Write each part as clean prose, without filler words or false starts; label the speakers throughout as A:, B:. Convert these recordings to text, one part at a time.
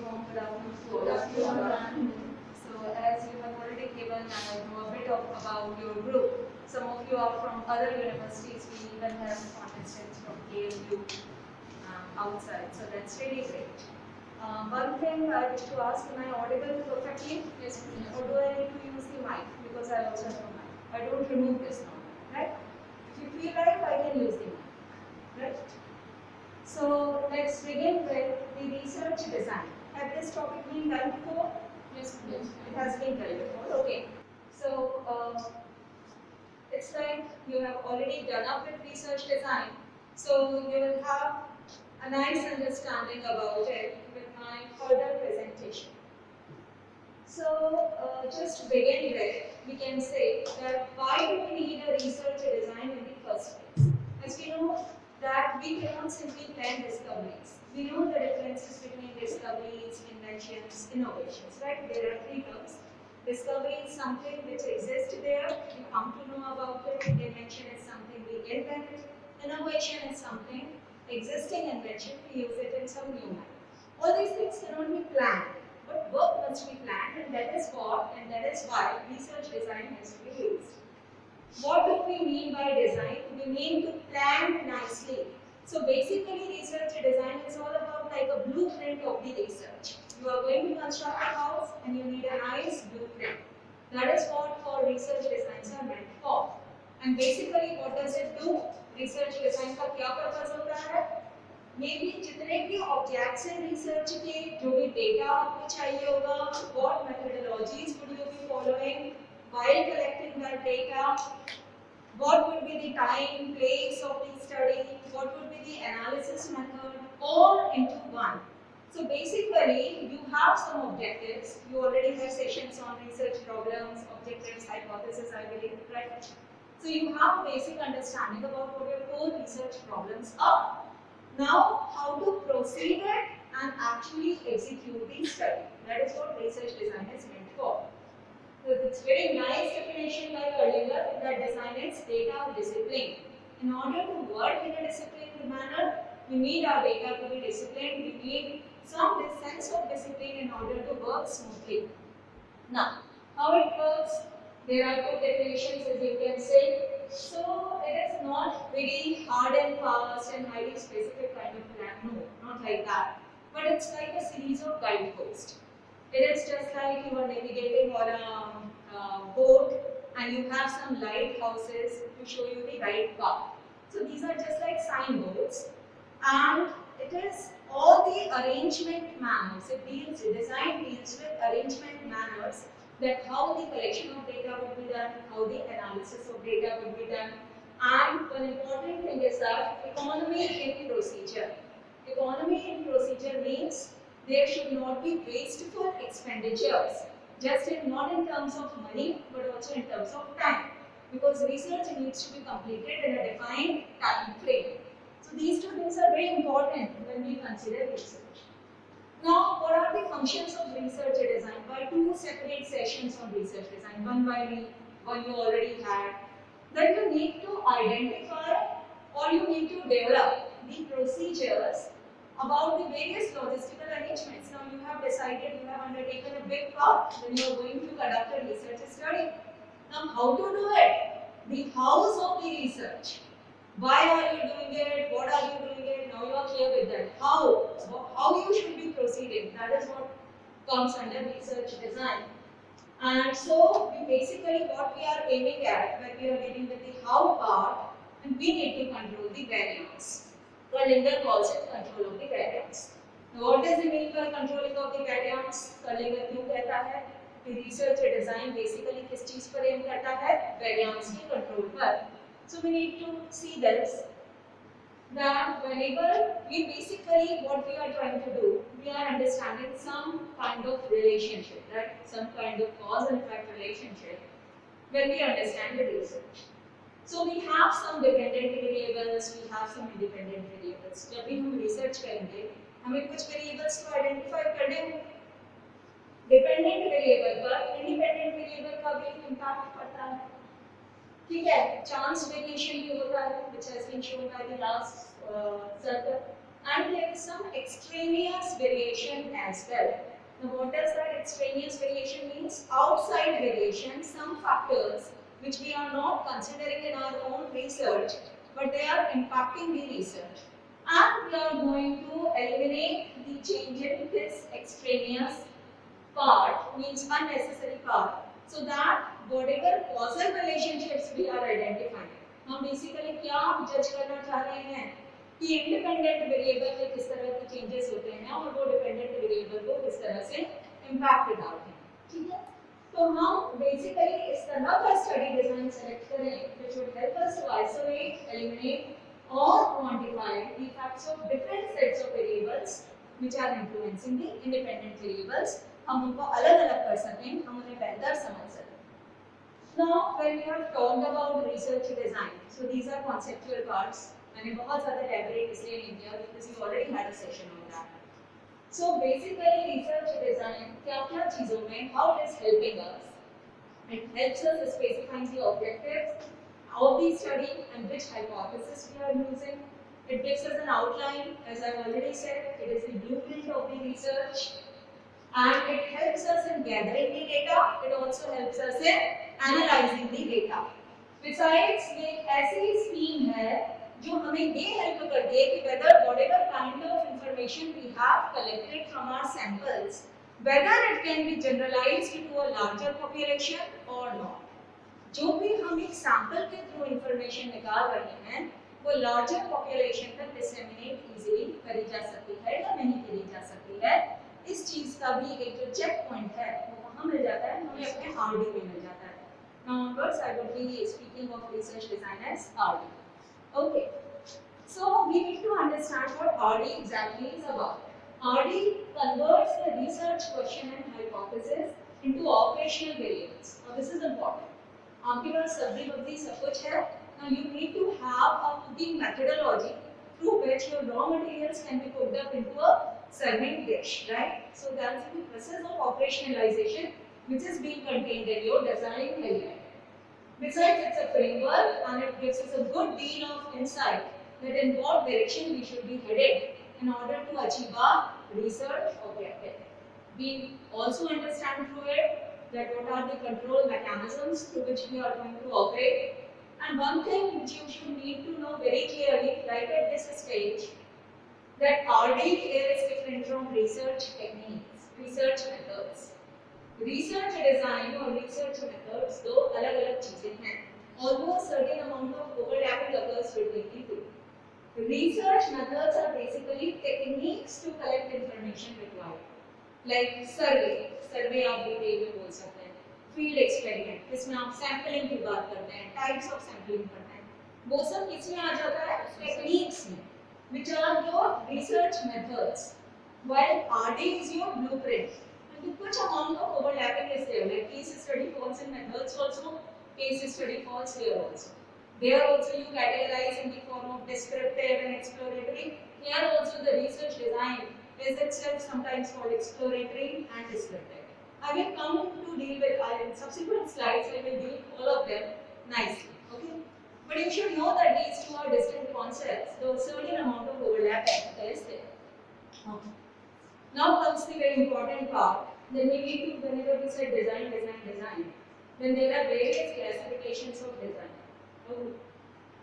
A: warm good afternoon to all of you. So as you have already given, I know a bit about your group. Some of you are from other universities. We even have contestants from KLU outside. So that's really great. One thing I wish to ask, am I audible perfectly? Yes, please. Or do I need to use the mic? Because I also have a mic. I don't remove this now, right? If you feel like, I can use the mic, right? So let's begin with the research design. Has this topic been done before? Yes, yes. It has been done before. Okay. So it's like you have already done up with research design. So you will have a nice understanding about it with my further presentation. So just to begin with, we can say that why do we need a research design in the first place? As we know that we cannot simply plan discoveries. We know the differences between discoveries, inventions, innovations, right? There are three terms. Discovery is something which exists there, we come to know about it. Invention is something we invent. Innovation is something, existing invention, we use it in some new manner. All these things cannot be planned. But work must be planned, and that is what, and that is why research design has to be used. What do we mean by design? We mean to plan nicely. So basically, research design is all about like a blueprint of the research. You are going to construct a house, and you need a nice blueprint. That is what for research designs are meant for. And basically, what does it do? Research design का क्या purpose होता है? ये भी जितने भी objects हैं research के, जो भी डेटा आपको चाहिए होगा, what methodologies would you be following while collecting that data, what would be the time, place of the study, what would be the analysis method, all into one. So basically, you have some objectives. You already have sessions on research problems, objectives, hypothesis, I believe, right? So you have a basic understanding about what your core research problems are. Now, how to proceed it and actually execute the study. That is what research design is meant for. So it's very nice definition by Erlinger that design is data discipline. In order to work in a disciplined manner, we need our data to be disciplined. We need some sense of discipline in order to work smoothly. Now, how it works? There are two definitions, as you can see. So it is not very hard and fast and highly specific kind of plan. No, not like that. But it's like a series of guideposts. It is just like you are navigating on a boat and you have some lighthouses to show you the right path. So these are just like signboards, and it is all the arrangement manners. Design deals with arrangement manners, that how the collection of data will be done, how the analysis of data will be done, and one important thing is that economy in procedure. Economy in procedure means there should not be wasteful expenditures, not in terms of money, but also in terms of time, because research needs to be completed in a defined time frame. So these two things are very important when we consider research. Now, what are the functions of research design? By two separate sessions on research design, one by me, one you already had. Then you need to identify or you need to develop the procedures about the various logistical arrangements. Now you have decided, you have undertaken a big part, then you are going to conduct a research study. Now how to do it? The hows of the research. Why are you doing it? What are you doing it? Now you are clear with that. How you should be proceeding. That is what comes under research design. And so we basically what we are aiming at when we are dealing with the how part, and we need to control the variance. Erlinger calls it control of the variance. Now what does it mean by controlling of the variance? Erlinger क्यों कहता है कि research design basically किस चीज पर aim करता है? Variance के control पर. So we need to see this, that whenever we basically what we are trying to do, we are understanding some kind of relationship, right? Some kind of cause and effect relationship when we understand the research. So we have some dependent variables, we have some independent variables. जब भी हम research करेंगे, हमें कुछ variables को identify करने होंगे. Dependent variable पर independent variable का भी impact पड़ता है. ठीक है, chance variation भी होता है, which has been shown by the last circle, and there is some extraneous variation as well. Now what does that extraneous variation means? Outside variation, some factors which we are not considering in our own research, but they are impacting the research. And we are going to eliminate the change in this extraneous part, means unnecessary part, so that whatever causal relationships we are identifying, हम basically क्या जज करना चाह रहे हैं कि independent variable में किस तरह के चेंजेस होते हैं और वो डिपेंडेंट वेरिएबल को किस तरह से इम्पैक्ट डालते हैं, ठीक है। तो हम बेसिकली इस तरह का स्टडी डिजाइन सेलेक्ट करें which would help us to isolate, eliminate or quantify the effects of different sets of variables which are influencing the independent variables. हम उनको अलग-अलग कर सकें, हम उन्हें बेहतर समझ सकें। Now, when we have talked about research design, so these are conceptual parts. मैंने बहुत ज़्यादा elaborate इसलिए नहीं किया because we already had a session on that. So basically, research design क्या-क्या चीज़ों में how it is helping us? It helps us specifying the objectives of the study and which hypothesis we are using. It gives us an outline, as I already said. It is the blueprint of the research. And it helps us in gathering the data. It also helps us in analyzing the data. Besides, ये एक ऐसी scheme है जो हमें ये help करती है कि whether whatever kind of information we have collected from our samples, whether it can be generalized to a larger population or not. जो भी हम एक sample के through information निकाल रहे हैं, वो larger population तक disseminate easily करी जा सकती है या नहीं करी जा सकती है। इस चीज का भी एक जो चेक पॉइंट है वो कहाँ मिल जाता है, हमें अपने आरडी में मिल जाता है। Now onwards I will be speaking of research design as RD. Okay, so we need to understand what RD exactly is about. RD converts the research question and hypothesis into operational variables. Now this is important. आपके पास सब्जी सब कुछ है. Now you need to have a cooking methodology through which your raw materials can be cooked up into a serving dish, right? So that's the process of operationalization which is being contained in your design element. Besides, it's a framework and it gives us a good deal of insight that in what direction we should be headed in order to achieve our research objective. We also understand through it that what are the control mechanisms through which we are going to operate. And one thing which you should need to know very clearly right at this stage, that RD is different from research techniques, research methods. Research design or research methods दो अलग-अलग चीजें हैं, although a certain amount of overlapping occurs between the two. Research methods are basically techniques to collect information required, like survey आप detail में बोल सकते हैं, field experiment जिसमें आप sampling की बात करते हैं, types of sampling करते हैं, वो सब किसमें आ जाता है, techniques में, which are your research methods, while RD is your blueprint. And कुछ amount of overlapping is there, like case study falls in methods also, case study falls here also. There also you categorize in the form of descriptive and exploratory. Here also the research design is itself sometimes called exploratory and descriptive. I will come to deal with in subsequent slides. I will deal with all of them nicely. Okay, but you should know that these two are distinct concepts. Though a certain amount of overlap is there. Okay. Now comes the very important part. Then we need to, whenever we say design, then there are various classifications of design. Okay.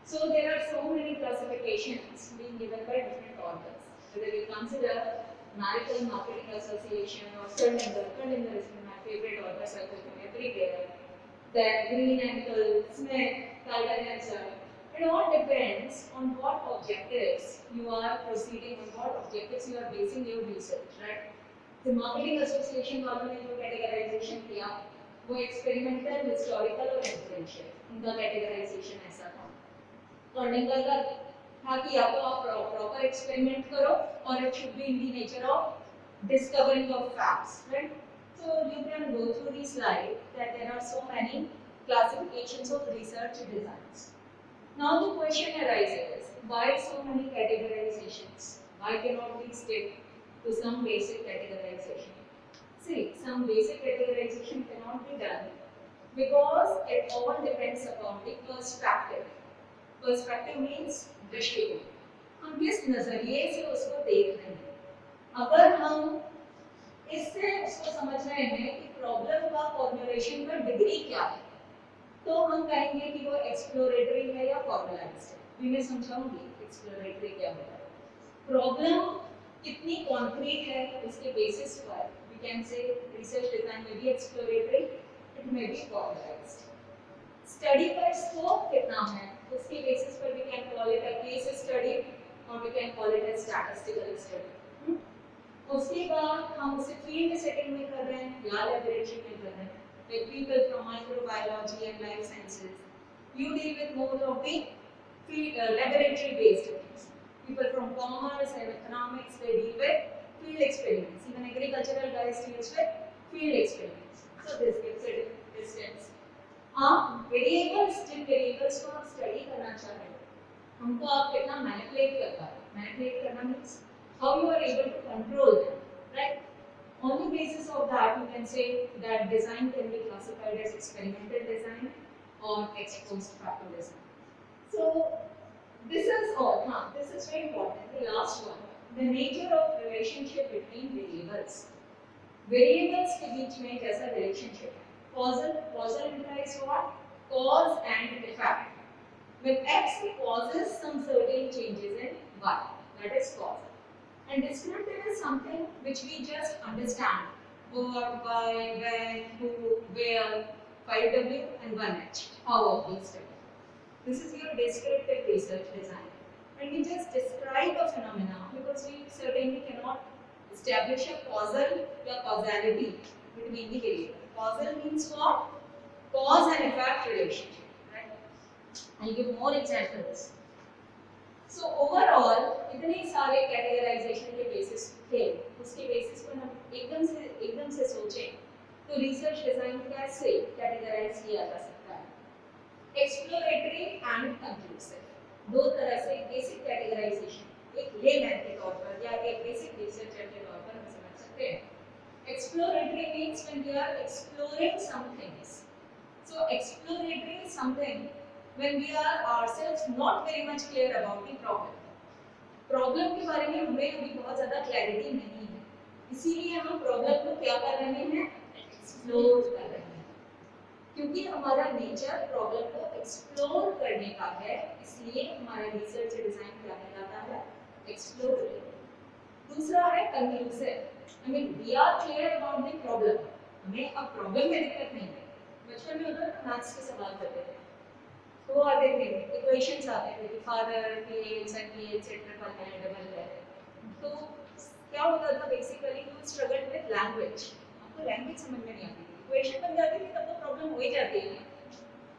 A: So there are so many classifications being given by different authors. Whether you consider American Marketing Association or Kurtlinger is my favorite author circle from everywhere. Then Greenenkel, Smith, Kaltenenzer. It all depends on what objectives you are proceeding, on what objectives you are basing your research, right? The Marketing Association वालों ने जो categorization किया, वो experimental, historical और inferential, उनका categorization ऐसा था. Kurtlinger का था कि या तो आप proper experiment करो, or it should be in the nature of discovering of facts, right? So you can go through the slide that there are so many classifications of research designs. Now the question arises, why so many categorizations? Why cannot we stick to some basic categorization? See, some basic categorization cannot be done because it all depends upon the perspective. Perspective means दृष्टिकोण. हम किस नजरिए से उसको देख रहे हैं। अगर हम इससे उसको समझ रहे हैं कि प्रॉब्लम का फॉर्मुलेशन का डिग्री क्या है, तो हम कहेंगे कि वो एक्सप्लोरेटरी है या फॉर्मलाइज्ड है। अभी मैं समझाऊंगी एक्सप्लोरेटरी क्या होता है। प्रॉब्लम कितनी कॉन्क्रीट है उसके बेसिस पर we can say research design में भी exploratory, it may be formalized. Study का स्कोप कितना है उसके बेसिस पर we can call it a case study और we can call it a statistical study. उसके बाद हम उसे फील्ड सेटिंग में कर रहे हैं या लैबोरेटरी में कर रहे हैं। Like people from microbiology and life sciences, you deal with more of the field, laboratory based things. People from commerce and economics, they deal with field experiments. Even agricultural guys deals with field experiments. So this gives a distance. Variables, जिन variables को आप study करना चाह रहे हो उनको आप कितना मैनिपुलेट कर पा रहे हो। मैनिपुलेट करना means how you are able to control them, right? On the basis of that, you can say that design can be classified as experimental design or ex post facto design. So this is all. This is very important. The last one, the nature of relationship between variables. Variables के बीच में कैसा relationship है? Causal implies what? Cause and effect. With X causes some certain changes in Y. That is causal. And descriptive is something which we just understand. What, why, when, who, where, 5W and 1H. How of these study. This is your descriptive research design. And we just describe a phenomena because we certainly cannot establish a causal or causality between the variables. Causal means what? Cause and effect relationship. Right? I'll give more examples. So overall इतने सारे categorisation के basis थे, उसके basis पर हम एकदम से सोचें तो रिसर्च डिजाइन कैसे कैटेगराइज किया जा सकता है। एक्सप्लोरेटरी एंड कंक्लूसिव, दो तरह से बेसिक कैटेगराइजेशन, एक लेमैन के तौर पर या एक बेसिक रिसर्चर के तौर पर हम समझ सकते हैं। Exploratory means when we are exploring some things. So exploratory is something when we are ourselves not very much clear about the problem. Problem के बारे में हमें अभी बहुत ज़्यादा क्लैरिटी नहीं है, इसीलिए हम प्रॉब्लम को क्या कर रहे हैं, एक्सप्लोर कर रहे हैं। क्योंकि हमारा नेचर प्रॉब्लम को एक्सप्लोर करने का है, इसलिए हमारा रिसर्च डिजाइन क्या कहलाता है, एक्सप्लोरेटरी। दूसरा है conclusive, I mean we are clear about the problem, हमें अब प्रॉब्लम में दिक्कत नहीं है। बचपन में उधर मैथ्स के सवाल करते थे तो आते थे, इक्वेशंस आते थे कि फादर प्लेन सर्किल ट्रिपल है, डबल है। तो क्या होता था basically, you struggle with language, आपको लैंग्वेज समझ में नहीं आती थी, इक्वेशन बन जाती थी तब तो प्रॉब्लम हो ही जाती है।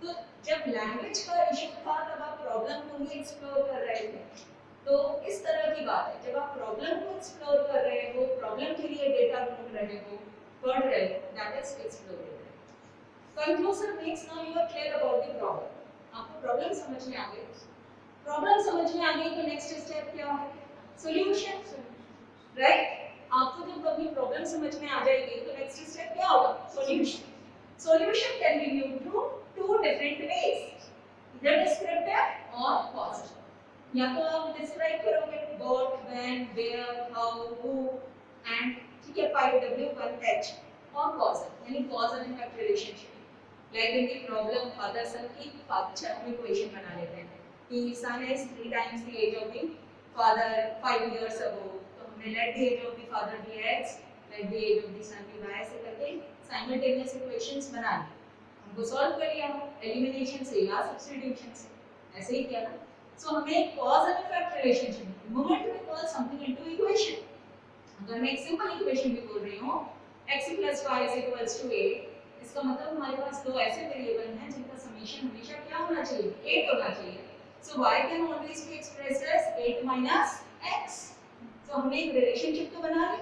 A: तो जब लैंग्वेज का इशू था तब आप प्रॉब्लम को ही एक्सप्लोर कर रहे थे। तो इस तरह की बात है, जब आप प्रॉब्लम को एक्सप्लोर कर रहे हो, प्रॉब्लम के लिए डेटा ढूंढ रहे हो, पढ़ रहे हो, that is exploratory. Conclusive means now you are clear about the problem, आपको प्रॉब्लम समझ में आ गई। प्रॉब्लम समझ में आ गई तो नेक्स्ट स्टेप क्या है, सॉल्यूशन, राइट? आपको जब अपनी प्रॉब्लम समझ में आ जाएगी तो नेक्स्ट स्टेप क्या होगा, solution. Solution can be viewed through two different ways, either descriptive or causal। या तो आप डिस्क्राइब करोगे what, when, where, how, who and ठीक है 5W 1H, और causal यानी cause and effect relationship। Like in the problem father son की अच्छा हम इक्वेशन बना लेते हैं कि son is 3 times the age of the father 5 years ago, तो हमने let the age of the father be x, let the age of the son be y से करके साइमल्टेनियस इक्वेशंस बना ली, हमको सॉल्व कर लिया एलिमिनेशन से या सब्स्टिट्यूशन से, ऐसे ही किया ना। सो हमें cause and effect relationship, the moment we call something into equation, अगर मैं एक सिंपल इक्वेशन भी बोल रही हूं x + y = 8, इसका मतलब हमारे पास दो ऐसे वेरिएबल हैं जिनका समेशन हमेशा क्या होना चाहिए, 8 होना चाहिए। So y can always be expressed as 8 - x। So हमने एक रिलेशनशिप तो बना ली।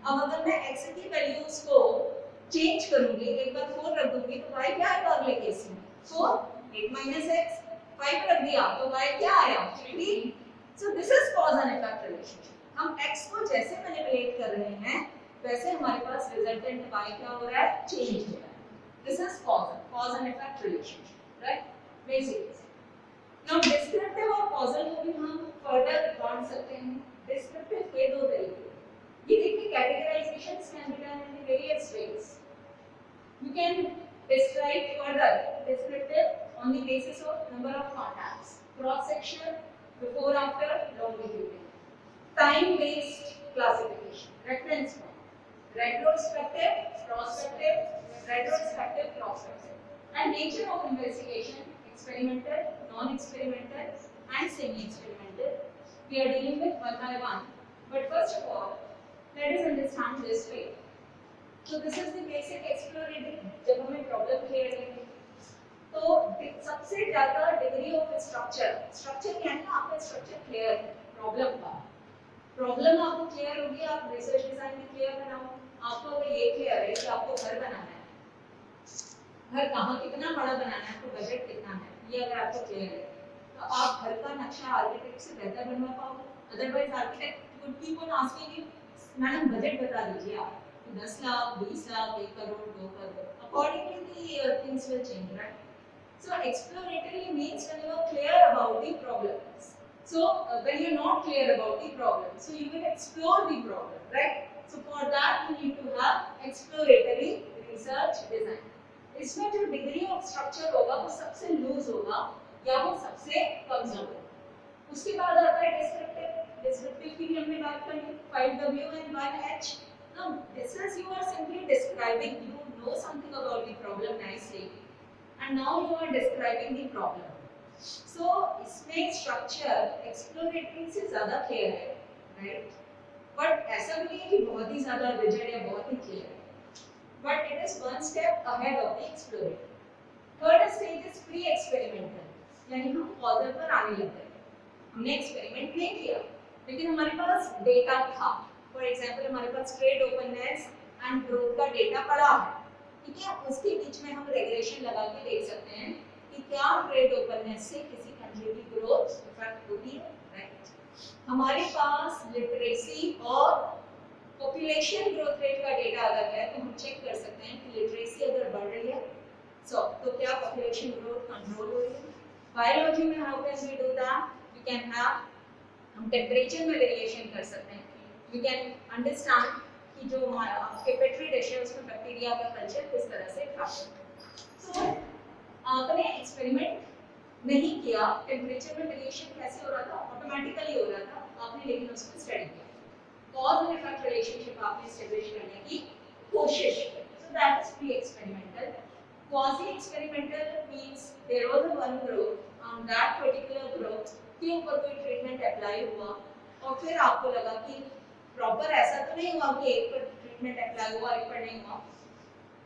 A: अब अगर मैं x की वैल्यूज को चेंज करूंगी, एक बार 4 रख दूंगी तो y क्या आएगा अगले केस में, 4 8 - x, 5 रख दिया तो y क्या आया, 3। सो this is cause and effect relationship. हम x को जैसे मैनिपुलेट कर रहे हैं वैसे हमारे पास रिजल्टेंट y क्या हो रहा है, चेंज हो रहा है। This is cause and effect relationship, right? Basic. Now descriptive और causal को भी हम फर्दर बांट सकते हैं। डिस्क्रिप्टिव के दो तरीके, ये देखिए categorizations can be done in various ways. You can describe further descriptive on the basis of number of contacts, cross-sectional, before, after, longitudinal, time-based classification, reference point, retrospective, prospective, retrospective, prospective, and nature of investigation, experimental, non-experimental, and semi-experimental. We are dealing with one by one. But first of all, let us understand this way. So this is the basic exploratory जब हमें problem clear करेंगे तो सबसे ज़्यादा degree of structure क्या है ना, आपका स्ट्रक्चर क्लियर है प्रॉब्लम आपको क्लियर होगी, आप रिसर्च डिजाइन में क्लियर बनाओ। आपको अगर ये क्लियर है कि आपको घर बनाना है, घर कहाँ कितना बड़ा बनाना है, आपको बजट कितना है, ये अगर आपको क्लियर है तो आप घर का नक्शा आर्किटेक्ट से बेहतर बनवा पाओगे। Otherwise architect would keep on asking you madam budget बता दीजिए आप, 10 lakh 20 lakh 1 crore 2 crore, accordingly the things will change, right? So exploratory means when you are clear about the problem. So when you are not clear about the problem, so you will explore the problem, right? So for that you need to have exploratory research design. इसमें जो degree of structure होगा वो सबसे loose होगा या वो सबसे कमजोर होगा। उसके बाद आता है डिस्क्रिप्टिव की भी हमने बात कर ली, 5W and 1H. Now, this is you are simply describing, you know something about the problem nicely, and now you are describing the problem. So, इसमें structure exploratory से ज़्यादा clear है, right? But ऐसा भी नहीं कि बहुत ही ज़्यादा rigid या बहुत ही clear है, but it is one step ahead of the exploratory. Third stage is pre-experimental, यानी हम causal पर आने लगते हैं। हमने experiment नहीं किया, लेकिन हमारे पास data था। फॉर एग्जाम्पल हमारे पास ट्रेड ओपननेस एंड ग्रोथ का डेटा पड़ा है, ठीक है, उसके बीच में हम रेगुलेशन लगा के देख सकते हैं कि क्या ट्रेड ओपननेस से किसी कंट्री की ग्रोथ इफेक्ट होती है, राइट। हमारे पास लिटरेसी और पॉपुलेशन ग्रोथ रेट का डेटा अगर है तो हम चेक कर सकते हैं कि लिटरेसी अगर बढ़ रही है तो क्या पॉपुलेशन ग्रोथ कंट्रोल हो रही है। बायोलॉजी में how can we do that, we can have, हम टेम्परेचर में वेरिएशन कर सकते हैं, we can understand कि जो आपके पेट्री डिश है उसमें बैक्टीरिया का कल्चर किस तरह से हासिल है। सो आपने एक्सपेरिमेंट नहीं किया, टेम्परेचर में वेरिएशन कैसे हो रहा था, ऑटोमेटिकली हो रहा था, आपने लेकिन उसको स्टडी किया, कॉज एंड इफेक्ट रिलेशनशिप आपने एस्टैब्लिश करने की कोशिश की। So that is pre experimental. Quasi experimental means there was a one group, on that particular group के ऊपर कोई ट्रीटमेंट अप्लाई हुआ और फिर आपको लगा कि प्रॉपर ऐसा तो नहीं हुआ कि एक पर ट्रीटमेंट अप्लाई हुआ एक पर नहीं हुआ,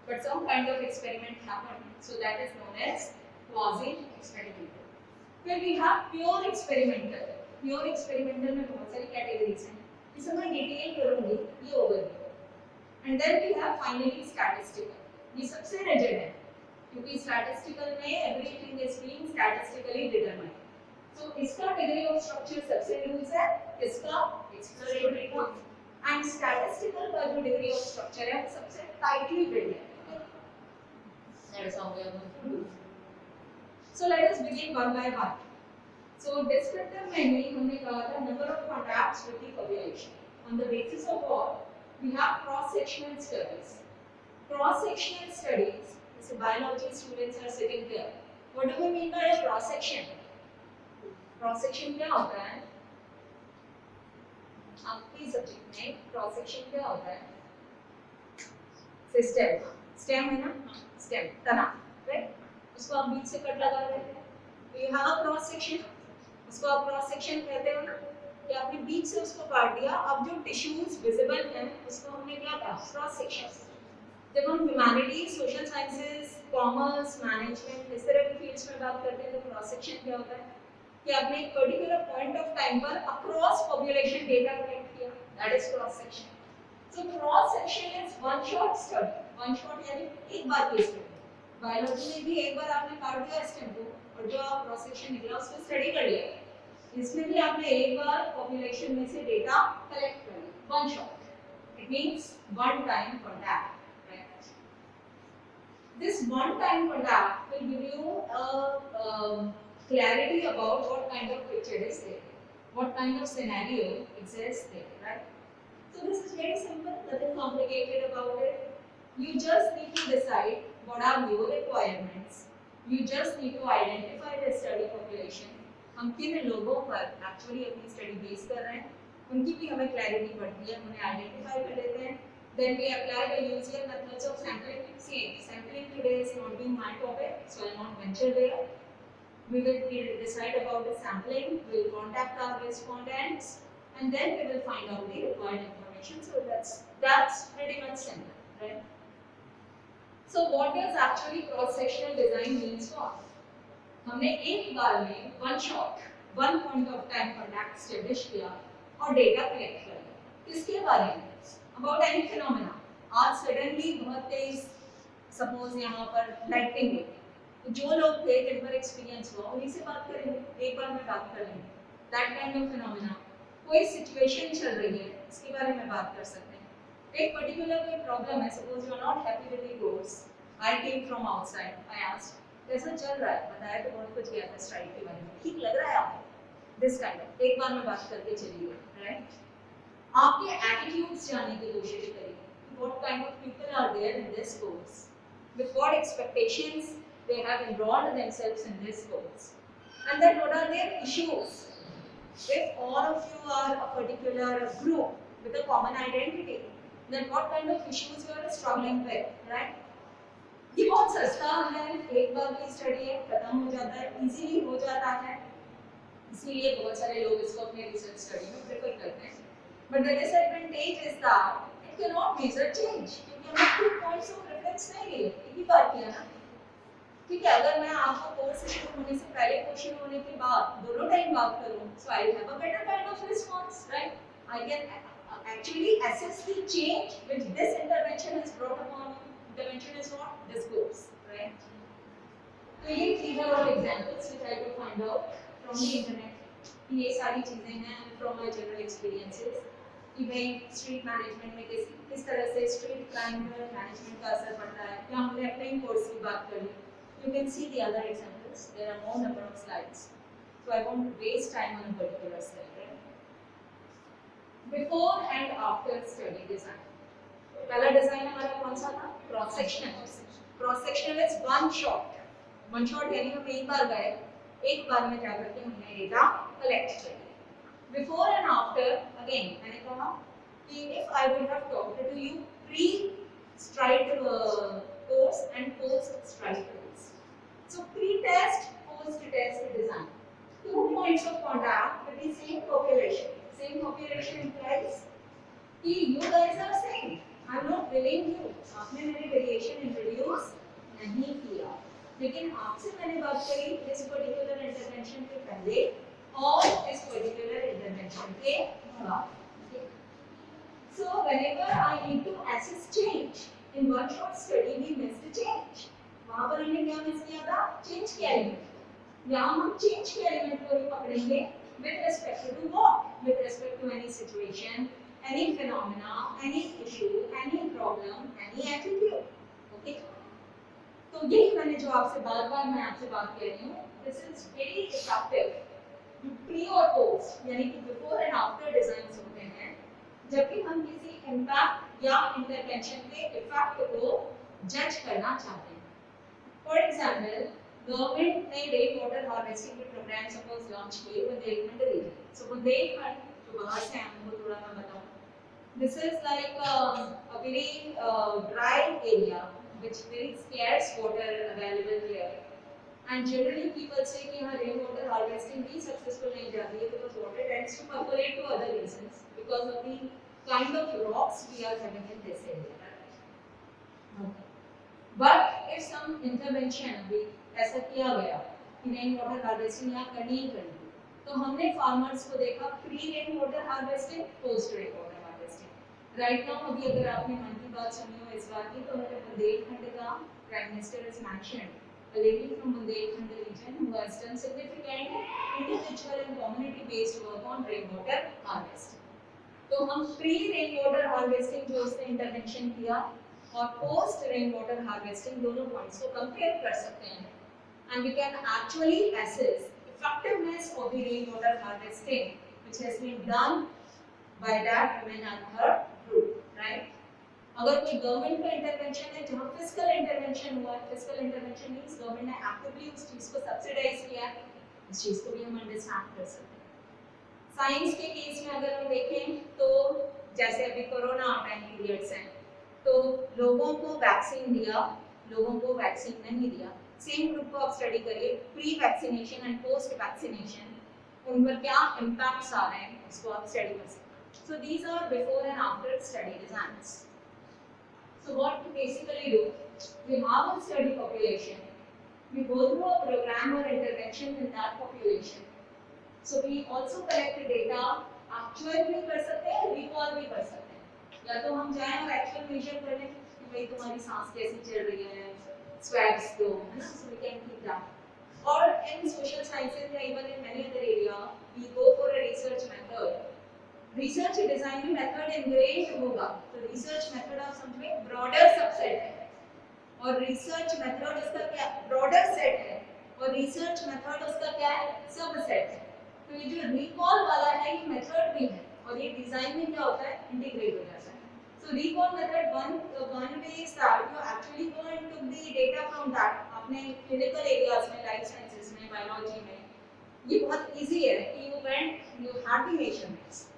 A: but some kind of experiment happened, so that is known as quasi experimental. Then we have pure experimental. Pure experimental में बहुत सारी categories हैं, इस समय डिटेल करूँगी, ये overview. And then we have finally statistical. ये सबसे rigid है, क्योंकि statistical में everything is being statistically determined. So इसका डिग्री ऑफ स्ट्रक्चर सबसे लूज है, इसका एक्सप्लोरेटरी का, एंड स्टैटिस्टिकल का जो डिग्री ऑफ स्ट्रक्चर है सबसे टाइटली बिल्ड है। That is how we are going to do. So let us begin one by one. So descriptive में ही हमने कहा था number of contacts with the population. On the basis of what we have cross-sectional studies. Cross-sectional studies. जैसे biology students are sitting there. What do we mean by a cross-section? Cross-section क्या होता है? आपकी subject में cross-section क्या होता है? Stem है ना, स्टेम तना, राइट? उसको आप बीच से कट लगा देते हैं, तो ये हाँ क्रॉस सेक्शन, उसको आप क्रॉस सेक्शन कहते हो ना, कि आपने बीच से उसको काट दिया, अब जो टिश्यूज विजिबल हैं उसको हमने क्या कहा, क्रॉस सेक्शन। जब हम humanities, social sciences, commerce, management इस तरह की फील्ड्स में बात करते हैं तो क्रॉस सेक्शन क्या होता है कि आपने एक पर्टिकुलर पॉइंट ऑफ टाइम पर अक्रॉस पॉपुलेशन डेटा कलेक्ट किया, that is cross section. So cross section is one shot study, one shot यानी एक बार की स्टडी। बायोलॉजी में भी एक बार आपने काट दिया स्टेम को और जो आप क्रॉस सेक्शन निकला उसको स्टडी कर लिया, इसमें भी आपने एक बार पॉपुलेशन में से डेटा कलेक्ट कर लिया, one shot. It means one time contact. This one-time contact will give you a clarity about what kind of picture is there. what kind of scenario exists there, right? So this is very simple, nothing complicated about it. You just need to decide what are your requirements. You just need to identify the study population. हम किन लोगों पर actually अपनी study base कर रहे हैं, उनकी भी हमें क्लैरिटी पड़ती है, उन्हें आइडेंटिफाई कर लेते हैं. Then we apply the usual methods of sampling. See, sampling today is not being my topic, so I will not venture there. We will decide about the sampling, we will contact our respondents, and then we will find out the required information. So that's pretty much simple, right? So what does actually cross-sectional design means for? हमने एक बार में one shot, one point of time contact establish किया और data collect कर लिया. किसके बारे में? About any phenomena. आज suddenly बहुत तेज, suppose यहाँ पर lightning हुई. तो जो लोग थे जिन पर एक्सपीरियंस हुआ उन्हीं से बात करेंगे, एक बार में बात कर लेंगे. That kind of phenomena. कोई सिचुएशन चल रही है, इसके बारे में बात कर सकते हैं. एक पर्टिकुलर कोई प्रॉब्लम है, suppose you are not happy with the course. I came from outside, I asked कैसा चल रहा है, बताया तो बहुत कुछ गया था स्ट्राइक के बारे में, ठीक लग रहा है आपको, दिस काइंड ऑफ एक बार में बात करके चलिए, राइट. आपके एटीट्यूड्स जानने की कोशिश करिए. What kind of people are there in this course, with what expectations they have enrolled themselves in this course, and then what are their issues. If all of you are a particular group with a common identity, then what kind of issues you are struggling with, right? ये बहुत सस्ता है, एक बार की study है, खत्म हो जाता है, इजीली हो जाता है, इसीलिए बहुत सारे लोग इसको अपने रिसर्च स्टडी में प्रेफर करते हैं. But the disadvantage is that it cannot measure change, क्योंकि हमने 2 points of reference नहीं लिए, एक ही बार किया ना. ठीक है, अगर मैं आपको कोर्स शुरू होने से पहले क्वेश्चन होने के बाद दोनों टाइम बात करूं, so I will have a better kind of response, right? I can actually assess the change which this intervention has brought upon. Intervention is what? This course, right? So these are all examples which I could find out from the internet. ये सारी चीजें हैं from my general experiences. कि भाई street management में किस तरह से स्ट्रीट क्राइम पर मैनेजमेंट का असर पड़ता है. क्या हमने अपने कोर्स की बात कर ली. You can see the other examples. There are more number of slides, so I won't waste time on a particular slide. Right? Before and after study design. पहला design हमारा कौन सा था? Cross sectional. Cross sectional is one shot. One shot यानी हम एक बार गए, एक बार में जा करके हमने डेटा कलेक्ट कर लिया. Before and after, again मैंने कहा कि if I would have talked to you pre-stride course and post-stride course. So pre-test, post-test design. 2 points of contact with the same population. Same population implies कि you guys are same. I'm not blaming you. आपने मेरी variation introduce नहीं किया, लेकिन आपसे मैंने बात करी इस particular intervention के पहले और इस particular intervention के बाद. So whenever I need to assess change in one shot study, we missed change. वहाँ पर हमने क्या मिस किया था? चेंज के एलिमेंट. यहाँ हम चेंज के एलिमेंट को ही पकड़ेंगे with respect to what? With respect to any situation, any phenomena, any issue, any problem, any attitude. Okay? तो यही मैंने जो आपसे बार-बार मैं आपसे बात कर रही हूँ. This is very effective. Pre और post यानी कि before and after designs होते हैं. जब भी हम किसी impact या intervention के effect को जज करना चाहते हैं. For example, government ने रेन वाटर हार्वेस्टिंग के प्रोग्राम सपोज लॉन्च किए बुंदेलखंड रीजन. So बुंदेलखंड जो बाहर से आए वो थोड़ा मैं बताऊं. This is like a very dry area which very scarce water available here. And generally people say कि यहाँ rain water harvesting भी successful नहीं जाती है because water tends to percolate to other regions because of the kind of rocks we are having in this area. Okay. But if some intervention भी ऐसा किया गया कि रेन वाटर हार्वेस्टिंग यहाँ करनी ही करनी, तो हमने फार्मर्स को देखा pre rain water harvesting, post rain water harvesting. Right now अभी अगर आपने मन की बात सुनी हो इस बात की, तो हमारे बुंदेलखंड का prime minister has mentioned a lady from Bundelkhand region who has done significant individual and community based work on rainwater harvesting. तो हम प्री रेन वाटर हार्वेस्टिंग जो उसने इंटरवेंशन किया और पोस्ट रेन वाटर हार्वेस्टिंग दोनों पॉइंट्स को compare कर सकते हैं. And we can actually assess effectiveness of the rainwater harvesting which has been done by that woman and her group, right? अगर कोई गवर्नमेंट का इंटरवेंशन है जहाँ फिजिकल इंटरवेंशन हुआ है, फिजिकल इंटरवेंशन मींस गवर्नमेंट ने एक्टिवली उस चीज को सब्सिडाइज किया है, इस चीज को भी हम अंडरस्टैंड कर सकते हैं। साइंस के केस में अगर हम देखें तो जैसे अभी कोरोना टाइम पीरियड्स हैं, तो लोगों को वैक्सीन दिया, लोगों को वैक्सीन नहीं दिया, सेम ग्रुप को आप स्टडी करिए, pre vaccination and post vaccination, उन पर क्या इम्पैक्ट्स आ रहे हैं उसको आप स्टडी कर सकते हैं। So these are before and after study designs. So what we basically do, we have a study population, we go through a program or intervention in that population. So we also collect the data, actual भी कर सकते हैं, recall भी कर सकते हैं, या तो हम जाएं और actual measure कर लें कि भाई तुम्हारी सांस कैसी चल रही है, swabs दो, है ना, so we can keep that. Or in social sciences या even in many other area, we go for a research method. Research design में मेथड इंग्रेज होगा, तो रिसर्च मेथड आप समझिए ब्रॉडर सबसेट है, और रिसर्च मेथड उसका क्या ब्रॉडर सेट है, और रिसर्च मेथड उसका क्या है सबसेट है। तो ये जो रिकॉल वाला है ये मेथड भी है, और ये डिजाइन में क्या होता है इंटीग्रेट हो जाता है। So recall method one way is that you actually go and took the data from that, आपने क्लिनिकल एरियाज में, लाइफ साइंसेस में, बायोलॉजी में ये बहुत इजी है कि you went you had the measurements.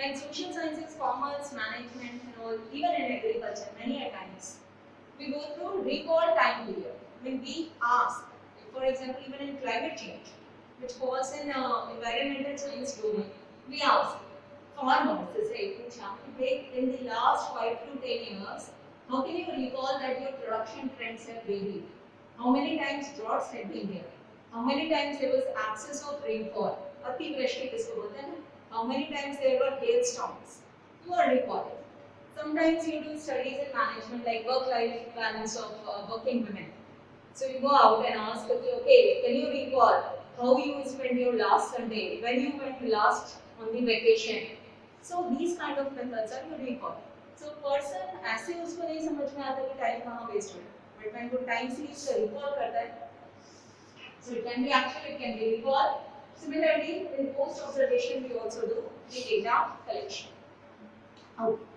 A: And social sciences, commerce, management, and all, even in agriculture, many a times, we go through recall time period. When we ask, for example, even in climate change, which falls in environmental science domain, we ask farmers, say, in the last 5 to 10 years, how can you recall that your production trends have varied? How many times droughts have been there? How many times there was excess of rainfall? अतिवृष्टि किसको बोलते हैं? How many times there were hailstorms? You are recalling. Sometimes you do studies in management like work-life balance of working women. So you go out and ask, okay, can you recall how you spent your last Sunday, when you went last on the vacation? So these kind of methods are your recall. So person ऐसे उसको नहीं समझ में आता कि time कहाँ waste हो रहा है, but when वो टाइम सीरीज से recall करता है, so it can be actual, it can be recall. Similarly, in post observation, we also do the data collection. Okay.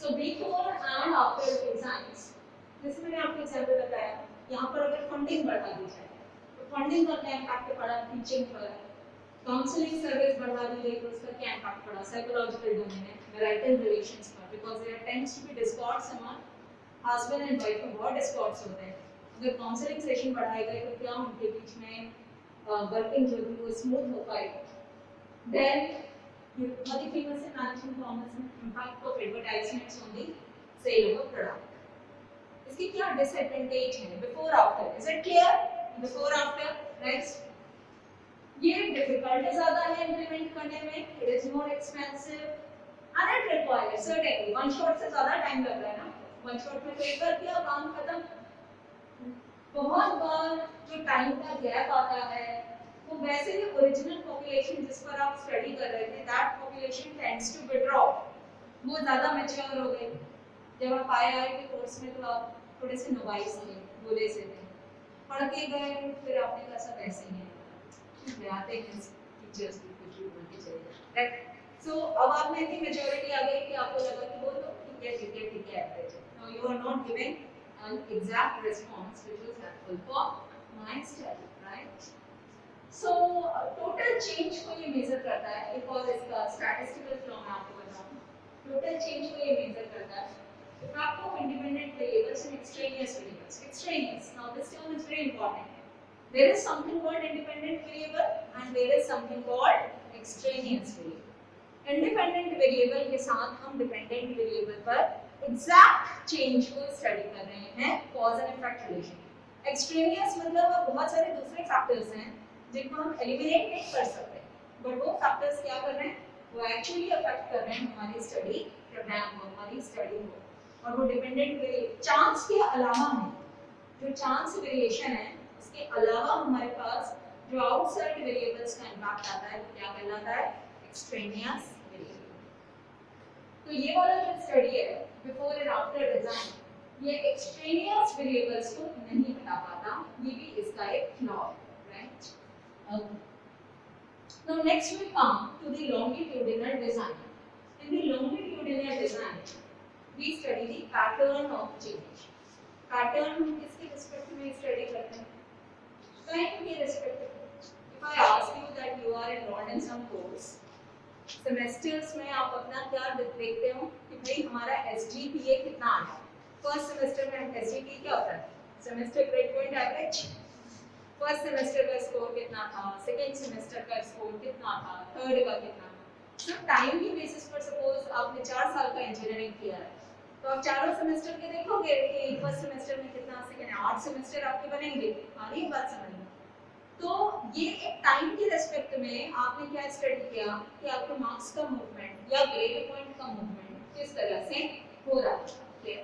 A: So before and after designs, जैसे मैंने आपको एग्जाम्पल बताया, यहाँ पर अगर फंडिंग बढ़ा दी जाए, तो फंडिंग का क्या इम्पैक्ट पड़ा टीचिंग पर, काउंसलिंग सर्विस बढ़ा दी गई तो उसका क्या इम्पैक्ट पड़ा साइकोलॉजिकल डोमेन में, मैरिटल रिलेशंस पर, because there tends to be discords among husband and wife में बहुत डिस्कॉर्ड्स होते हैं। अगर काउंसलिंग सेशन बढ़ाए गए तो क्या उनके बीच में वर्किंग जो थी वो स्मूथ हो पाएगी। देन बहुत ही फेमस है मैनेजमेंट कॉमर्स में impact of advertisements on the sale of a product. इसकी क्या डिसएडवांटेज है before after, is it clear? Before after, right. ये डिफिकल्ट ज्यादा है इंप्लीमेंट करने में, it is more expensive and it requires certainly one shot से ज्यादा टाइम लग रहा है ना, वन शॉट में तो कर दिया काम खत्म। बहुत बार जो टाइम का गैप आता है वो वैसे ही ओरिजिनल पॉपुलेशन जिस पर आप स्टडी कर रहे थे that population tends to withdraw, वो ज़्यादा मैच्योर हो गए। जब आप आईआई के कोर्स में तो आप थोड़े से नवाइस थे, भोले से थे, पढ़ के गए फिर आपने कहा सब ऐसे ही है, आते हैं टीचर्स भी कुछ भी बोल के चले जाते, राइट। सो अब आप में इतनी मैच्योरिटी आ गई कि आपको लगा कि बोलो ठीक है ठीक है ठीक है एवरेज है। Now you are not giving an exact response which was helpful for my study, right? So total change को ये measure करता है, एक और इसका statistical flow मैं आपको बताऊँ। Total change को ये measure करता है effect of independent variables and extraneous variables. Extraneous. Now this term is very important. There is something called independent variable and there is something called extraneous variable. Independent variable के साथ हम dependent variable पर exact change को study कर रहे हैं, cause and effect relation. Extraneous मतलब बहुत सारे दूसरे फैक्टर्स हैं जिनको हम एलिमिनेट नहीं कर सकते, बट वो फैक्टर्स क्या कर रहे हैं, वो एक्चुअली अफेक्ट कर रहे हैं हमारी स्टडी प्रोग्राम को, हमारी स्टडी को, और वो डिपेंडेंट चांस के अलावा है। जो चांस वेरिएशन है उसके अलावा हमारे पास जो आउटसाइड वेरिएबल्स का इम्पैक्ट आता है वो क्या कहलाता है, एक्सट्रेनियस वेरिएबल। तो ये वाला जो स्टडी है बिफोर एंड आफ्टर डिजाइन, ये एक्सट्रेनियस वेरिएबल्स को नहीं बता पाता, ये भी इसका एक फ्लॉ है, right. Now next we come to the longitudinal design. In the longitudinal design, we study the pattern of change. Pattern हम किसके रिस्पेक्ट में स्टडी करते हैं? टाइम के रिस्पेक्ट में. If I ask you that you are enrolled in some course, semesters में आप अपना क्या देखते हो कि भाई हमारा SGPA कितना आया. फर्स्ट सेमेस्टर में SGPA क्या होता है? Semester grade point average. First semester का स्कोर कितना था, सेकेंड सेमेस्टर का स्कोर कितना था, थर्ड का कितना था. तो टाइम की बेसिस पर सपोज आपने 4 साल का इंजीनियरिंग किया है तो आप चारों सेमेस्टर के देखोगे कि फर्स्ट सेमेस्टर में कितना, सेकेंड 8 सेमेस्टर आपके बनेंगे. आ रही बात समझ में? तो ये एक टाइम की रेस्पेक्ट में आपने क्या स्टडी किया कि आपके मार्क्स का मूवमेंट या ग्रेड पॉइंट का मूवमेंट किस तरह से हो रहा है.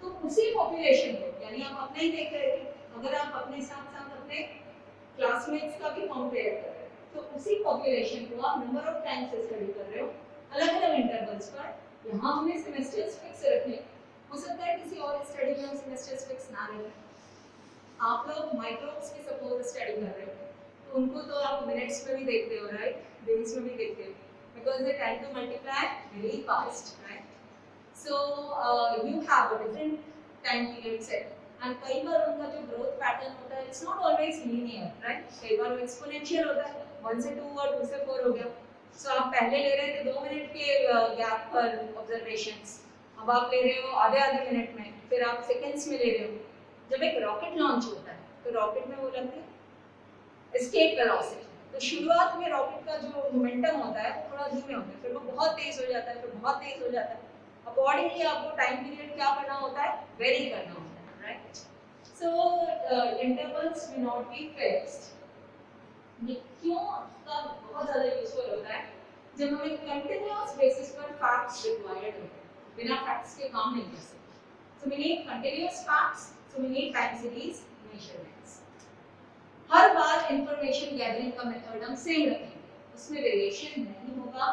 A: तो उसी पॉपुलेशन को, यानी आप अपना ही देख रहे थे, अगर आप अपने साथ साथ अपने क्लासमेट्स का भी कंपेयर कर रहे हो तो उसी पॉपुलेशन को आप नंबर ऑफ टाइम से स्टडी कर रहे हो अलग अलग इंटरवल्स पर. यहाँ हमने सेमेस्टर्स फिक्स रखे, हो सकता है किसी और स्टडी में हम सेमेस्टर्स फिक्स ना रखें. आप लोग माइक्रोब्स की सपोज स्टडी कर रहे हो तो उनको तो आप मिनट्स में भी देखते हो, राइट, डेज में भी देखते हो, because they tend to multiply very fast, right. So you have a different time period set, and कई बार उनका जो growth pattern होता है it's not always linear, right? कई बार वो exponential होता है, 1 से 2 और 2 से 4 हो गया. So आप पहले ले रहे थे 2 मिनट के गैप पर observations, अब आप ले रहे हो आधे मिनट में, फिर आप सेकेंड्स में ले रहे हो. जब एक रॉकेट लॉन्च होता है तो रॉकेट में वो लगती है escape velocity. तो शुरुआत में रॉकेट का जो मोमेंटम होता है वो थोड़ा धीमे होता है, फिर वो बहुत तेज हो जाता है, फिर बहुत तेज हो जाता है. अकॉर्डिंगली आपको टाइम पीरियड क्या करना होता है, वेरी करना होता है, right. So intervals will not be fixed. ये क्यों का बहुत ज्यादा यूजफुल होता है जब हमें कंटीन्यूअस बेसिस पर फैक्ट्स रिक्वायर्ड होते हैं. बिना फैक्ट्स के काम नहीं कर सकते. So we need continuous facts, so we need time series measurements. हर बार इंफॉर्मेशन गैदरिंग का मेथड हम सेम रखेंगे, उसमें वेरिएशन नहीं होगा.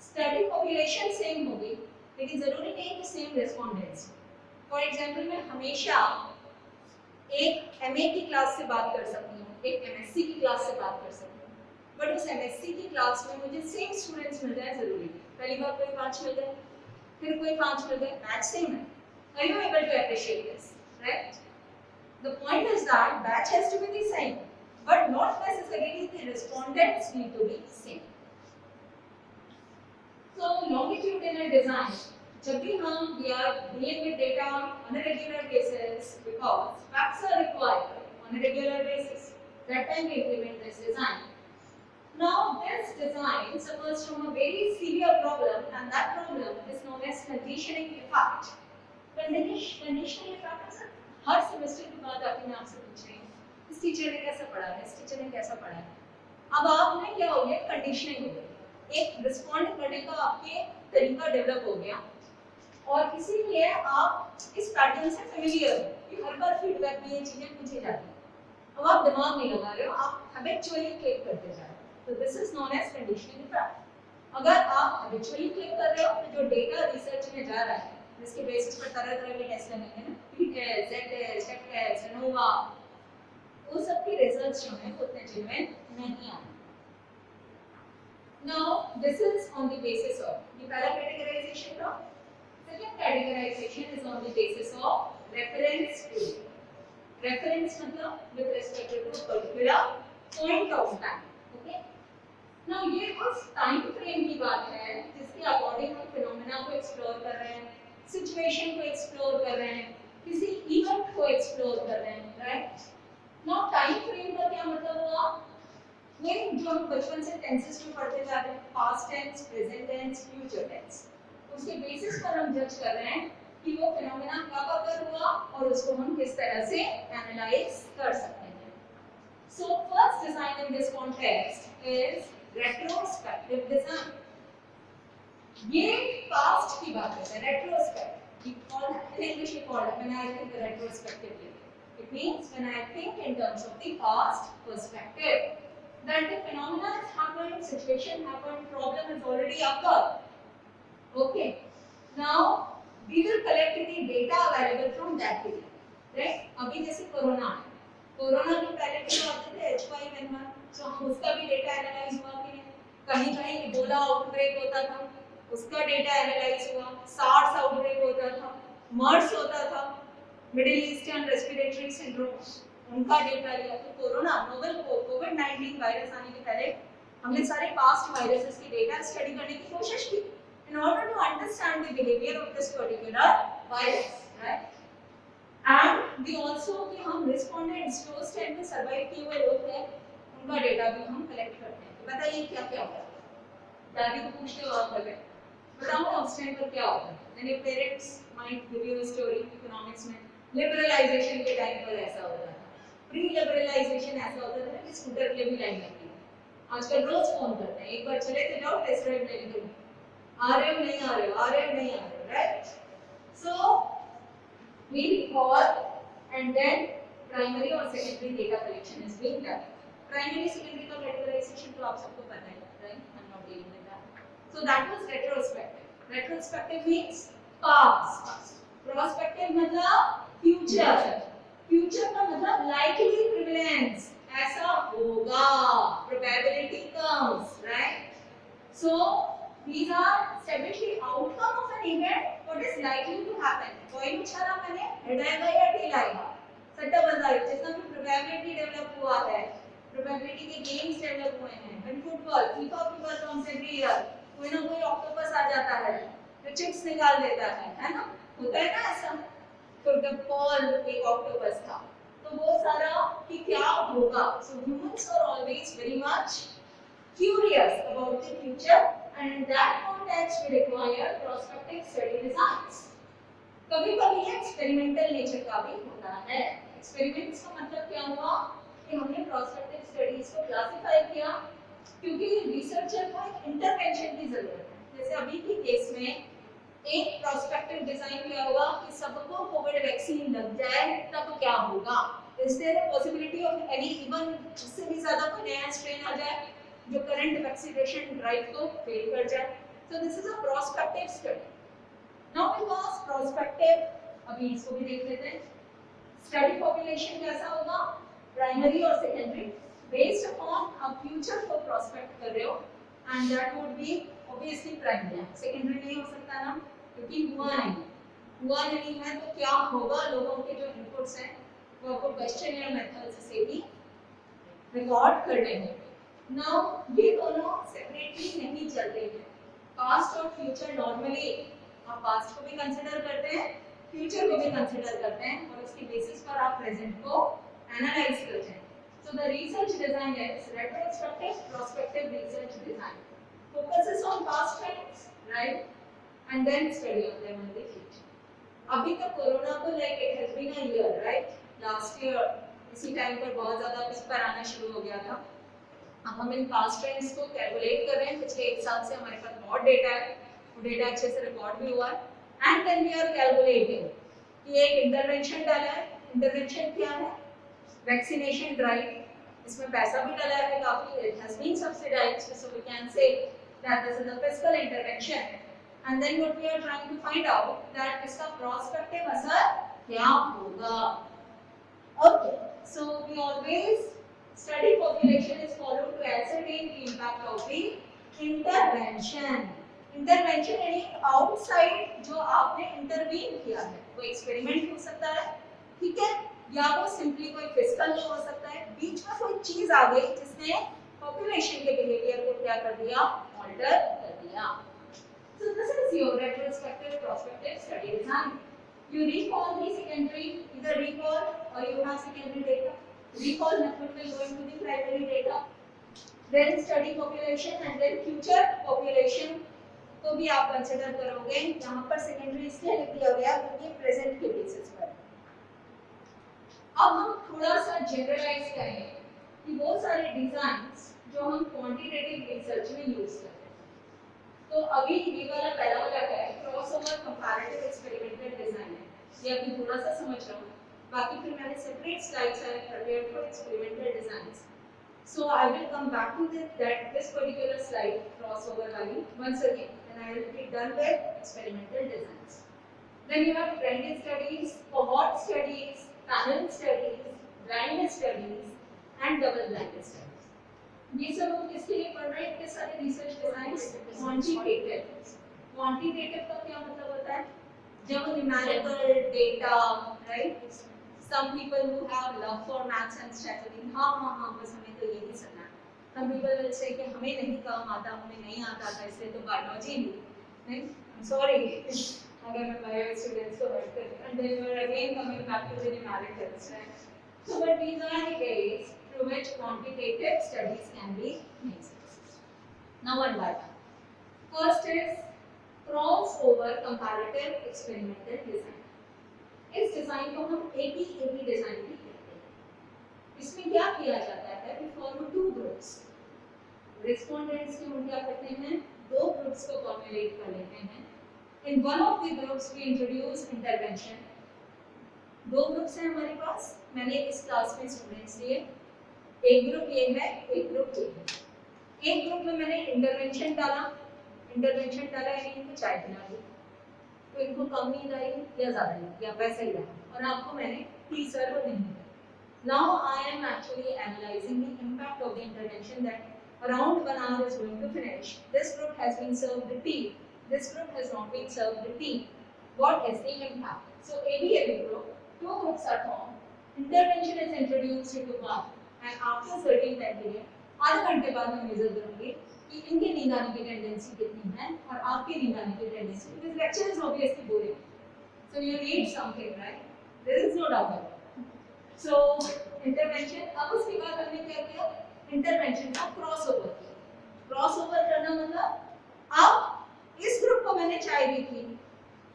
A: स्टडी पॉपुलेशन सेम होगी लेकिन जरूरी नहीं कि सेम रेस्पोंडेंट्स. फॉर एग्जांपल मैं हमेशा एक एमए की क्लास से बात कर सकती हूँ, एक एमएससी की क्लास से बात कर सकती हूँ, बट उस एमएससी की क्लास में मुझे सेम स्टूडेंट्स मिल जाए जरूरी नहीं. पहली बार कोई 5 मिल गए, फिर कोई 5 मिल गए, बैच सेम है. Are you able to appreciate this, right? The point is that batch has to be the same, but not necessarily the respondents need to be same. So longitudinal design, जब भी हम we are dealing with data on a regular basis because facts are required on a regular basis, that time we implement this design. Now this design suffers from a very severe problem, and that problem is known as conditioning effect. Conditioning effect है हर semester के बाद आके मैं आपसे पूछ रही हूँ इस टीचर ने कैसा पढ़ा है, इस टीचर ने कैसा पढ़ा है. अब आपने क्या हो गया, कंडीशनिंग हो गई, एक रिस्पॉन्ड करने का आपके तरीका डेवलप हो गया और इसीलिए आप इस पैटर्न से फेमिलियर हो कि हर बार फीडबैक में ये चीजें पूछी जाती हैं. अब आप दिमाग नहीं लगा रहे हो, आप हैबिचुअली क्लिक करते जा रहे हो. तो this is known as conditioning effect. अगर आप हैबिचुअली क्लिक कर रहे हो तो जो डेटा रिसर्च में जा रहा है जिसके बेसिस पर तरह-तरह के टेस्ट लगेंगे ना, पीटेस्ट, जेड-टेस्ट, टेस्ट, एनोवा, वो सब के रिजल्ट्स जो हैं उतने जेन्युइन नहीं आए. Now this is on the basis of the categorization now. Second categorization is on the basis of reference period. Reference मतलब with respect to a particular point of time. Okay. Now ये उस time frame की बात है जिसके according हम phenomena को explore कर रहे हैं, सिचुएशन को एक्सप्लोर कर रहे हैं, किसी इवेंट को एक्सप्लोर कर रहे हैं, राइट. Now time frame का क्या मतलब हुआ, ये जो हम बचपन से टेंसेस में पढ़ते जा रहे हैं, past tense, present tense, future tense, उसके बेसिस पर हम जज कर रहे हैं कि वो फिनोमेना कब अकर हुआ और उसको हम किस तरह से एनालाइज कर सकते हैं. So first design in this context is retrospective design. ये पास्ट की बात है, retrospect we call in English we call when I think retrospectively. It means when I think in terms of the past perspective, that the phenomena has happened, situation happened, problem has already occurred. Okay. Now we will collect the data available from that period. Right? अभी जैसे corona है, corona के पहले क्या होते थे H5N1, सो उसका भी डेटा एनालाइज हुआ कि नहीं? कहीं कहीं इबोला आउटब्रेक होता था, उसका डेटा एनालाइज हुआ, सार्स आउटब्रेक होता था, मर्स होता था, मिडिल ईस्टर्न रेस्पिरेटरी सिंड्रोम, उनका डेटा लिया। तो कोरोना नोवेल कोविड-19 वायरस आने के पहले हमने सारे पास्ट वायरसेस के डेटा स्टडी करने की कोशिश की in order to understand the behavior of this particular virus, right? And we also कि हम respondents जो उस टाइम पे सर्वाइव किए हुए लोग थे उनका डेटा भी हम कलेक्ट करते हैं। बताइए क्या क्या होता है? दादी को पूछते हो आप लोग, बताओ ना उस टाइम पर क्या होता है? Then your parents might give you a story economics में लिबरलाइजेशन के टाइम पर ऐसा होता था, प्री लिबरलाइजेशन ऐसा होता था कि स्कूटर के लिए भी लाइन लगती है। आजकल रोज फोन करते हैं, एक बार चले तो जाओ टेस्ट ड्राइव ले लो, आ रहे हो नहीं आ रहे हो, आ रहे हो नहीं आ रहे हो, right? So we recall and then primary और secondary data collection is being done. Primary secondary का categorization तो आप सबको पता है, right? I'm not dealing with that. So that was retrospective. Retrospective means past. Prospective मतलब future. Future का मतलब likely prevalence, ऐसा होगा, probability comes, right? So these are established the outcome of an event, what is likely to happen. कोई पूछा मैंने head आएगा या टेल आएगा, सट्टा बंदा जिसका भी प्रोबेबिलिटी डेवलप हुआ है, प्रोबेबिलिटी के गेम्स डेवलप हुए हैं, in football FIFA FIFA comes every year, कोई ना कोई ऑक्टोपस आ जाता है जो चिप्स निकाल देता है ना, होता है ना ऐसा। तो द पॉल एक ऑक्टोपस था, तो वो सारा कि क्या होगा। So humans are always very much curious about the future, and in that context we require prospective study designs. कभी-कभी एक्सपेरिमेंटल नेचर का भी होता है। एक्सपेरिमेंट्स का मतलब क्या हुआ कि हमने प्रोस्पेक्टिव स्टडीज को क्लासिफाई किया क्योंकि रिसर्चर को एक इंटरवेंशन की जरूरत है। जैसे अभी की केस में एक प्रोस्पेक्टिव डिजाइन किया होगा कि सबको कोविड वैक्सीन लग जाए तब क्या होगा। Is there a possibility of any even इससे भी ज्यादा कोई नया स्ट्रेन आ जाए जो करंट वैक्सीनेशन ड्राइव को फेल कर जाए। So this is a prospective study. Now because prospective, अभी इसको भी देख लेते हैं। स्टडी पॉपुलेशन कैसा होगा, प्राइमरी और secondary, based upon a future को प्रोस्पेक्ट कर रहे हो, and that would be obviously primary. Secondary नहीं हो सकता ना, क्योंकि हुआ नहीं है तो क्या होगा, लोगों के जो इनपुट्स हैं वो आपको क्वेश्चनियर मेथड से भी रिकॉर्ड करने होंगे। Now ये दोनों सेपरेटली नहीं चलते हैं। पास्ट और फ्यूचर नॉर्मली आप पास्ट को भी कंसीडर करते हैं, फ्यूचर को भी कंसीडर करते हैं और उसकी बेसिस पर आप प्रेजेंट को एनालाइज करते हैं। So the research design is retrospective, prospective research design. Focuses on past trends, right? And then study of them in the future. अभी तक कोरोना को like it has been a year, right? Last year इसी time पर बहुत ज़्यादा इस पर आना शुरू हो गया था। अब हम इन पास्ट ट्रेंड्स को कैलकुलेट कर रहे हैं, पिछले एक साल से हमारे पास बहुत डेटा है, वो डेटा अच्छे से रिकॉर्ड भी हुआ है, and then we are calculating कि एक इंटरवेंशन डाला है। इंटरवेंशन क्या है, वैक्सीनेशन ड्राइव, इसमें पैसा भी डाला है काफी, it has been subsidised, so we can say that this is a fiscal intervention, and then what we are trying to find out that इसका प्रोस्पेक्टिव असर क्या होगा। Okay, so we always study population is followed to ascertain the impact of the intervention. Intervention यानी outside जो आपने intervene किया है, वो experiment हो सकता है, ठीक है, या वो simply कोई physical हो सकता है, बीच में कोई चीज आ गई जिसने population के behavior को क्या कर दिया, alter कर दिया। So this is your retrospective prospective study design. You recall the secondary, either recall or you have secondary data. Recall method will go into the primary data, then study population and then future population को भी आप consider करोगे। यहाँ पर secondary इसलिए लिख दिया गया क्योंकि प्रेजेंट के बेसिस पर। अब हम थोड़ा सा जनरलाइज करेंगे कि वो सारे डिजाइन्स जो हम क्वांटिटेटिव रिसर्च में यूज करते हैं। तो अभी ये वाला पहला वाला क्या है, क्रॉसओवर कंपैरेटिव एक्सपेरिमेंटल डिजाइन है, ये अभी थोड़ा सा समझ रहा हूँ, बाकी फिर मैंने सेपरेट स्लाइड्स है prepared for experimental designs. So I will come back to this particular slide crossover wali once again, and I will be done with experimental designs. Then you have trend studies, cohort studies, panel studies, blind studies, and double blind studies. ये सब हम किसके लिए पढ़ रहे हैं? इतने सारे रिसर्च डिजाइन्स क्वांटिटेटिव। क्वांटिटेटिव का क्या मतलब होता है? जब numerical data, right? Some people who have love for maths and strategy, हाँ बस हमें तो यही करना है। सम पीपल विल से कि हमें नहीं काम आता, हमें नहीं आता था, इसलिए तो बायोलॉजी नहीं, सॉरी अगर मैं बायो स्टूडेंट्स को हर्ट कर रही हूं, and then we are again coming back to the numericals, right? So but these are the ways through which quantitative studies can be made. Now one by one. First is crossover comparative experimental design. इस design को हम APAP design भी कहते हैं। इसमें क्या किया जाता है? We form two groups. Respondents के हम क्या करते हैं? दो ग्रुप्स को फॉर्मुलेट कर लेते हैं। In one of the groups we introduce intervention. दो ग्रुप्स हैं हमारे पास, मैंने इस क्लास में स्टूडेंट्स लिए। एक ग्रुप ये है, एक ग्रुप ये है। एक ग्रुप में मैंने इंटरवेंशन डाला यानी इनको चाय पिला दी, तो इनको कम नींद आई या ज्यादा नींद या वैसा ही रहा, और आपको मैंने टी सर्व नहीं किया। Now I am actually analyzing the impact of the intervention that around 1 hour is going to finish. This group has been served the tea. This group has not been served the tea. What is the impact? So ABAB group, two groups are formed. Intervention is introduced into one, and after certain time period, आधे घंटे बाद मैं major करूंगी कि इनके नींद आने की टेंडेंसी कितनी है और आपके नींद आने की tendency. Because lecture is obviously boring, so you need something, right? There is no doubt. So intervention, अब उसके बाद हमने क्या किया? Intervention का crossover किया। Crossover करना मतलब अब इस ग्रुप को मैंने चाय दी थी,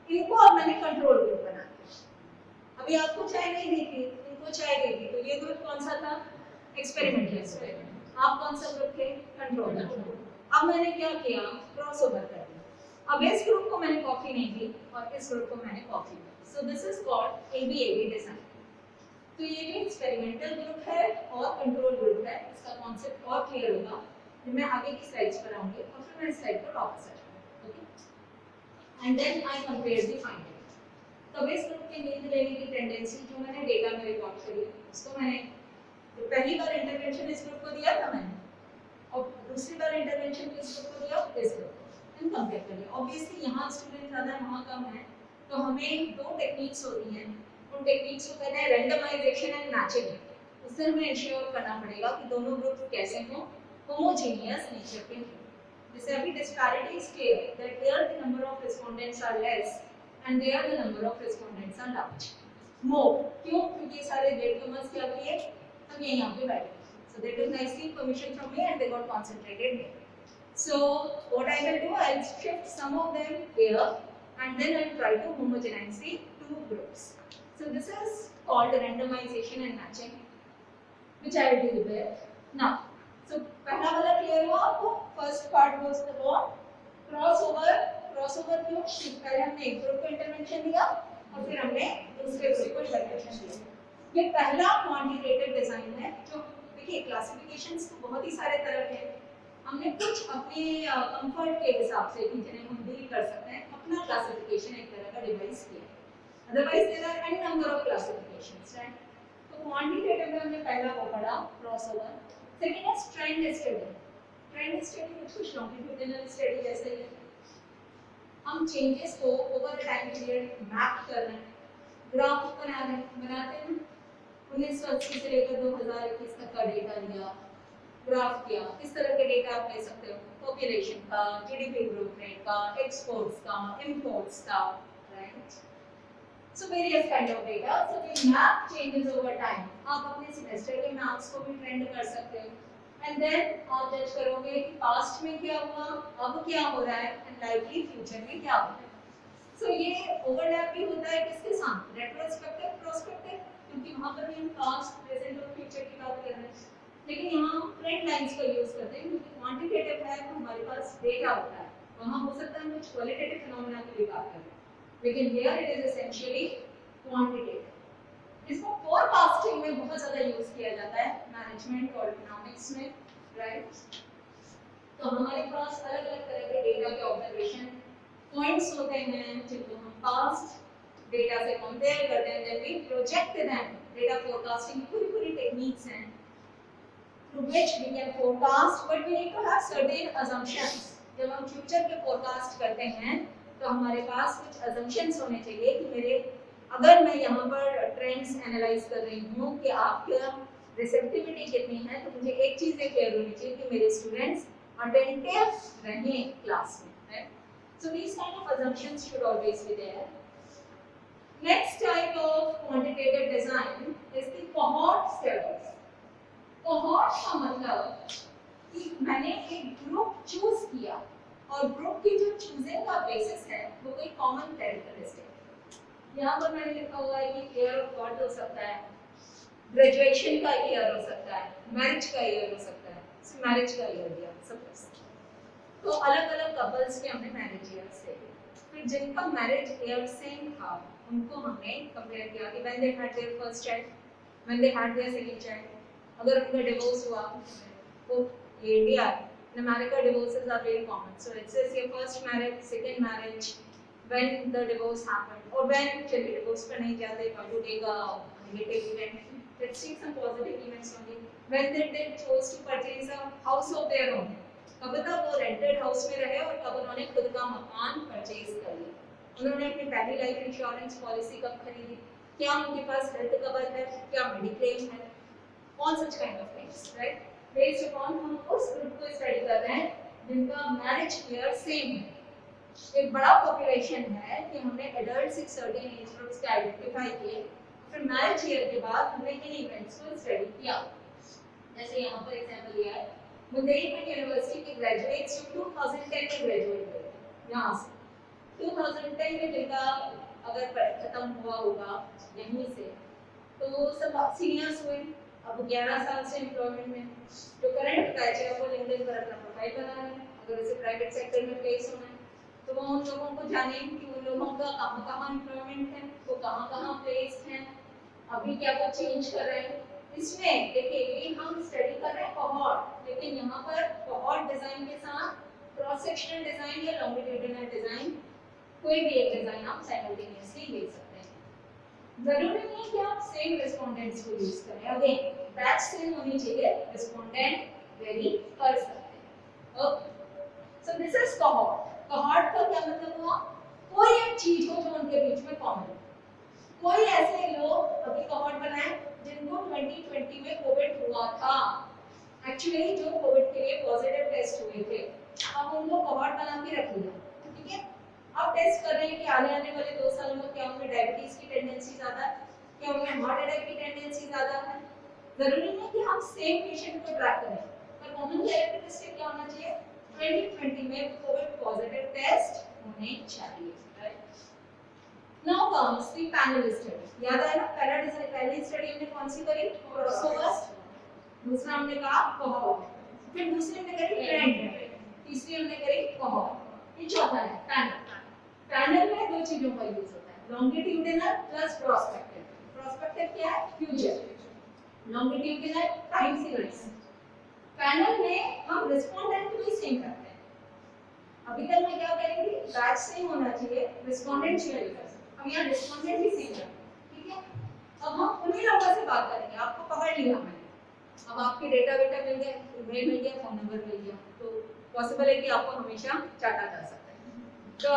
A: इनको अब मैंने कंट्रोल ग्रुप बना दिया। अभी आपको चाय नहीं दी थी, इनको चाय दी थी, तो ये ग्रुप कौन सा था? Experimental experiment. आप कौन सा ग्रुप थे? कंट्रोल। अब मैंने क्या किया? क्रॉसओवर कर दिया। अब इस ग्रुप को मैंने कॉफी नहीं दी और इस ग्रुप को मैंने coffee the. So this is called ABAB design. तो ये भी एक्सपेरिमेंटल ग्रुप है और कंट्रोल ग्रुप है। इसका कॉन्सेप्ट और क्लियर होगा जब मैं आगे की स्लाइड्स पर आऊंगी और फिर मैं इस स्लाइड पर वापस आ जाऊंगी। Okay, and then I compare the finding. तब इस ग्रुप की नींद लेने की टेंडेंसी जो मैंने डेटा में रिकॉर्ड करी, उसको मैंने तो पहली बार इंटरवेंशन इस ग्रुप को दिया था मैंने, और दूसरी बार इंटरवेंशन किस ग्रुप को दिया? इस ग्रुप को। इन कंपेयर कर लिया। ऑब्वियसली यहाँ स्टूडेंट ज़्यादा है, वहाँ कम है, तो हमें दो टेक्निक्स होती हैं। उन टेक्निक्स को कहते हैं रैंडमाइजेशन एंड मैचिंग। उससे हमें इंश्योर करना पड़ेगा कि दोनों ग्रुप कैसे हों, होमोजेनियस नेचर के हों। जैसे अभी disparity is clear that there the number of respondents are less and there the number of respondents are large. More क्यों? क्योंकि सारे लेट कमर्स क्या किए? हम यहाँ पे बैठे। So they took nicely permission from me and they got concentrated here. So what I will do, I'll shift some of them here and then I'll try to homogenize the two groups. So this is called randomization and matching, which I will do with now. So पहला वाला clear हुआ आपको? First part was the what? Crossover. Crossover क्यों? पहले हमने एक group को intervention दिया और फिर हमने दूसरे ग्रुप को इंटरवेंशन दिया। ये पहला क्वांटिटेटिव डिजाइन है। जो देखिए क्लासिफिकेशंस तो बहुत ही सारे तरह के हैं, हमने कुछ अपने कंफर्ट के हिसाब से जिन्हें हम डील कर सकते हैं अपना क्लासिफिकेशन एक तरह का डिवाइस किया। Otherwise there are an number of classifications, right? तो क्वांटिटेटिव में हमने पहला वो पढ़ा क्रॉसओवर। सेकंड है ट्रेंड स्टडी। ट्रेंड स्टडी कुछ लॉन्गिट्यूडिनल स्टडी जैसे ही हम चेंजेस को ओवर टाइम पीरियड मैप कर रहे हैं, ग्राफ बनाते हैं। 1980 से लेकर 2021 तक का डेटा लिया, ग्राफ किया। इस तरह के डेटा आप ले सकते हो, पॉपुलेशन का, जीडीपी ग्रोथ रेट का, एक्सपोर्ट्स का, इंपोर्ट्स का, right? So various kind of data. So we map changes over time. आप अपने सेमेस्टर के मैप्स को भी ट्रेंड कर सकते हो एंड देन आप जज करोगे कि पास्ट में क्या हुआ, अब क्या हो रहा है एंड लाइकली फ्यूचर में क्या हो रहा है। सो ये ओवरलैप भी होता है किसके साथ? रेट्रोस्पेक्टिव, प्रोस्पेक्टिव, क्योंकि वहां पर भी हम पास्ट, प्रेजेंट और फ्यूचर की बात कर रहे हैं, लेकिन यहाँ हम ट्रेंड लाइंस का यूज करते हैं क्योंकि क्वांटिटेटिव है तो हमारे पास डेटा होता है। वहां हो सकता है हम कुछ क्वालिटेटिव फिनोमेना की भी बात करें, लेकिन here it is essentially quantitative. इसको फोरकास्टिंग में बहुत ज्यादा यूज किया जाता है, मैनेजमेंट और इकोनॉमिक्स में, राइट? तो हमारे पास अलग अलग तरह के डेटा के ऑब्जर्वेशन पॉइंट्स होते हैं जिनको हम पास्ट डेटा से कंपेयर करते हैं, then we project them. Data forecasting पूरी टेक्निक्स हैं। to which we can forecast, but we need to have certain assumptions. जब हम फ्यूचर के फोरकास्ट करते हैं तो हमारे पास कुछ assumptions होने चाहिए कि मेरे अगर मैं यहाँ पर ट्रेंड्स एनालाइज कर रही हूँ कि आपका रिसेप्टिविटी कितनी है, तो मुझे एक चीज़ क्लियर होनी चाहिए कि मेरे स्टूडेंट्स अटेंटिव रहें क्लास में, right? So these kind of assumptions should always be there. Next type of quantitative design is the cohort studies. Cohort का मतलब कि मैंने एक ग्रुप चूज किया और ग्रुप की जो चूजिंग का बेसिस है वो कोई कॉमन कैरेक्टरिस्टिक। यहाँ पर मैंने लिखा हुआ है कि ईयर ऑफ बर्थ हो सकता है, ग्रेजुएशन का ईयर हो सकता है, मैरिज का ईयर हो सकता है, मैरिज का ईयर दिया सपोज। तो अलग अलग कपल्स के हमने मैरिज ईयर से, फिर जिनका मैरिज ईयर सेम था उनको हमने कंपेयर किया कि when they had there first child, when they had their second child, अगर उनका डिवोर्स हुआ तो ये India in America divorces are very common, so it says your first marriage, second marriage, when the divorce happened, or when चलिए divorce पर नहीं जाते, but to take a negative event, let's take some positive events only. When did they chose to purchase a house of their own? कब तक वो rented house में रहे और कब उन्होंने खुद का मकान purchase कर लिया? उन्होंने अपनी पहली लाइफ इंश्योरेंस पॉलिसी कब खरीदी? क्या उनके पास हेल्थ कवर है? क्या मेडिक्लेम है? All such kind of things, right? Based upon हम उस ग्रुप को स्टडी कर रहे हैं जिनका मैरिज ईयर सेम है। एक बड़ा पॉपुलेशन है कि हमने एडल्ट्स एक सर्टेन एज ग्रुप्स के आइडेंटिफाई किए, फिर मैरिज ईयर के बाद हमने इन इवेंट्स को स्टडी किया। जैसे यहाँ पर एग्जांपल लिया है, बुंदेलखंड यूनिवर्सिटी के ग्रेजुएट्स जो 2010 में ग्रेजुएट हुए यहाँ से, 2010 में जिनका अगर खत्म हुआ होगा यहीं से, तो सब सीनियर्स हुए, अब 11 साल से एम्प्लॉयमेंट में। जो करंट बैच है वो लिंक्डइन पर अपना प्रोफाइल बना रहे हैं, अगर उसे प्राइवेट सेक्टर में प्लेस होना है तो वो उन लोगों को जाने कि उन लोगों का कहाँ एम्प्लॉयमेंट है, वो कहाँ प्लेस्ड हैं, अभी क्या कुछ चेंज कर रहे हैं। इसमें देखिए हम स्टडी कर रहे हैं कोहॉर्ट, लेकिन यहाँ पर कोहॉर्ट डिजाइन के साथ क्रॉस सेक्शनल डिजाइन या लॉन्गिट्यूडिनल डिजाइन, कोई भी एक डिजाइन आप साइमल्टेनियसली ले सकते हैं। जरूरी नहीं कि आप सेम रिस्पोंडेंट्स को यूज करें, अगेन बैच सेम होनी चाहिए, रिस्पोंडेंट वेरी कर सकते हैं। Okay, so this is cohort. Cohort का क्या मतलब हुआ? कोई एक चीज हो जो उनके बीच में कॉमन हो। कोई ऐसे लोग अभी कोहॉर्ट बनाए जिनको 2020 में कोविड हुआ था, एक्चुअली जो कोविड के लिए पॉजिटिव टेस्ट हुए थे, अब उनको कोहॉर्ट बना के रख लिया, ठीक है। अब टेस्ट कर रहे हैं कि आने वाले 2 सालों में क्या उनमें डायबिटीज की टेंडेंसी ज्यादा है, क्या उनमें हार्ट अटैक की टेंडेंसी ज्यादा है। जरूरी नहीं कि हम सेम पेशेंट को ट्रैक करें, पर कॉमन कैरेक्टरिस्टिक क्या होना चाहिए? 2020 में कोविड पॉजिटिव टेस्ट होने चाहिए, right. Now comes the panel study. याद है ना, पहली स्टडी हमने कौन सी करी? क्रॉसओवर। दूसरा हमने कहा कोहॉर्ट, फिर दूसरी हमने करी ट्रेंड, तीसरी हमने करी कोहॉर्ट, ये चौथा है पैनल। पैनल में दो चीजों का यूज होता है, लॉन्गिट्यूडिनल प्लस प्रोस्पेक्टिव। प्रोस्पेक्टिव क्या है? Future, longitudinal time series. Panel में हम रिस्पोंडेंट भी सेम करते हैं। अभी तक मैं क्या करेंगे? बैच सेम होना चाहिए, रिस्पोंडेंट चेंज। हम यहाँ रिस्पोंडेंट भी सेम करते हैं, ठीक है। अब हम उन्हीं लोगों से बात करेंगे, आपको पकड़ लिया मैंने, अब आपके डेटा मिल गया, ईमेल मिल गया, फोन नंबर मिल गया, तो पॉसिबल है कि आपको हमेशा चाटा जा सकता है। तो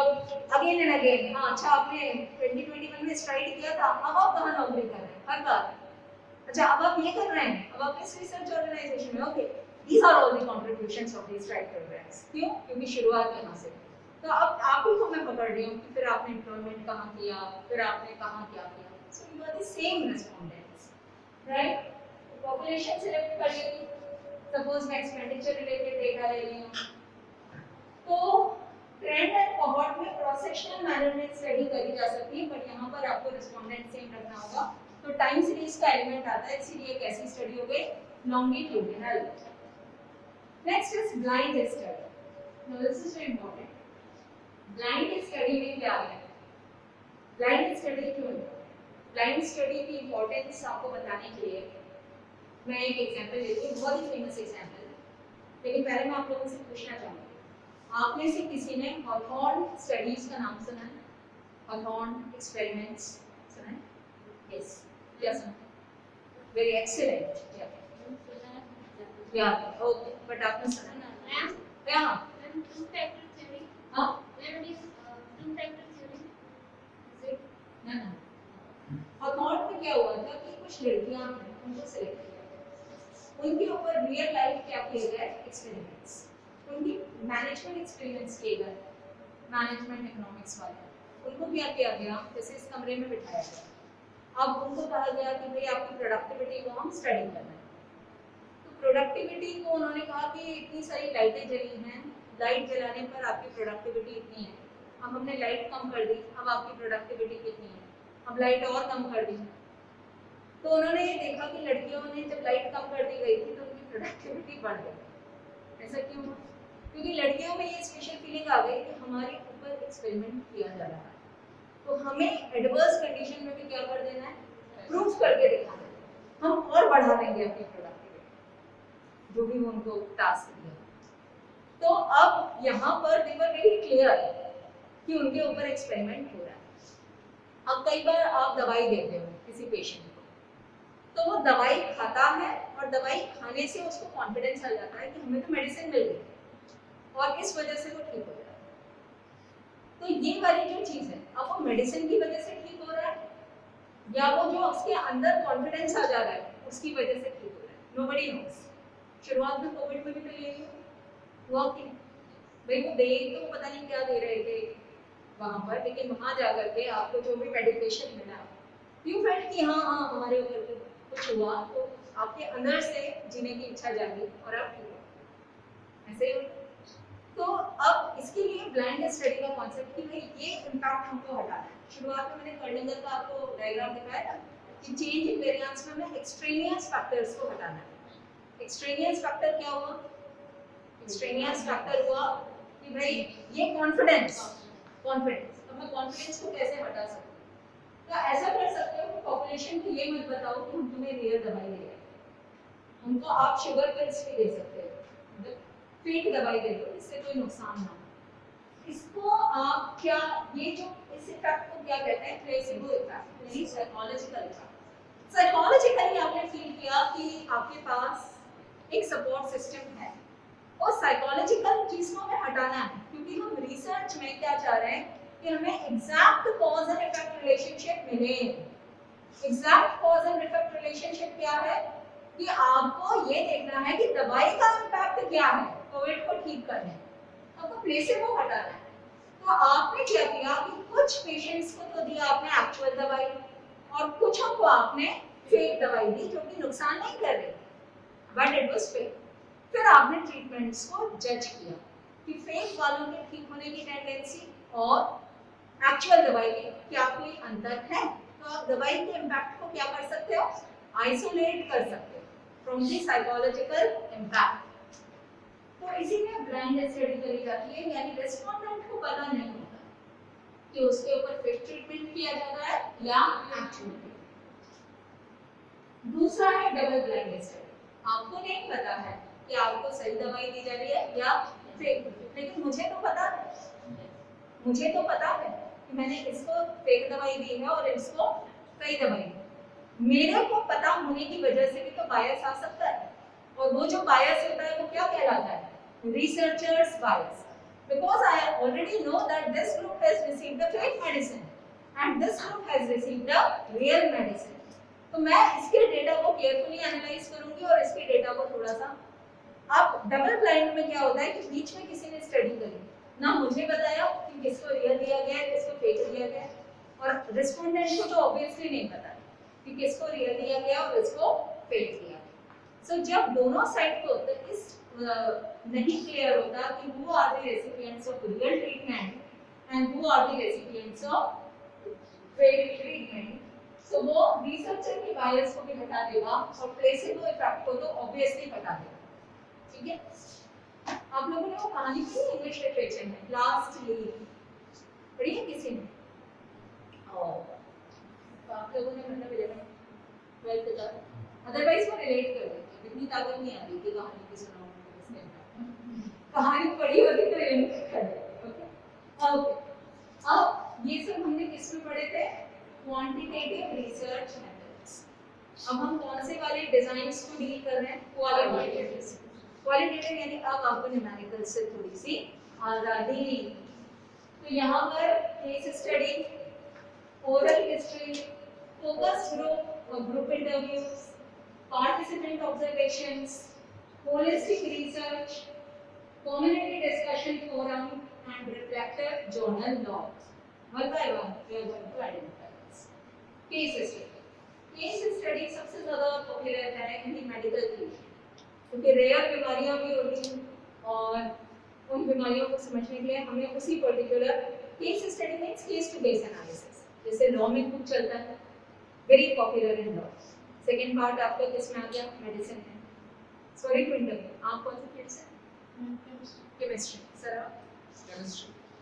A: अगेन एंड अगेन, हाँ अच्छा आपने 2021 में स्ट्राइड किया था, अब आप कहाँ नौकरी कर रहे हैं? हर बार। अच्छा अब आप ये कर रहे हैं, अब आप इस रिसर्च ऑर्गेनाइजेशन में, okay, these are all the contributions of the STRIDE programmes. क्यों? क्योंकि शुरुआत यहाँ से। तो अब आप ही को मैं पकड़ रही हूँ कि फिर आपने एम्प्लॉयमेंट कहाँ किया, फिर आपने कहाँ क्या किया। So you are the same respondents, right. Population select कर लेंगे, सपोज मैं एक्सपेंडिचर रिलेटेड डेटा ले रही हूँ, तो ट्रेंड एंड कोहॉर्ट में क्रॉस सेक्शनल मैनर में स्टडी करी जा सकती है, बट यहाँ पर आपको रिस्पोंडेंट सेम रखना होगा। तो टाइम सीरीज का एलिमेंट आता है, इसीलिए एक ऐसी स्टडी हो गई longitudinal. Next is blind study. Now this is very important. Blind study में क्या है? ब्लाइंड स्टडी क्यों है? ब्लाइंड स्टडी की इंपॉर्टेंस आपको बताने के लिए मैं एक एग्जांपल लेती हूँ, बहुत ही फेमस एग्जांपल, लेकिन पहले मैं आप लोगों से पूछना चाहूँगी, आप में से किसी ने हॉथॉर्न स्टडीज का नाम सुना है? हॉथॉर्न एक्सपेरिमेंट्स सुना है? यस, क्या सुना? Very excellent. या ओके बट आपने सुना
B: मैम
A: क्या
B: मैम टू फैक्टर थ्योरी
A: हाँ
B: ma'am it is two factor theory is it
A: ना ना अकाउंट में क्या हुआ था कि कुछ लड़कियां हैं उनको सिलेक्ट किया गया उनके ऊपर रियल लाइफ क्या किए गए एक्सपेरिमेंट्स उनकी मैनेजमेंट एक्सपीरियंस किए गए मैनेजमेंट इकोनॉमिक्स वाले उनको क्या किया गया जैसे इस कमरे में बिठाया गया अब उनको कहा गया कि भाई आपकी प्रोडक्टिविटी को हम स्टडी करना है तो प्रोडक्टिविटी को उन्होंने कहा कि इतनी सारी लाइटें जली हैं लाइट जलाने पर आपकी प्रोडक्टिविटी इतनी है अब हमने लाइट कम कर दी अब आपकी प्रोडक्टिविटी कितनी है अब लाइट और कम कर दी तो उन्होंने ये देखा कि लड़कियों ने जब लाइट कम कर दी गई थी तो उनकी प्रोडक्टिविटी बढ़ गई ऐसा क्यों हुआ क्योंकि लड़कियों में ये स्पेशल फीलिंग आ गई कि हमारे ऊपर एक्सपेरिमेंट किया जा रहा है तो हमें एडवर्स कंडीशन में भी क्या कर देना है प्रूफ करके दिखाना है हम और बढ़ा देंगे अपनी प्रोडक्टिविटी जो भी उनको टास्क दिया तो अब यहाँ पर दे वर वेरी क्लियर कि उनके ऊपर एक्सपेरिमेंट हो रहा है अब कई बार आप दवाई देते हो किसी पेशेंट को तो वो दवाई खाता है और दवाई खाने से उसको कॉन्फिडेंस आ जाता है कि हमें तो मेडिसिन मिल गई और इस वजह से वो ठीक हो रहा है तो ये वाली जो चीज है अब वो मेडिसिन की वजह से ठीक हो रहा है या वो जो उसके अंदर कॉन्फिडेंस आ जा रहा है उसकी वजह से ठीक हो रहा है नोबडी नोस शुरुआत में कोविड में भी तो यही हुआ कि भाई वो दे तो पता नहीं क्या दे रहे थे वहां पर लेकिन वहां जाकर के आपको जो भी मेडिकेशन मिला यू फेल्ट कि हाँ हाँ हमारे ऊपर कुछ हुआ तो आपके अंदर से जीने की इच्छा जागी और आप ठीक हो ऐसे ही तो अब इसके लिए ब्लाइंड स्टडी का कॉन्सेप्ट कि भाई ये इम्पैक्ट हमको हटाना है शुरुआत में मैंने कर्निगर का आपको डायग्राम दिखाया था कि चेंज इन वेरिएंस में हमें एक्सट्रेनियस फैक्टर्स को हटाना है एक्सट्रेनियस फैक्टर क्या हुआ एक्सट्रेनियस फैक्टर हुआ कि भाई ये कॉन्फिडेंस अब मैं कॉन्फिडेंस को कैसे हटा सकती हूँ तो ऐसा कर सकते हो कि पॉपुलेशन को ये मत बताओ कि हम तुम्हें रियल दवाई दे रहे हैं उनको आप शुगर पिल्स भी दे सकते हो फेक दवाई दे दो इससे कोई नुकसान ना हो इसको आप क्या ये जो इस इफेक्ट को क्या कहते हैं प्लेसिबो इफेक्ट यानी साइकोलॉजिकल इफेक्ट साइकोलॉजिकली आपने फील किया कि आपके पास एक सपोर्ट सिस्टम है और साइकोलॉजिकल चीज को हमें हटाना है क्योंकि हम रिसर्च में क्या चाह रहे हैं कि हमें exact cause and effect relationship मिले exact cause and effect relationship क्या है कि आपको ये देखना है कि दवाई का इम्पैक्ट क्या है कोविड को ठीक करने आपको प्लेसेबो हटाना है तो आपने क्या किया कि कुछ पेशेंट्स को तो दिया आपने एक्चुअल दवाई और कुछ को आपने फेक दवाई दी जो कि नुकसान नहीं कर रही बट इट वाज फेक फिर आपने ट्रीटमेंट्स को जज किया कि फेक वालों के ठीक होने की टेंडेंसी और एक्चुअल दवाई में क्या कोई अंतर है तो आप दवाई के इम्पैक्ट को क्या कर सकते हो आइसोलेट कर सकते हो फ्रॉम द साइकोलॉजिकल इम्पैक्ट तो इसीलिए ब्लाइंड स्टडी करी जाती है यानी रेस्पोंडेंट को पता नहीं होता कि उसके ऊपर फेक ट्रीटमेंट किया जा रहा है या एक्चुअल दूसरा है डबल ब्लाइंड स्टडी आपको नहीं पता है कि आपको सही दवाई दी जा रही है या फेक लेकिन मुझे तो पता है कि मैंने इसको फेक दवाई दी है और इसको सही दवाई दी मेरे को पता होने की वजह से भी तो बायस आ सकता है और वो जो बायस होता है वो क्या कहलाता है researchers bias because I already know that this group has received the fake medicine and this group has received the real medicine तो मैं इसके डेटा को केयरफुली एनालाइज करूंगी और इसके डेटा को थोड़ा सा अब डबल ब्लाइंड में क्या होता है कि बीच में किसी ने स्टडी करी ना मुझे बताया कि किसको रियल दिया गया है किसको फेक दिया गया है और रिस्पोंडेंट को तो ऑब्वियसली नहीं पता कि किसको रियल दिया गया और किसको फेक दिया गया सो जब दोनों साइड को तो इस नहीं क्लियर होता कि who are the recipients of real treatment and who are the recipients of fake treatment so वो रिसर्चर की बायस को भी हटा देगा और प्लेसिबो इफेक्ट को तो ऑब्वियसली हटा देगा ठीक है आप लोगों ने वो कहानी पढ़ी इंग्लिश लिटरेचर में लास्ट लीफ पढ़ी है किसी ने तो आप लोगों ने मतलब 11th 12th तक अदरवाइज वो रिलेट कर देते इतनी ताकत नहीं आती कि कहानी की सुनाओ कहानी पढ़ी होती तो रिलेट कर देते ओके अब ये सब हमने किस में पढ़े थे क्वांटिटेटिव रिसर्च मेथड्स अब हम कौन से वाले डिजाइन्स को डील कर रहे हैं? क्वालिटेटिव। क्वालिटेटिव यानी अब आपको न्यूमेरिकल से थोड़ी सी आजादी। तो यहाँ पर case study, oral history, focus group और group interviews, participant observations, holistic research, community discussion forum and reflective journal logs. One by one we are going to identify this. Case study. Case study सबसे ज़्यादा popular है इन medical field, क्योंकि rare बीमारियां भी होती हैं और उन बीमारियों को समझने के लिए हमें उसी particular case study means case to case analysis, जैसे लॉ में खूब चलता है, very popular in law. Second part आपका किस में आ गया? मेडिसिन है। सॉरी टू इंटरव्यू, आप कौन सी फील्ड से? केमिस्ट्री। Sir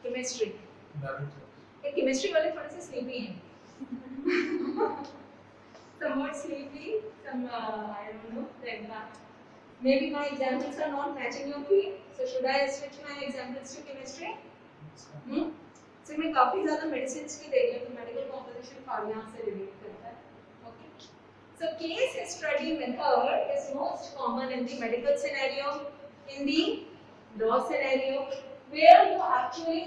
A: chemistry. ये केमिस्ट्री वाले थोड़े से स्लीपी हैं। Somewhat sleepy, I don't know, like that. Maybe my examples are not matching your field, so should I switch my examples to chemistry? So मैं काफी ज़्यादा medicines की देख रही हूँ, medical composition फार्म यहाँ से relate करता है. Okay. So case study method is most common in the medical scenario, in the law scenario, where you actually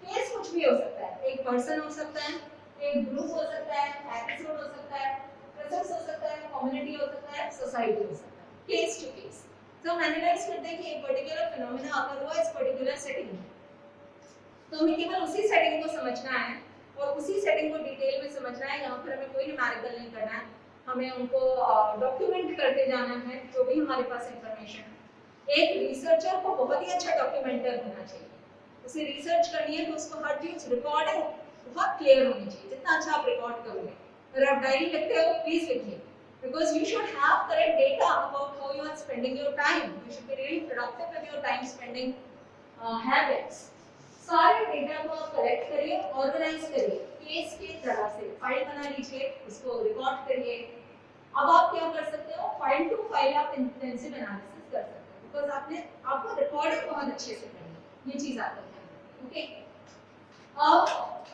A: case कुछ भी हो सकता है, एक person हो सकता है, एक group हो सकता है, episode हो सकता है, प्रोसेस हो सकता है, कम्युनिटी हो सकता है, सोसाइटी हो सकता है, केस टू केस। तो हम एनालाइज करते हैं कि एक पर्टिकुलर फिनोमेना अगर हुआ इस पर्टिकुलर सेटिंग में, तो हमें केवल उसी सेटिंग को समझना है और उसी सेटिंग को डिटेल में समझना है। यहाँ पर हमें कोई न्यूमेरिकल नहीं करना है, हमें उनको डॉक्यूमेंट करते जाना है जो भी हमारे पास इंफॉर्मेशन है। एक रिसर्चर को बहुत ही अच्छा डॉक्यूमेंटर होना चाहिए, उसे रिसर्च करनी है तो उसको हर चीज रिकॉर्डिंग बहुत क्लियर होनी चाहिए। जितना अच्छा आप रिकॉर्ड करोगे, अगर आप डायरी लिखते हो प्लीज लिखिए, because you should have correct data about how you are spending your time. You should be really productive with your time spending habits. सारे डेटा को आप कलेक्ट करिए, ऑर्गेनाइज करिए, केस के तरह से फाइल बना लीजिए, उसको रिकॉर्ड करिए। अब आप क्या कर सकते हो? फाइल टू फाइल आप इंटेंसिव एनालिसिस कर सकते हो, बिकॉज आपको रिकॉर्डिंग बहुत अच्छे से करनी है, ये चीज आपको ध्यान रखनी है। ओके,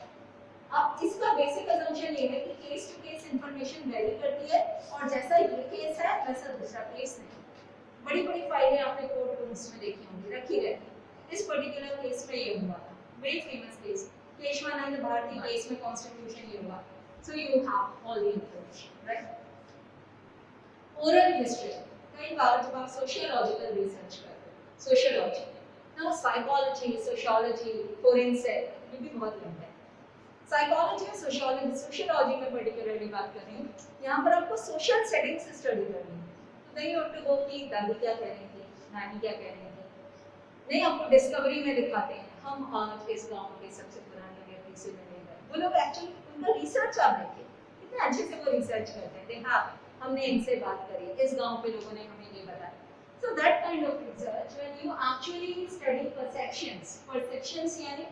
A: अब इसका बेसिक असम्पशन ये है कि case to case information vary करती है, और जैसा ये केस है वैसा दूसरा केस नहीं। बड़ी बड़ी फाइलें आपने कोर्ट रूम्स में देखी होंगी, रखी रहती है। इस पर्टिकुलर केस में ये हुआ था, very famous case, Kesavananda Bharati case में कॉन्स्टिट्यूशन ये हुआ। So you have all the information, right? Oral history, कई बार जब आप सोशियोलॉजिकल रिसर्च करते हो, सोशियोलॉजी ना, साइकोलॉजी, सोशियोलॉजी, फोरेंसिक, ये भी बहुत लंबा है। साइकोलॉजी और सोशियोलॉजी में पर्टिकुलरली बात कर रही हूँ, यहाँ पर आपको सोशल सेटिंग से स्टडी करनी है। तो नहीं होते वो कि दादी क्या कह रही थी, नानी क्या कह रही थी, नहीं, आपको डिस्कवरी में दिखाते हैं हम आज इस गांव के सबसे पुराने व्यक्ति से मिले हैं। वो लोग एक्चुअली उनका रिसर्च आप देखिए कितने अच्छे से वो रिसर्च करते हैं। हाँ, हमने इनसे बात करी, इस गांव के लोगों ने हमें ये बताया। So that kind of research, when you actually study perceptions यानी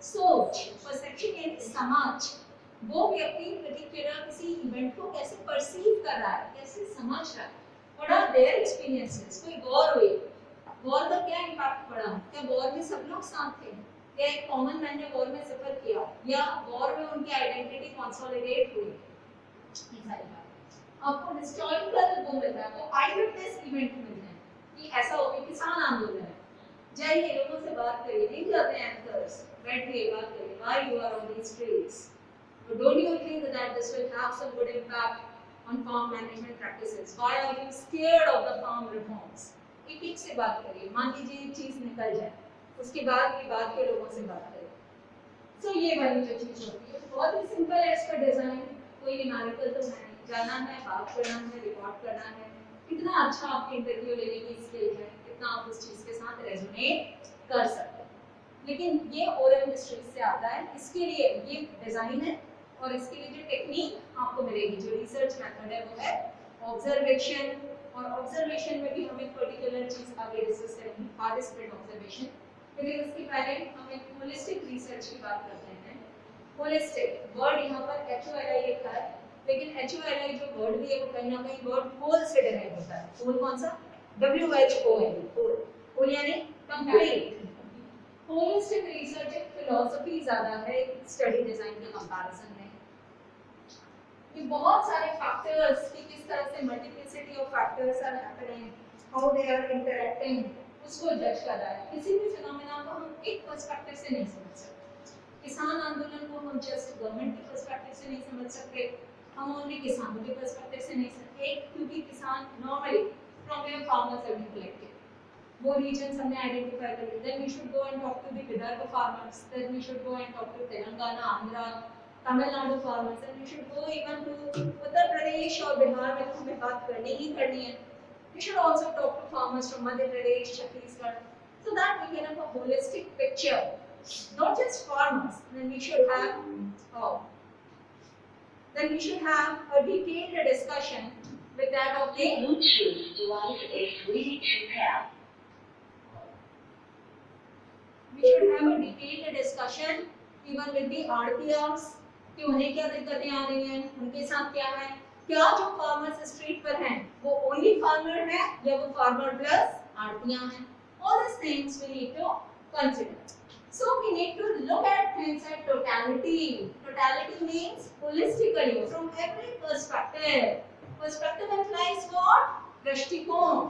A: सोच, परसेप्शन यानी समाज, वो व्यक्ति पर्टिकुलर किसी इवेंट को कैसे परसीव कर रहा है, कैसे समझ रहा है, व्हाट आर देयर एक्सपीरियंसेस। कोई वॉर हुई, वॉर का क्या इम्पैक्ट पड़ा, क्या वॉर में सब लोग साथ थे, या एक कॉमन मैन ने वॉर में सफर किया, या वॉर में उनकी आइडेंटिटी कंसोलिडेट हुई, ये सारी बात आपको हिस्टोरिकल वो मिलता है, वो आई विटनेस इवेंट मिलता है कि ऐसा हो गया, किसान आंदोलन है, जाइए लोगों से बात करिए, नहीं जाते हैं एंकर्स, बैठिए बात करिए, why you are on these streets, but don't you think that this will have some good impact on farm management practices, why are you scared of the farm reforms, एक एक से बात करिए। मान लीजिए एक चीज निकल जाए, उसके बाद भी बाद के लोगों से बात करिए। सो ये वाली जो चीज होती है बहुत ही सिंपल है, इसका डिजाइन कोई न्यूमेरिकल तो है नहीं, जाना है, बात करना है, रिकॉर्ड करना है, कितना अच्छा आपकी इंटरव्यू लेने की स्किल है, कितना आप उस चीज के साथ रेजोनेट कर सकते हैं। लेकिन ये ओरल हिस्ट्री से आता है, इसके लिए ये डिजाइन है, और इसके लिए जो टेक्निक आपको मिलेगी, जो रिसर्च मेथड है, वो है ऑब्जर्वेशन। और ऑब्जर्वेशन में भी हम एक पर्टिकुलर चीज आगे डिस्कस करेंगे, पार्टिसिपेंट ऑब्जर्वेशन। लेकिन उसके पहले हम एक होलिस्टिक रिसर्च की बात करते हैं। होलिस्टिक वर्ड यहाँ पर HOLI लिखा है, लेकिन HOLI जो वर्ड भी है वो कहीं ना कहीं वर्ड होल से डिराइव होता है। होल कौन सा? WHOL, होल यानी कंप्लीट। होलिस्टिक रिसर्च एक फिलॉसफी ज्यादा है स्टडी डिजाइन के कंपैरिजन में। कि बहुत सारे फैक्टर्स कि किस तरह से multiplicity of factors are happening, how they are interacting, उसको जज कर रहा है। किसी भी फिनोमेना को हम एक पर्सपेक्टिव से नहीं समझ सकते। किसान आंदोलन को हम जस्ट गवर्नमेंट के पर्सपेक्टिव से नहीं समझ सकते, हम ओनली किसानों के पर्सपेक्टिव से नहीं समझ सकते। एक क्योंकि किसान normally from where farmers have been collected, वो रीजन हमने आइडेंटिफाई कर लिया। Then we should go and talk to the Vidarbha farmers, then we should go and talk to Telangana, Andhra, Tamil Nadu farmers, and we should go even to Uttar Pradesh और बिहार में तो हमें बात करनी ही करनी है। We should also talk to farmers from Madhya Pradesh, Chhattisgarh, so that we can have a holistic picture, not just farmers. Then we should have a detailed discussion with that of the
C: Bluetooth device is ready to pair.
A: We should have a detailed discussion even with the RTRs कि उन्हें क्या दिक्कतें आ रही हैं, उनके साथ क्या है, क्या जो फार्मर्स स्ट्रीट पर हैं वो ओनली फार्मर है या वो फार्मर प्लस आड़तियां हैं। All these things we need to consider. So we need to look at things at totality. Totality means holistically from every perspective. Perspective implies what? दृष्टिकोण।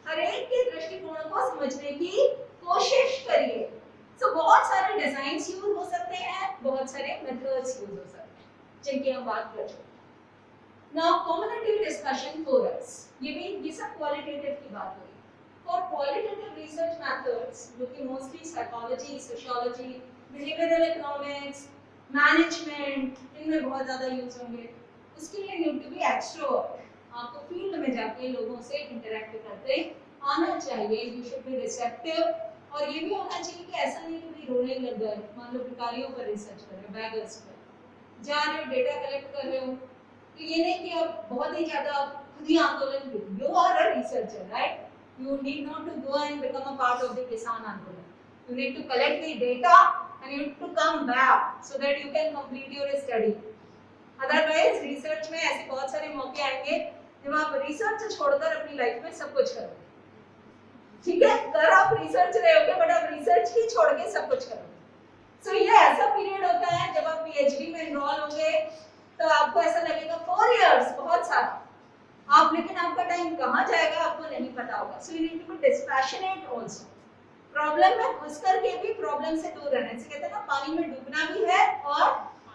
A: हर एक के दृष्टिकोण को समझने की कोशिश करिए। So बहुत सारे डिजाइन्स यूज हो सकते हैं, बहुत सारे मेथड्स यूज हो सकते हैं जिनकी हम बात कर चुके हैं। Now cumulative discussion for us, ये सब क्वालिटेटिव की बात हुई। For qualitative research methods, जो कि mostly psychology, sociology, behavioral economics, management, इनमें बहुत ज़्यादा यूज होंगे। उसके लिए need to be extrovert, आपको फील्ड में जाके लोगों से इंटरेक्ट करते आना चाहिए। You should be receptive, और ये भी होना चाहिए कि ऐसा नहीं कि भी रोने लग गए। मान लो भिखारियों पर रिसर्च कर रहे हो, बैगर्स पर जा रहे हो, डेटा कलेक्ट कर रहे हो, तो ये नहीं कि आप बहुत ही ज़्यादा खुद ही आंदोलन करो। You are a researcher, right? You need not to go and become a part of the किसान आंदोलन. You need to collect the data and you need to come back so that you can complete your study. Otherwise, research में ऐसे बहुत सारे मौके आएंगे जब आप रिसर्च छोड़कर अपनी लाइफ में सब कुछ करोगे। ठीक है, अगर आप रिसर्च रहे होगे बट आप रिसर्च ही छोड़ के सब कुछ करोगे। सो ये ऐसा पीरियड होता है जब आप पीएचडी में एनरोल होंगे तो आपको ऐसा लगेगा 4 इयर्स बहुत सारा, आप लेकिन आपका टाइम कहाँ जाएगा आपको नहीं पता होगा। So you need to be dispassionate also. Problem में घुस करके भी प्रॉब्लम से दूर रहने से, कहते हैं ना पानी में डूबना भी है और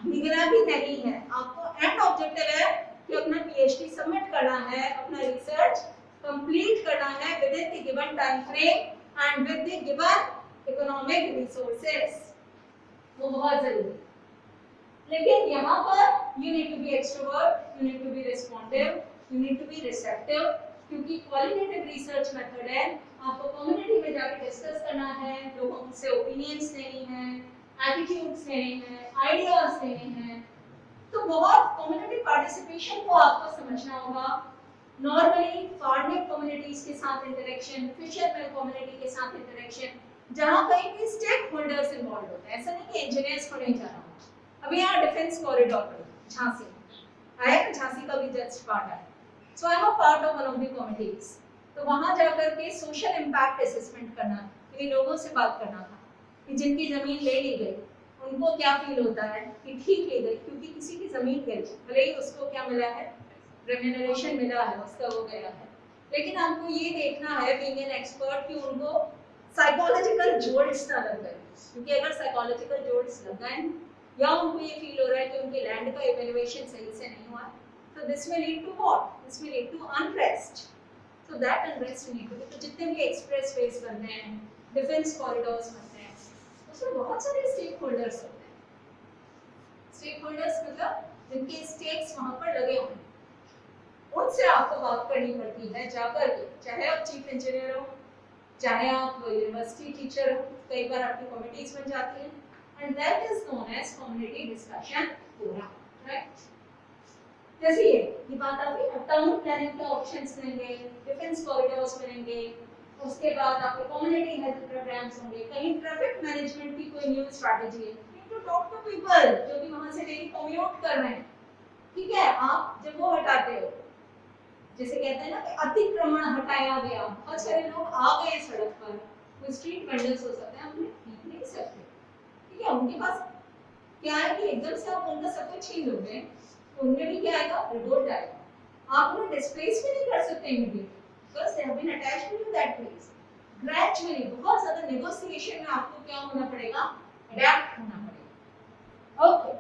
A: भीगना भी नहीं है। आपको एंड ऑब्जेक्टिव है कि अपना पीएचडी सबमिट करना है, अपना रिसर्च कंप्लीट करना है with in the given time frame and with the given economic resources, वो बहुत जरूरी है। लेकिन यहाँ पर you need to be extrovert, you need to be responsive, you need to be receptive, क्योंकि qualitative research method है, आपको community में जाकर डिस्कस करना है, लोगों से ओपिनियंस लेनी है, एटीट्यूड्स लेने हैं, आइडियाज लेने हैं, तो बहुत कम्युनिटी पार्टिसिपेशन को आपको समझना होगा। नॉर्मली फार्मिंग कम्युनिटीज के साथ इंटरेक्शन, फिशरमैन कम्युनिटी के साथ इंटरेक्शन, जहाँ कहीं भी स्टेक होल्डर्स इन्वॉल्व होते हैं। ऐसा नहीं कि इंजीनियर्स को नहीं जाना। अभी यहाँ डिफेंस कॉरिडोर पर झांसी आया ना, झांसी का भी जस्ट पार्ट है। So I am a part of one of the committees, तो वहाँ जाकर के सोशल इम्पैक्ट असेसमेंट करना, इन लोगों से बात करना था कि जिनकी जमीन ले ली गई उनको क्या फील होता है कि ठीक ले गई, क्योंकि किसी की जमीन गई, भले ही उसको क्या मिला है, रेम्यूनरेशन मिला है, उसका वो गया है, लेकिन आपको ये देखना है बीइंग एन एक्सपर्ट कि उनको साइकोलॉजिकल जोड्स ना लग गए, क्योंकि अगर साइकोलॉजिकल जोड्स लग गए या उनको ये फील हो रहा है कि उनके लैंड का इवैल्यूएशन सही से नहीं हुआ, तो this will lead to what, this will lead to unrest. So that unrest need to be, तो जितने भी एक्सप्रेसवेज बनते हैं, डिफेंस कॉरिडोर्स बनते हैं, उसमें बहुत सारे स्टेक होल्डर्स होते हैं। स्टेक होल्डर्स मतलब जिनके स्टेक्स वहां पर लगे हुए हैं, उनसे आपको बात करनी पड़ती है जाकर के, चाहे आप चीफ इंजीनियर हो, चाहे आप यूनिवर्सिटी टीचर हो, कई बार आपकी कमिटीज बन जाती हैं, and that is known as community discussion forum, right? जैसे ये बात आती है, टाउन प्लानिंग के ऑप्शंस बनेंगे, डिफेंस कॉरिडोर्स बनेंगे, उसके बाद आपके कम्युनिटी हेल्थ प्रोग्राम्स होंगे, कहीं ट्रैफिक मैनेजमेंट की कोई न्यू स्ट्रेटजी है, टू टॉक टू पीपल जो भी वहां से डेली कम्यूट कर रहे हैं, ठीक है। आप जब वो हटाते हो, जैसे कहते हैं ना कि अतिक्रमण हटाया गया, बहुत सारे लोग आ गए सड़क पर, वो स्ट्रीट वेंडर्स हो सकते हैं, उन्हें ठीक नहीं सकते, ठीक है, उनके पास क्या है कि एकदम से आप उनका सब कुछ छीन लोगे, उनमें भी क्या आएगा, रिपोर्ट आएगा। आप उन्हें डिस्प्लेस भी नहीं कर सकते immediately, because they have been attached to that place. Gradually बहुत ज्यादा नेगोशिएशन में आपको क्या होना पड़ेगा, अडैप्ट होना पड़ेगा। Okay,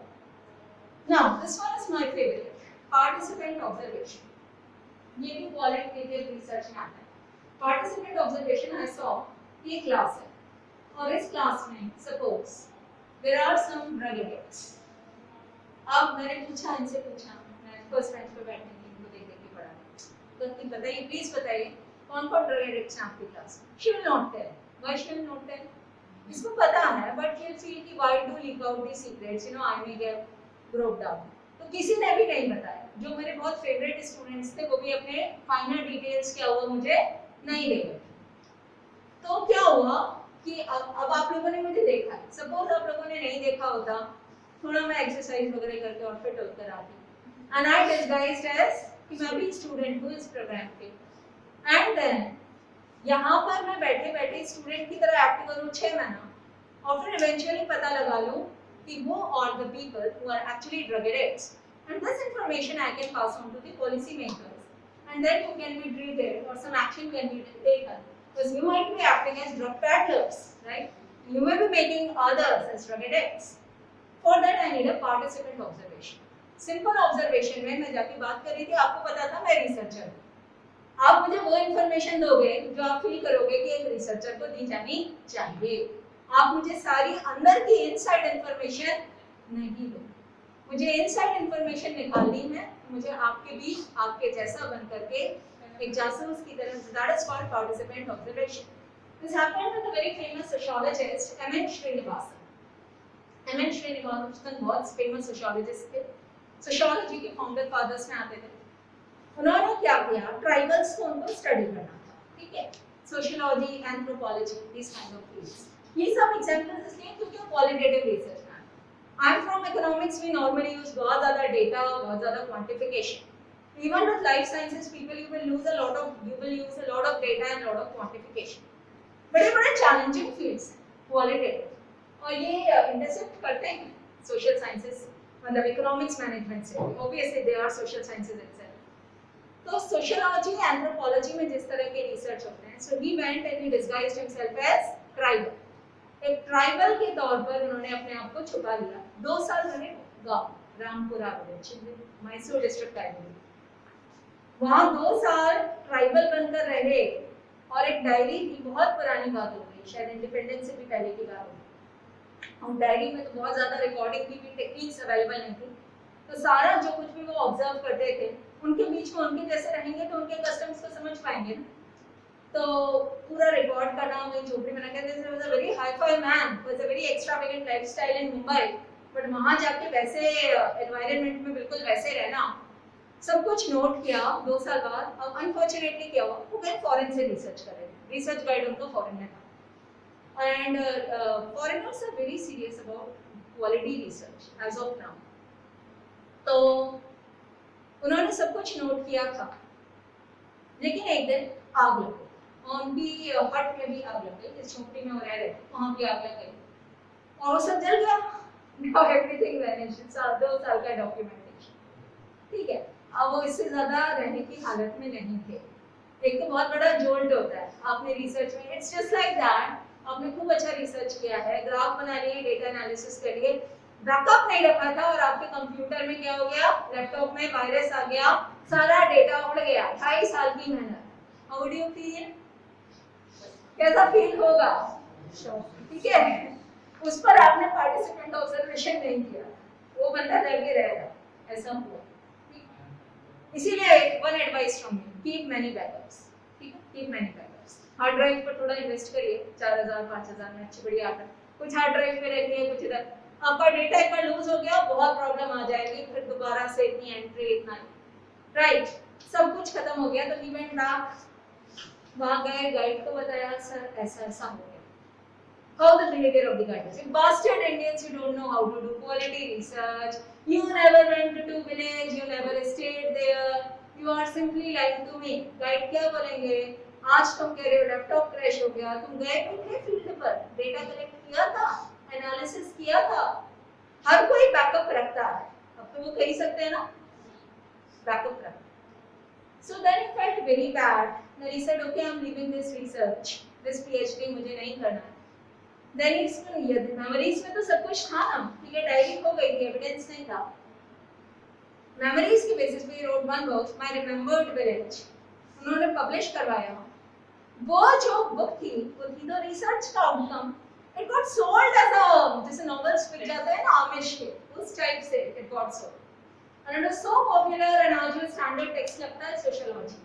A: now this one is my favourite, participant observation. ये भी क्वालिटेटिव रिसर्च में आता है। पार्टिसिपेंट ऑब्जर्वेशन आई सॉ, ये क्लास है और इस क्लास में suppose there are some drug addicts. अब मैंने पूछा, इनसे पूछा, मैं फर्स्ट बेंच पे बैठने की इनको देख देख के पढ़ा, तो बताइए, प्लीज बताइए कौन कौन ड्रग एडिक्ट्स हैं आपकी क्लास में? She will not tell. Why she will not tell? इसको पता है बट शी विल फील कि why to leak out the secrets, you know, I may get broke down. तो किसी ने भी नहीं बताया। जो मेरे बहुत फेवरेट स्टूडेंट्स थे वो भी अपने फाइनल डिटेल्स क्या हुआ मुझे नहीं दे गए। तो क्या हुआ कि अब आप लोगों ने मुझे देखा है, सपोज आप लोगों ने नहीं देखा होता, थोड़ा मैं एक्सरसाइज वगैरह करके और फिट होकर आती, एंड आई डिस्गाइज्ड एज कि मैं भी स्टूडेंट हूँ इस प्रोग्राम के, एंड देन यहाँ पर मैं बैठे बैठे स्टूडेंट की तरह एक्ट करूँ 6 महीना और फिर इवेंचुअली पता लगा लूँ कि वो और the people who are actually drug addicts, and this information I can pass on to the policy makers, and then you can be treated or some action can be taken, because you might be acting as drug peddlers, right? You may be making others as drug addicts. For that I need a participant observation. Simple observation में मैं जाके बात कर रही थी, आपको पता था मैं रिसर्चर हूँ। आप मुझे वो इन्फॉर्मेशन दोगे जो आप फील करोगे कि एक रिसर्चर को दी जानी चाहिए। आप मुझे सारी अंदर की इनसाइड इन्फॉर्मेशन नहीं दो, मुझे इनसाइड इन्फॉर्मेशन निकालनी है, मुझे आपके बीच आपके जैसा बन करके एक जासूस की तरह। That is called participant observation. This happened with a very famous sociologist, M.N. Srinivasan. M.N. Srinivasan बहुत famous sociologist थे, सोशियोलॉजी के फाउंडर फादर्स में आते थे। उन्होंने क्या किया, ट्राइबल्स को उनको स्टडी करना था, ठीक है, sociology, anthropology, this kind of fields. ये सब एग्जांपल्स इसलिए क्योंकि वो क्वालिटेटिव रिसर्च में है। I am from economics, we normally use बहुत ज्यादा डेटा, बहुत ज्यादा quantification. Even with life sciences people, you will use a lot of data and lot of quantification. बड़े बड़े challenging fields qualitative, और ये इंटरसेक्ट करते हैं social sciences, मतलब economics management से। Obviously they are social sciences itself. तो sociology, anthropology में जिस तरह के research होते हैं, so he went and he disguised himself as tribal. एक ट्राइबल के तौर पर उन्होंने अपने आप को छुपा लिया। 2 साल रहे गाँव Rampura village, Mysore district tribal. वहाँ 2 साल ट्राइबल बनकर रहे और एक डायरी थी, बहुत पुरानी बात हो गई, शायद इंडिपेंडेंस से भी पहले की बात होगी। और डायरी में तो बहुत ज़्यादा रिकॉर्डिंग की भी टेक्निक्स अवेलेबल नहीं थी, तो सारा जो कुछ भी वो ऑब्जर्व करते थे, उनके बीच में उनके जैसे रहेंगे तो उनके कस्टम्स को समझ पाएंगे ना। तो पूरा रिकॉर्ड करना, वही झोपड़ी में कहते थे, was a very hi-fi man, was a very extravagant lifestyle in Mumbai, but वहाँ जाके वैसे एनवायरनमेंट में बिल्कुल वैसे रहना, सब कुछ नोट किया। 2 साल बाद अब अनफॉर्चुनेटली क्या हुआ, वो गए फॉरेन से रिसर्च कर रहे थे, रिसर्च गाइड उनको फॉरेन में था, and foreigners are very serious about quality research as of now. तो उन्होंने सब कुछ नोट किया था, लेकिन एक दिन आग लग गई, उनकी हट में भी आग लग गई, जिस झोपड़ी में वो रह रहे थे वहाँ भी आग लग गई और वो सब जल गया। Now everything vanished. 2 साल का डॉक्यूमेंटेशन, ठीक है। अब वो इससे ज्यादा रहने की हालत में नहीं थे। एक तो बहुत बड़ा जोल्ट होता है आपने रिसर्च में, इट्स जस्ट लाइक दैट, आपने खूब अच्छा रिसर्च किया है, ग्राफ बना लिए, डेटा एनालिसिस कर लिए, बैकअप नहीं रखा था और आपके कंप्यूटर में क्या हो गया, लैपटॉप में वायरस आ गया, सारा डेटा उड़ गया, 2.5 साल की मेहनत। How do you feel? कैसा फील होगा? ठीक है, उस पर आपने पार्टिसिपेंट ऑब्जर्वेशन नहीं किया, वो बंदा डर के रहेगा, ऐसा हुआ। इसीलिए one advice from me, keep many backups, ठीक है, keep many backups. Hard drive पर थोड़ा इन्वेस्ट करिए, 4000 5000 में अच्छी बढ़िया आता है, कुछ हार्ड ड्राइव पे रखिए, कुछ इधर। आपका डेटा एक बार लूज हो गया, बहुत प्रॉब्लम आ जाएगी, फिर दोबारा से इतनी एंट्री, इतना, राइट, सब कुछ खत्म हो गया। तो ही वेंट बैक, वहां गए, गाइड को बताया, सर ऐसा ऐसा हो गया। How the behavior of the guide is. You bastard Indians, you don't know how to do quality research. You never went to village, you never stayed there. You are simply lying to me. Guide क्या बोलेंगे? आज तुम कह रहे हो laptop crash हो गया, तुम गए थे फील्ड पर, डेटा कलेक्ट किया था, एनालिसिस किया था। हर कोई बैकअप रखता है, अब तो वो कह ही सकते हैं ना, बैकअप रखा. So then he felt very bad. Then he said, okay, I'm leaving this research, this PhD मुझे नहीं करना है. Then he said, memories में तो सब कुछ था ना, ठीक है, डायरी हो गई थी, एविडेंस नहीं था. Memories के बेसिस पे he wrote one book, My Remembered Village. उन्होंने पब्लिश करवाया. वो जो बुक थी, वो थी तो रिसर्च का outcome. It got sold as a, जैसे novels बिक जाते हैं ना आमिश के, उस टाइप से it got sold. And it was so popular and आज वो standard text लगता है sociology.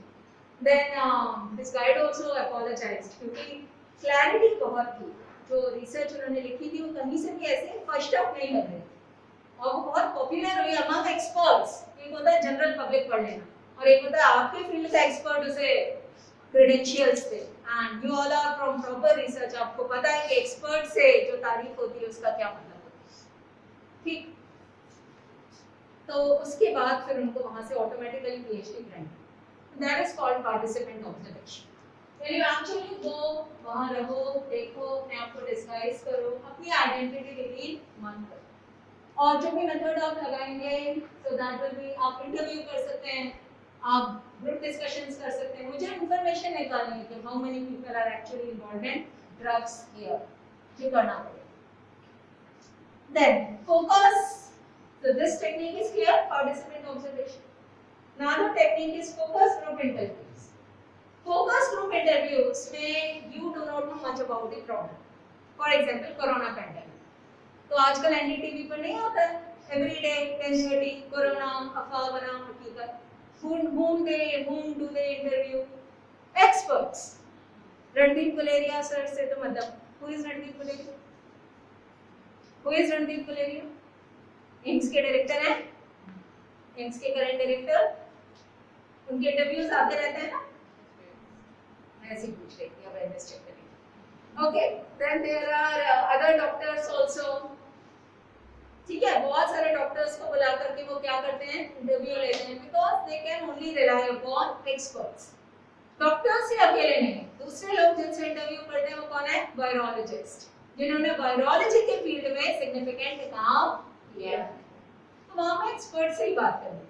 A: Then this guide also apologized क्योंकि clarity बहुत थी. जो research उन्होंने लिखी थी वो कहीं से भी ऐसे first up नहीं लग रही और वो बहुत popular हुई among experts. एक होता है general public पढ़ लेना और एक होता है आपके field का expert उसे credentials थे. And you all are from proper research. आपको पता है कि expert से जो तारीफ होती है उसका क्या मतलब है. ठीक. तो उसके बाद फिर उनको वहां से automatically PhD grant. That is called participant observation. यानी एक्चुअली वो वहां रहो, देखो, अपने आप को डिस्गाइज करो, अपनी आइडेंटिटी रिवील मत करो. और जो भी मेथड आप लगाएंगे सो दैट विल बी, आप इंटरव्यू कर सकते हैं, आप ग्रुप डिस्कशंस कर सकते हैं. मुझे इंफॉर्मेशन निकालनी है कि how many people are actually involved in drugs here. ये करना पड़ेगा. Then focus. So this technique is clear, participant observation. Another technique is focus group interviews. Focus group interviews में you do not know much about the problem. For example, corona pandemic. तो आजकल NDTV पर नहीं होता है every day 10:30 corona अफवाह बना हकीकत. Whom do they interview? Experts. Randeep Guleria sir से तो मतलब who is Randeep Guleria? Who is Randeep Guleria? AIIMS के डायरेक्टर हैं, एम्स के करंट डायरेक्टर. उनके इंटरव्यूज आते रहते हैं ना. मैं ऐसे पूछ रही थी, अब एमएस चेक करेंगे. Okay, then there are other doctors also. ठीक है, बहुत सारे डॉक्टर्स को बुला करके वो क्या करते हैं, इंटरव्यू लेते हैं because they can only rely upon experts. Doctors से अकेले नहीं, दूसरे लोग जिनसे इंटरव्यू करते हैं वो कौन है, वायरोलॉजिस्ट, जिन्होंने वायरोलॉजी के फील्ड में सिग्निफिकेंट काम किया. तो वहां पे एक्सपर्ट से ही बात करें.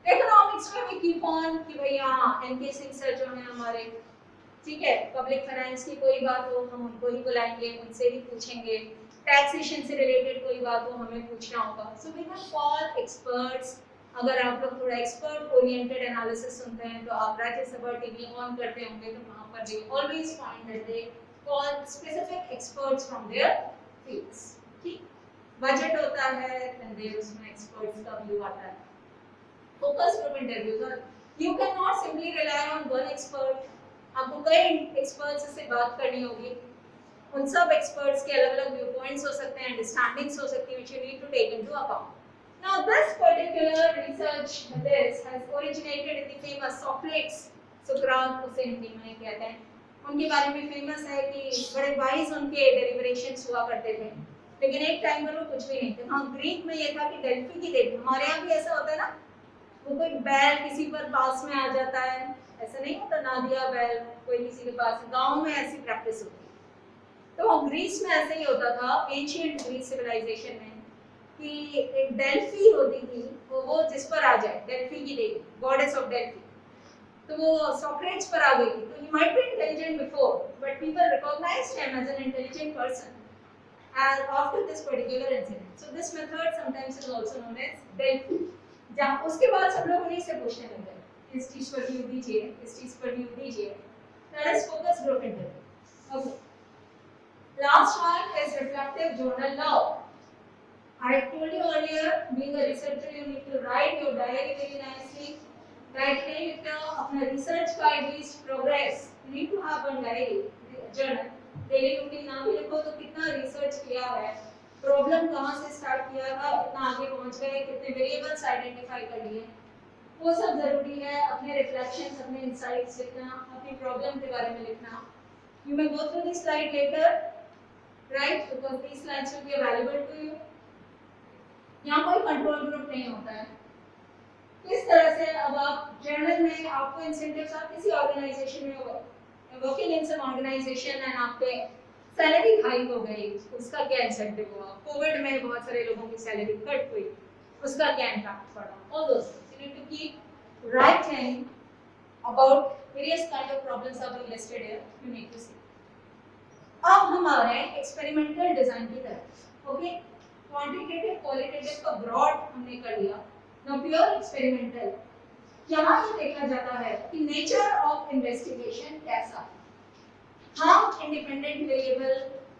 A: इकोनॉमिक्स में भी कीप ऑन कि भैया एनके सिंह सर जो हैं हमारे, ठीक है, पब्लिक फाइनेंस की कोई बात हो हम उनको ही बुलाएंगे, उनसे ही पूछेंगे. टैक्सेशन से रिलेटेड कोई बात हो हमें पूछना होगा. So we will call experts. अगर आप लोग थोड़ा एक्सपर्ट ओरिएंटेड एनालिसिस सुनते हैं तो आप राज्यसभा टीवी ऑन करते होंगे तो वहां पर they always find that they call specific experts from there fields. ठीक, बजट होता है देन उसमें एक्सपर्ट्स का व्यू आता है. फोकस ग्रुप इंटरव्यूज और you can not simply rely on one expert. आपको कई एक्सपर्ट्स से बात करनी होगी. उन सब एक्सपर्ट्स के अलग-अलग व्यू पॉइंट्स हो सकते हैं, अंडरस्टैंडिंग्स हो सकती है which you need to take into account. Now this particular research this has originated in the famous Socrates. सुकरात उसे हिंदी में कहते हैं. उनके बारे में फेमस है कि बड़े वाइज उनके डेलिब्रेशंस हुआ करते थे, लेकिन एक टाइम पर वो कुछ भी नहीं थे. हाँ, ग्रीक में ये था कि डेल्फी की देवी. हमारे यहाँ भी ऐसा होता है ना, वो कोई बैल किसी पर पास में आ जाता है, ऐसा नहीं होता, नादिया बैल कोई किसी के पास. गांव में ऐसी प्रैक्टिस होती है. तो ग्रीस में ऐसे ही होता था, एंशिएंट ग्रीस सिविलाइजेशन में, कि एक डेल्फी होती थी, वो जिस पर आ जाए, डेल्फी की देवी, गॉडेस ऑफ डेल्फी. तो वो सोक्रेट्स पर आ गई थी. तो he might be intelligent before but people recognised him as an intelligent person and after this particular incident. So this method sometimes is also known as Delphi. जहाँ उसके बाद सब लोग उन्हीं से पूछने लग गए, इस चीज पर व्यू दीजिए, इस चीज पर व्यू दीजिए. That is focus group interview. Okay. Last one is reflective journal law. I told you earlier, being a researcher, you need to write your diary very nicely. Write it अपना research का at least progress. You need to have one diary, journal. Daily routine नाम भी लिखो तो कितना research किया है, problem कहाँ से स्टार्ट किया था, कितना आगे पहुंच गए, कितने वेरिएबल्स आइडेंटिफाई कर लिए, वो सब जरूरी है. अपने रिफ्लेक्शंस, अपने इनसाइट्स लिखना, अपनी प्रॉब्लम के बारे में लिखना. You may go through this slide later, right, because these slides will be available to you. यहाँ कोई कंट्रोल ग्रुप नहीं होता है. किस तरह से अब आप जर्नल में आपको इंसेंटिव्स, आप किसी ऑर्गेनाइजेशन में हो, working in some organisation and आप पे सैलरी हाइक हो गई, उसका क्या इंसेंटिव हुआ. कोविड में बहुत सारे लोगों की सैलरी कट हुई, उसका क्या इम्पैक्ट पड़ा. All those things you need to keep writing about various kind of problems are being listed here. You need to see. अब हम आ रहे हैं एक्सपेरिमेंटल डिजाइन की तरफ. ओके, क्वांटिटेटिव क्वालिटेटिव का ब्रॉड हमने कर लिया. नाउ प्योर एक्सपेरिमेंटल, यहाँ ये देखा जाता है कि नेचर ऑफ इन्वेस्टिगेशन कैसा है. हम इंडिपेंडेंट वेरिएबल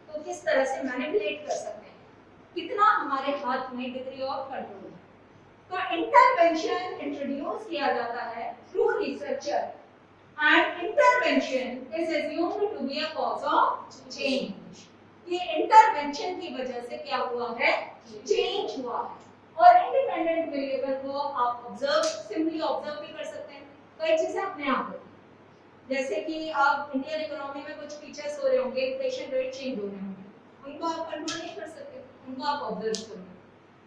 A: को किस तरह से मैनिपुलेट कर सकते हैं, कितना हमारे हाथ में डिग्री ऑफ कंट्रोल है. तो इंटरवेंशन इंट्रोड्यूस किया जाता है through researcher and intervention is assumed to be a cause of change. ये intervention की वजह से क्या हुआ है, change हुआ है. और independent variable को आप observe, simply observe भी कर सकते हैं. कई चीजें अपने आप होती हैं, जैसे कि आप इंडियन इकोनॉमी में कुछ फीचर्स हो रहे होंगे, इन्फ्लेशन रेट चेंज हो रहे होंगे, उनको आप कंट्रोल नहीं कर सकते, उनको आप ऑब्जर्व करेंगे.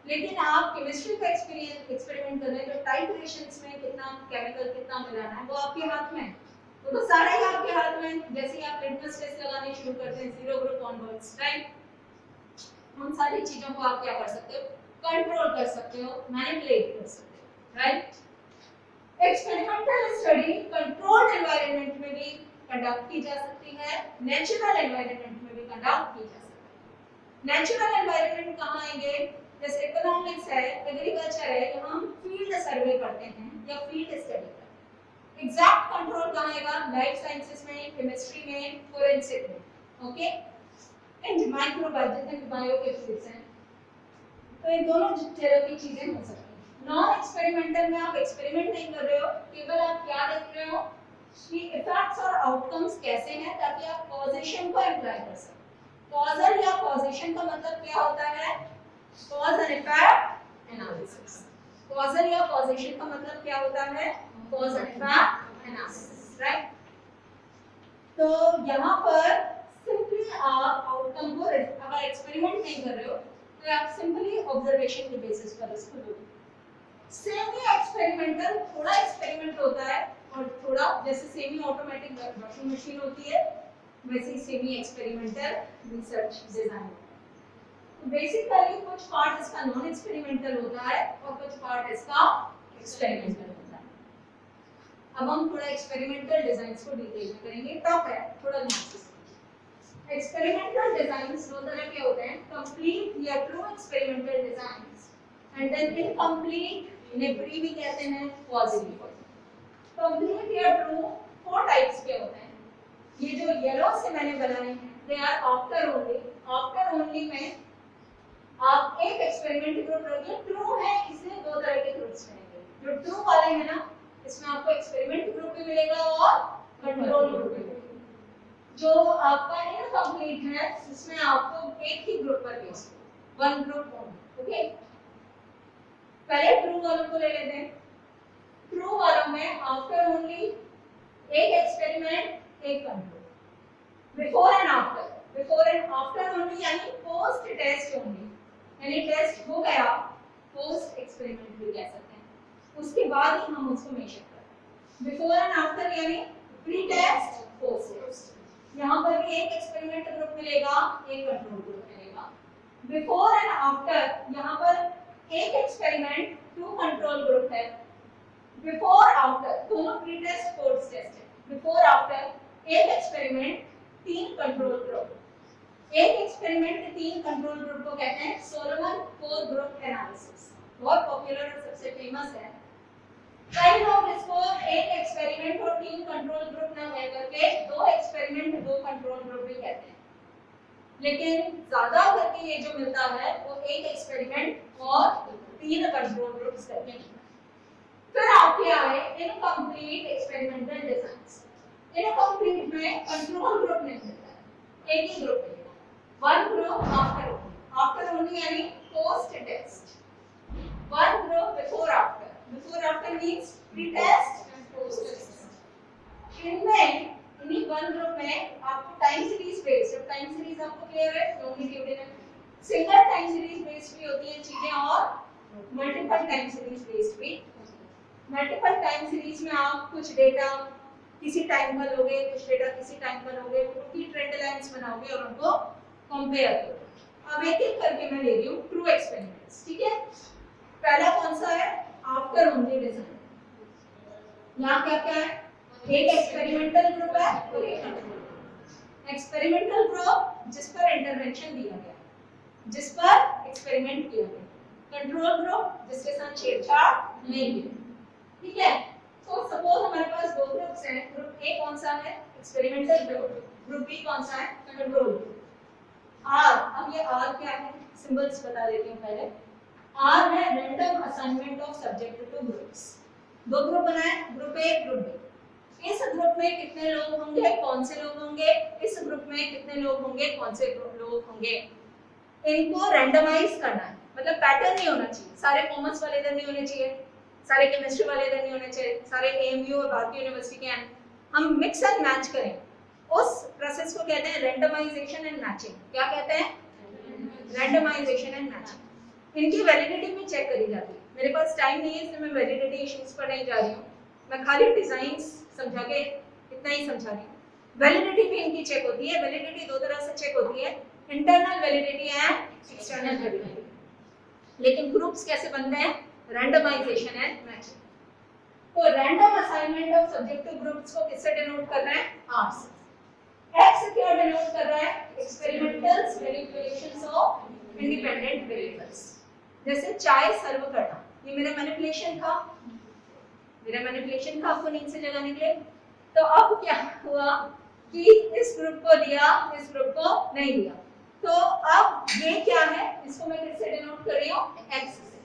A: लेकिन आप केमिस्ट्री का एक्सपेरिमेंट कर रहे हैं, तो टाइट्रेशंस में कितना केमिकल कितना मिलाना है वो आपके हाथ में है. तो सारा ही आपके हाथ में. जैसे ही आप लिटमस टेस्ट लगाने शुरू करते हैं, जीरो ग्रुप ऑनवर्ड्स, राइट, उन सारी चीजों को आप क्या कर सकते हो, कंट्रोल कर सकते हो, मैनिपुलेट कर सकते हो, right. Experimental study controlled environment में भी कंडक्ट की जा सकती है, नेचुरल एनवायरनमेंट में भी कंडक्ट की जा सकती है. नेचुरल एनवायरनमेंट कहाँ आएंगे, जैसे इकोनॉमिक्स है, एग्रीकल्चर है, तो हम फील्ड सर्वे करते हैं या फील्ड स्टडी करते हैं. एग्जैक्ट कंट्रोल कहाँ आएगा, लाइफ साइंसेस में, केमिस्ट्री में, फोरेंसिक में. ओके, इन माइक्रोबायोलॉजी में बायो के फील्ड्स हैं, तो ये दोनों तरह की चीजें हो सकती हैं. नॉन एक्सपेरिमेंटल में आप एक्सपेरिमेंट नहीं कर रहे हो, केवल आप क्या देख रहे हो कि इफेक्ट्स और आउटकम्स कैसे हैं, ताकि आप कॉजेशन को अप्लाई कर सकें. कॉजल या कॉजेशन का मतलब क्या होता है, cause and effect analysis. Causal या कॉजेशन का मतलब क्या होता है, cause and effect analysis, right. तो यहाँ पर सिंपली आप आउटकम को, अगर एक्सपेरिमेंट नहीं कर रहे हो तो आप सिंपली ऑब्जर्वेशन के बेसिस पर इसको लो. सेमी एक्सपेरिमेंटल थोड़ा एक्सपेरिमेंट होता है और थोड़ा, जैसे सेमी ऑटोमेटिक वॉशिंग मशीन होती है वैसे ही semi experimental research design. Basically कुछ पार्ट इसका नॉन एक्सपेरिमेंटल होता है और कुछ पार्ट इसका एक्सपेरिमेंटल होता है. अब हम थोड़ा एक्सपेरिमेंटल डिजाइन्स को डिटेल में करेंगे, टफ है, थोड़ा ध्यान से. एक्सपेरिमेंटल डिजाइन्स दो तरह के होते हैं, कंप्लीट या true experimental designs and then incomplete, इन्हें प्री भी कहते हैं, पॉजिटिव. कंप्लीट या ट्रू 4 टाइप्स के होते हैं. ये जो येलो से मैंने बनाए हैं, they are after only. After only में आप एक एक्सपेरिमेंट ग्रुप रखिए, ट्रू है इसलिए 2 तरह के ग्रुप्स बनेंगे. जो ट्रू वाले हैं ना, इसमें आपको एक्सपेरिमेंट ग्रुप भी मिलेगा और कंट्रोल ग्रुप भी मिलेगा. जो आपका इनकम्प्लीट है, इसमें आपको एक ही ग्रुप पर base, one group only. Okay, पहले ट्रू वालों को ले लेते हैं. ट्रू वालों में आफ्टर ओनली एक एक्सपेरिमेंट एक control, before and after. Before and after only यानी पोस्ट टेस्ट ओनली, यानी टेस्ट हो गया, पोस्ट एक्सपेरिमेंट भी कह सकते हैं, उसके बाद ही हम उसको मेजर करते हैं. बिफोर एंड आफ्टर यानी प्री टेस्ट, पोस्ट टेस्ट. यहाँ पर भी एक एक्सपेरिमेंट ग्रुप मिलेगा, एक कंट्रोल ग्रुप मिलेगा. बिफोर एंड आफ्टर, यहाँ पर एक एक्सपेरिमेंट 2 कंट्रोल ग्रुप है. बिफोर आफ्टर दोनों प्री टेस्ट पोस्ट टेस्ट है. बिफोर आफ्टर एक एक्सपेरिमेंट 3 कंट्रोल ग्रुप. एक एक्सपेरिमेंट के 3 कंट्रोल ग्रुप को कहते हैं सोलोमन 4 ग्रुप एनालिसिस. बहुत पॉपुलर और सबसे फेमस है. कई लोग इसको एक एक्सपेरिमेंट और 3 कंट्रोल ग्रुप ना कह करके 2 एक्सपेरिमेंट 2 कंट्रोल ग्रुप भी कहते हैं. लेकिन ज्यादा करके ये जो मिलता है वो एक एक्सपेरिमेंट और 3 कंट्रोल ग्रुप्स करके. फिर आपके आए इनकम्प्लीट एक्सपेरिमेंटल डिजाइन्स. इनकम्प्लीट में कंट्रोल ग्रुप नहीं मिलता है, एक ही ग्रुप मिलेगा. One group after only. After only यानी post test. One group before after. Before after means pre test and post test. इनमें इन्हीं वन ग्रुप में आपको टाइम सीरीज बेस्ड, जब टाइम सीरीज आपको क्लियर है, longitudinal single time series based भी होती है चीजें और मल्टीपल टाइम सीरीज बेस्ड भी. मल्टीपल टाइम सीरीज में आप कुछ डेटा किसी टाइम पर लोगे, कुछ डेटा किसी टाइम पर लोगे, उनकी ट्रेंड लाइंस बनाओगे और उनको कंपेयर करोगे. अब एक एक करके मैं ले रही हूँ ट्रू एक्सपेरिमेंट्स. ठीक है, पहला कौन सा है, आफ्टर ओनली डिजाइन. यहाँ क्या क्या है, एक एक्सपेरिमेंटल ग्रुप है और एक कंट्रोल ग्रुप। एक्सपेरिमेंटल ग्रुप जिस पर इंटरवेंशन दिया गया, जिस पर एक्सपेरिमेंट किया गया। कंट्रोल ग्रुप जिसके साथ छेड़छाड़ नहीं हुई। ठीक है, तो सपोज हमारे पास दो ग्रुप्स हैं, ग्रुप ए कौन सा है, एक्सपेरिमेंटल ग्रुप, ग्रुप बी कौन सा है, कंट्रोल ग्रुप। आर, अब ये आर क्या है, सिंबल्स बता देती हूँ पहले। आर है random assignment of subject two groups. दो ग्रुप बनाए, ग्रुप ए ग्रुप बी। इस ग्रुप में कितने लोग होंगे, कौन से लोग होंगे, इस ग्रुप में कितने लोग होंगे, कौन से लोग होंगे, इनको रैंडमाइज करना है। मतलब पैटर्न नहीं होना चाहिए, सारे कॉमर्स वाले इधर नहीं होने चाहिए, सारे केमिस्ट्री वाले इधर नहीं होने चाहिए, सारे एएमयू और भारतीय यूनिवर्सिटी के हैं, हम मिक्स एंड मैच करें। उस प्रोसेस को कहते हैं रैंडमाइजेशन एंड मैचिंग। क्या कहते हैं, रैंडमाइजेशन एंड मैचिंग। इनकी वैलिडिटी भी चेक करी जाती है। मेरे पास टाइम नहीं है इसलिए मैं वैलिडिटी इश्यूज पर नहीं जा रही हूँ, मैं खाली डिजाइंस समझा के इतना ही समझा रही हूँ। वैलिडिटी भी इनकी चेक होती है। वैलिडिटी दो तरह से चेक होती है, internal validity and external validity. लेकिन ग्रुप्स कैसे बनते हैं, रैंडमाइजेशन एंड मैचिंग। तो random assignment of subject two groups को किससे डिनोट कर रहे हैं, आर से। एक्स क्या डिनोट कर रहा है, एक्सपेरिमेंटल्स मैनिपुलेशंस ऑफ इंडिपेंडेंट वेरिएबल्स। जैसे चाय सर्व करना, ये मेरा मैनिपुलेशन था, मेरा मैनिपुलेशन था आपको नींद से जगाने के लिए। तो अब क्या हुआ कि इस ग्रुप को दिया, इस ग्रुप को नहीं दिया। तो अब ये क्या है, इसको मैं किससे डिनोट कर रही हूँ, एक्स से।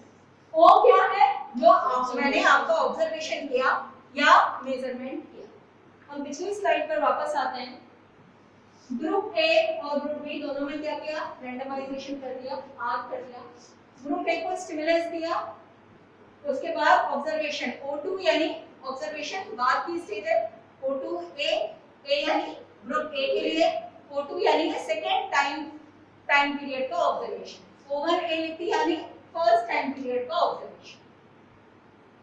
A: ओ क्या है, जो मैंने आपका ऑब्जर्वेशन किया या मेजरमेंट किया। हम पिछली स्लाइड पर वापस आते हैं। ग्रुप ए और ग्रुप बी दोनों में क्या किया, रैंडमाइजेशन कर दिया, आर कर दिया। ग्रुप ए को स्टिमुलस दिया, उसके बाद ऑब्जर्वेशन O2 यानी ऑब्जर्वेशन बाद की स्टेज है। O2 ए यानी ग्रुप ए के लिए, O2 यानी सेकेंड टाइम पीरियड का ऑब्जर्वेशन, O1 ए लिखती यानी फर्स्ट टाइम पीरियड का ऑब्जर्वेशन।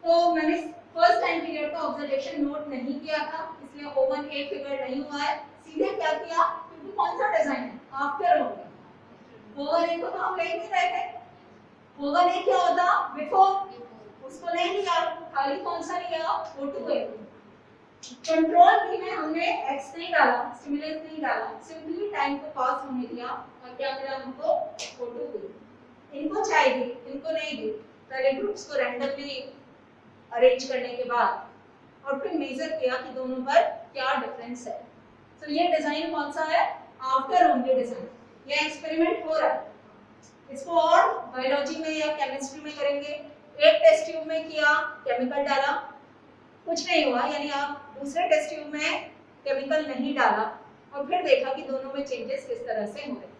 A: तो मैंने फर्स्ट टाइम पीरियड का ऑब्जर्वेशन नोट नहीं किया था, इसलिए O1 ए फिगर नहीं हुआ है। सीधे क्या किया, क्योंकि कौन सा डिजाइन है, आफ्टर हो गया। O1 ए को तो हम ले नहीं रहे थे, O1 ए क्या होता, बिफोर, उसको नहीं लिया, खाली कौन सा लिया, O2 ए। कंट्रोल बी में हमने x नहीं डाला, स्टिमुलस नहीं डाला, सिंपली टाइम को पास होने दिया और क्या मिला हमको, O2 बी। इनको चाहिए, इनको नहीं दी। पहले ग्रुप्स को रैंडमली अरेंज करने के बाद और फिर मेजर किया कि दोनों पर क्या डिफरेंस है। तो ये डिजाइन कौन सा है, आफ्टर ओनली डिजाइन। ये एक्सपेरिमेंट हो रहा है, इसको और बायोलॉजी में या केमिस्ट्री में करेंगे। एक टेस्ट ट्यूब में किया, केमिकल डाला, कुछ नहीं हुआ, यानी आप दूसरे टेस्ट ट्यूब में केमिकल नहीं डाला और फिर देखा कि दोनों में चेंजेस किस तरह से हो रहे।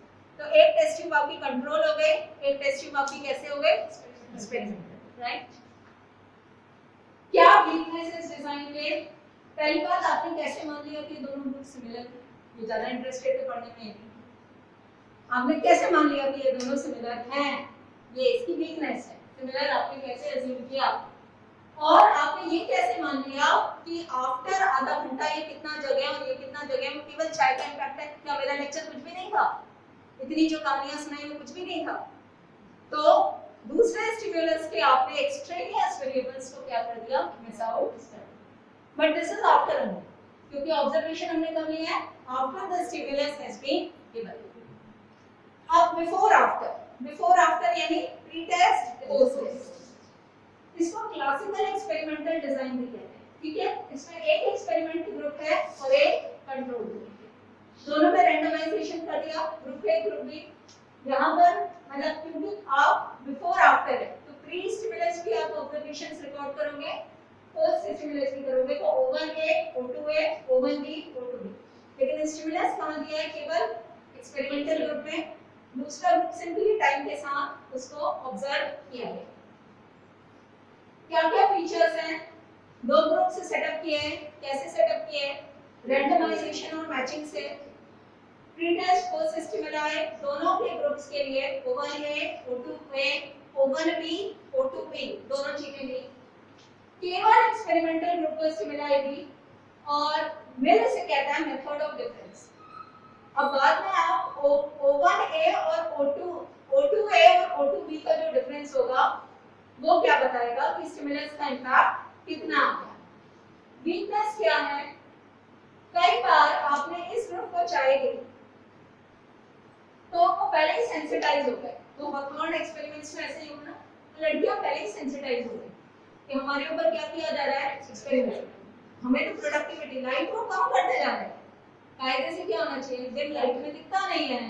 A: तो एक टेस्ट ट्यूब आपकी कंट्रोल हो गई, एक टेस्ट ट्यूब आपकी कैसे हो गई, एक्सपेरिमेंटल, राइट। क्या वीकनेस इस डिजाइन के, पहली बात आपने कैसे मान लिया कि दोनों ग्रुप सिमिलर हैं, ये ज्यादा इंटरेस्टेड थे पढ़ने में। आपने कैसे मान लिया कि ये दोनों सिमिलर हैं, ये इसकी वीकनेस है, सिमिलर आपने कैसे अज्यूम किया। और आपने ये कैसे मान लिया कि आफ्टर आधा घंटा ये कितना जगह और ये कितना जगह में केवल चाय का इम्पैक्ट है। क्या मेरा लेक्चर कुछ भी नहीं था, इतनी जो कहानियां सुनाई वो कुछ भी नहीं था। तो दूसरे स्टिमुलस के आपने एक्सट्रेनियस वेरिएबल्स को क्या कर दिया, मिस आउट कर दिया। But this is after only, क्योंकि ऑब्जर्वेशन हमने कब लिया है, after the stimulus has been given. अब बिफोर आफ्टर यानी प्री टेस्ट, पोस्ट टेस्ट। इसको क्लासिकल एक्सपेरिमेंटल डिजाइन भी कहते हैं, ठीक है। इसमें एक एक्सपेरिमेंट ग्रुप है और एक कंट्रोल ग्रुप है, दोनों में रैंडमाइजेशन कर दिया, ग्रुप ए ग्रुप बी। यहाँ पर मतलब क्योंकि आप बिफोर आफ्टर है तो प्री स्टिमुलस भी आप ऑब्जर्वेशंस रिकॉर्ड करोगे, पोस्ट स्टिमुलस भी करोगे। तो O1 ए, O2 ए, O1 बी, O2 बी। लेकिन स्टिमुलस कहाँ दिया है, केवल एक्सपेरिमेंटल ग्रुप में। दूसरा ग्रुप सिंपली टाइम के साथ उसको ऑब्जर्व किया गया। क्या क्या फीचर्स हैं, दो ग्रुप से सेटअप किए हैं, कैसे सेटअप किए हैं, रैंडमाइजेशन और मैचिंग से। प्री टेस्ट पोस्ट स्टिमुलाई दोनों के ग्रुप्स के लिए O1 ए, O2 ए, O1 बी, O2 बी दोनों चीजें ली। केवल एक्सपेरिमेंटल ग्रुप को स्टिमुलाई दी और मेरे से कहता है मेथड ऑफ डिफरेंस। अब बाद में आप O1 ए और O2 ए और O2 बी का जो डिफरेंस होगा वो क्या बताएगा कि स्टिमुलस का इम्पैक्ट कितना आ गया। वीकनेस क्या है? कई बार आपने इस ग्रुप को चाय दी तो वो पहले ही सेंसिटाइज हो गए। तो हॉकमॉर्न एक्सपेरिमेंट्स में ऐसे ही होगा ना, लड़कियां पहले ही सेंसिटाइज हो गई कि हमारे ऊपर क्या किया जा रहा है, एक्सपेरिमेंट। हमें तो प्रोडक्टिविटी लाइट को कम करते जा रहे हैं। कायदे से क्या होना चाहिए, डिम लाइट में दिखता नहीं है,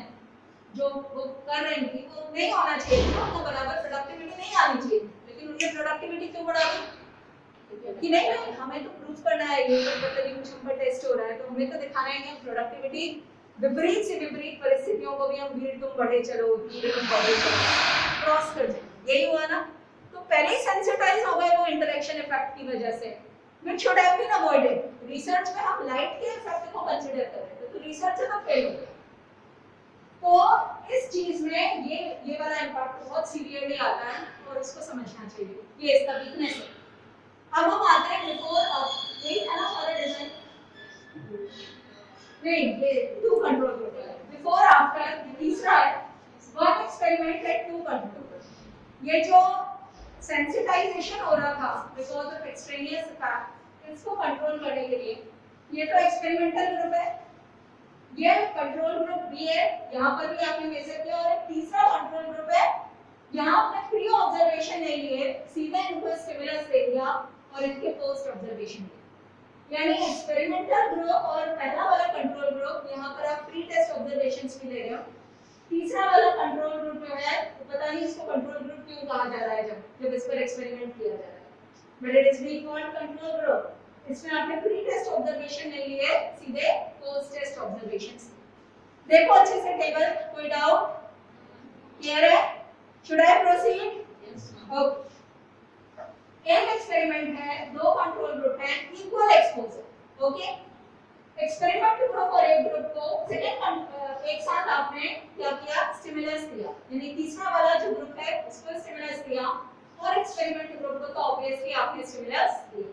A: जो वो कर रही थी वो नहीं होना चाहिए, उनको बराबर प्रोडक्टिविटी नहीं आनी चाहिए, लेकिन उनने प्रोडक्टिविटी क्यों बढ़ा दी कि नहीं नहीं हमें तो प्रूव करना है, ये तो मतलब कुछ हम पर टेस्ट हो रहा है तो हमें तो दिखाना है कि प्रोडक्टिविटी विपरीत से विपरीत परिस्थितियों को भी हम भीड़ तुम बढ़े चलो, भीड़ तुम बढ़े चलो, क्रॉस कर जाए। यही हुआ ना, तो पहले ही सेंसिटाइज हो गए वो इंटरेक्शन इफेक्ट की वजह से, which should have been avoided। Research में हम लाइट के इफेक्ट को कंसीडर कर रहे थे, तो रिसर्च से तो फेल हो गए। तो इस चीज में ये वाला इम्पैक्ट बहुत सीवियरली आता है और इसको समझना चाहिए, ये इसका वीकनेस है। अब हम आते हैं बिफोर यही है ना हमारा डिजाइन, नहीं ये टू कंट्रोल ग्रुप है, बिफोर आफ्टर तीसरा है वन एक्सपेरिमेंट है टू कंट्रोल ग्रुप। ये जो सेंसिटाइजेशन हो रहा था बिकॉज ऑफ एक्सट्रेनियस इफेक्ट, इसको कंट्रोल करने के लिए ये तो एक्सपेरिमेंटल ग्रुप है, ये कंट्रोल ग्रुप भी है, यहाँ पर भी आपने मेजर किया, और एक तीसरा कंट्रोल ग्रुप है, यहाँ आपने प्री ऑब्जर्वेशन नहीं लिए, सीधे इनको स्टिमुलस दे दिया और इनके पोस्ट ऑब्जर्वेशन दिया। यानी एक्सपेरिमेंटल ग्रुप और पहला वाला कंट्रोल ग्रुप, यहाँ पर आप प्री टेस्ट ऑब्जर्वेशंस भी ले रहे हो। तीसरा वाला कंट्रोल ग्रुप जो है, तो पता नहीं इसको कंट्रोल ग्रुप क्यों कहा जा रहा है जब इस पर एक्सपेरिमेंट किया जा रहा है, but it is being called control group. इसमें आपने प्री टेस्ट ऑब्जर्वेशन नहीं लिए, सीधे पोस्ट टेस्ट ऑब्जर्वेशंस। देखो अच्छे से टेबल, कोई डाउट? क्लियर है? Should I proceed? ओके। एक एक्सपेरिमेंट है, दो कंट्रोल ग्रुप हैं, equal exposure. Okay, experiment group और एक ग्रुप को सेकंड एक साथ आपने क्या किया, स्टिमुलस दिया, यानी तीसरा वाला जो ग्रुप है उसको स्टिमुलस दिया, और एक्सपेरिमेंट ग्रुप को तो ऑब्वियसली आपने स्टिमुलस दिया।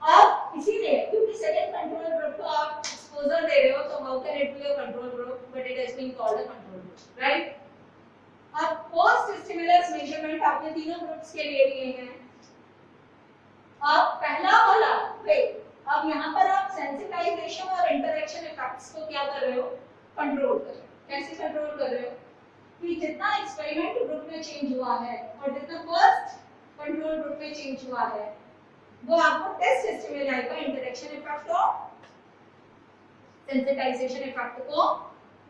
A: अब इसीलिए क्योंकि सेकंड कंट्रोल ग्रुप को आप एक्सपोजर दे रहे हो, तो how can it be a control group, but it has been called a control group, right? अब पोस्ट स्टिमुलस मेजरमेंट आपने तीनों ग्रुप्स के लिए लिए हैं। अब पहला वाला अब यहाँ पर आप सेंसिटाइजेशन और इंटरेक्शन इफेक्ट्स को क्या कर रहे हो, कंट्रोल कर रहे हो। कैसे कंट्रोल कर रहे हो कि जितना एक्सपेरिमेंट ग्रुप में चेंज हुआ है और जितना फर्स्ट कंट्रोल ग्रुप में चेंज हुआ है, वो आपको टेस्ट स्टिमुलाई का इंटरेक्शन इफेक्ट और सेंसिटाइजेशन इफेक्ट को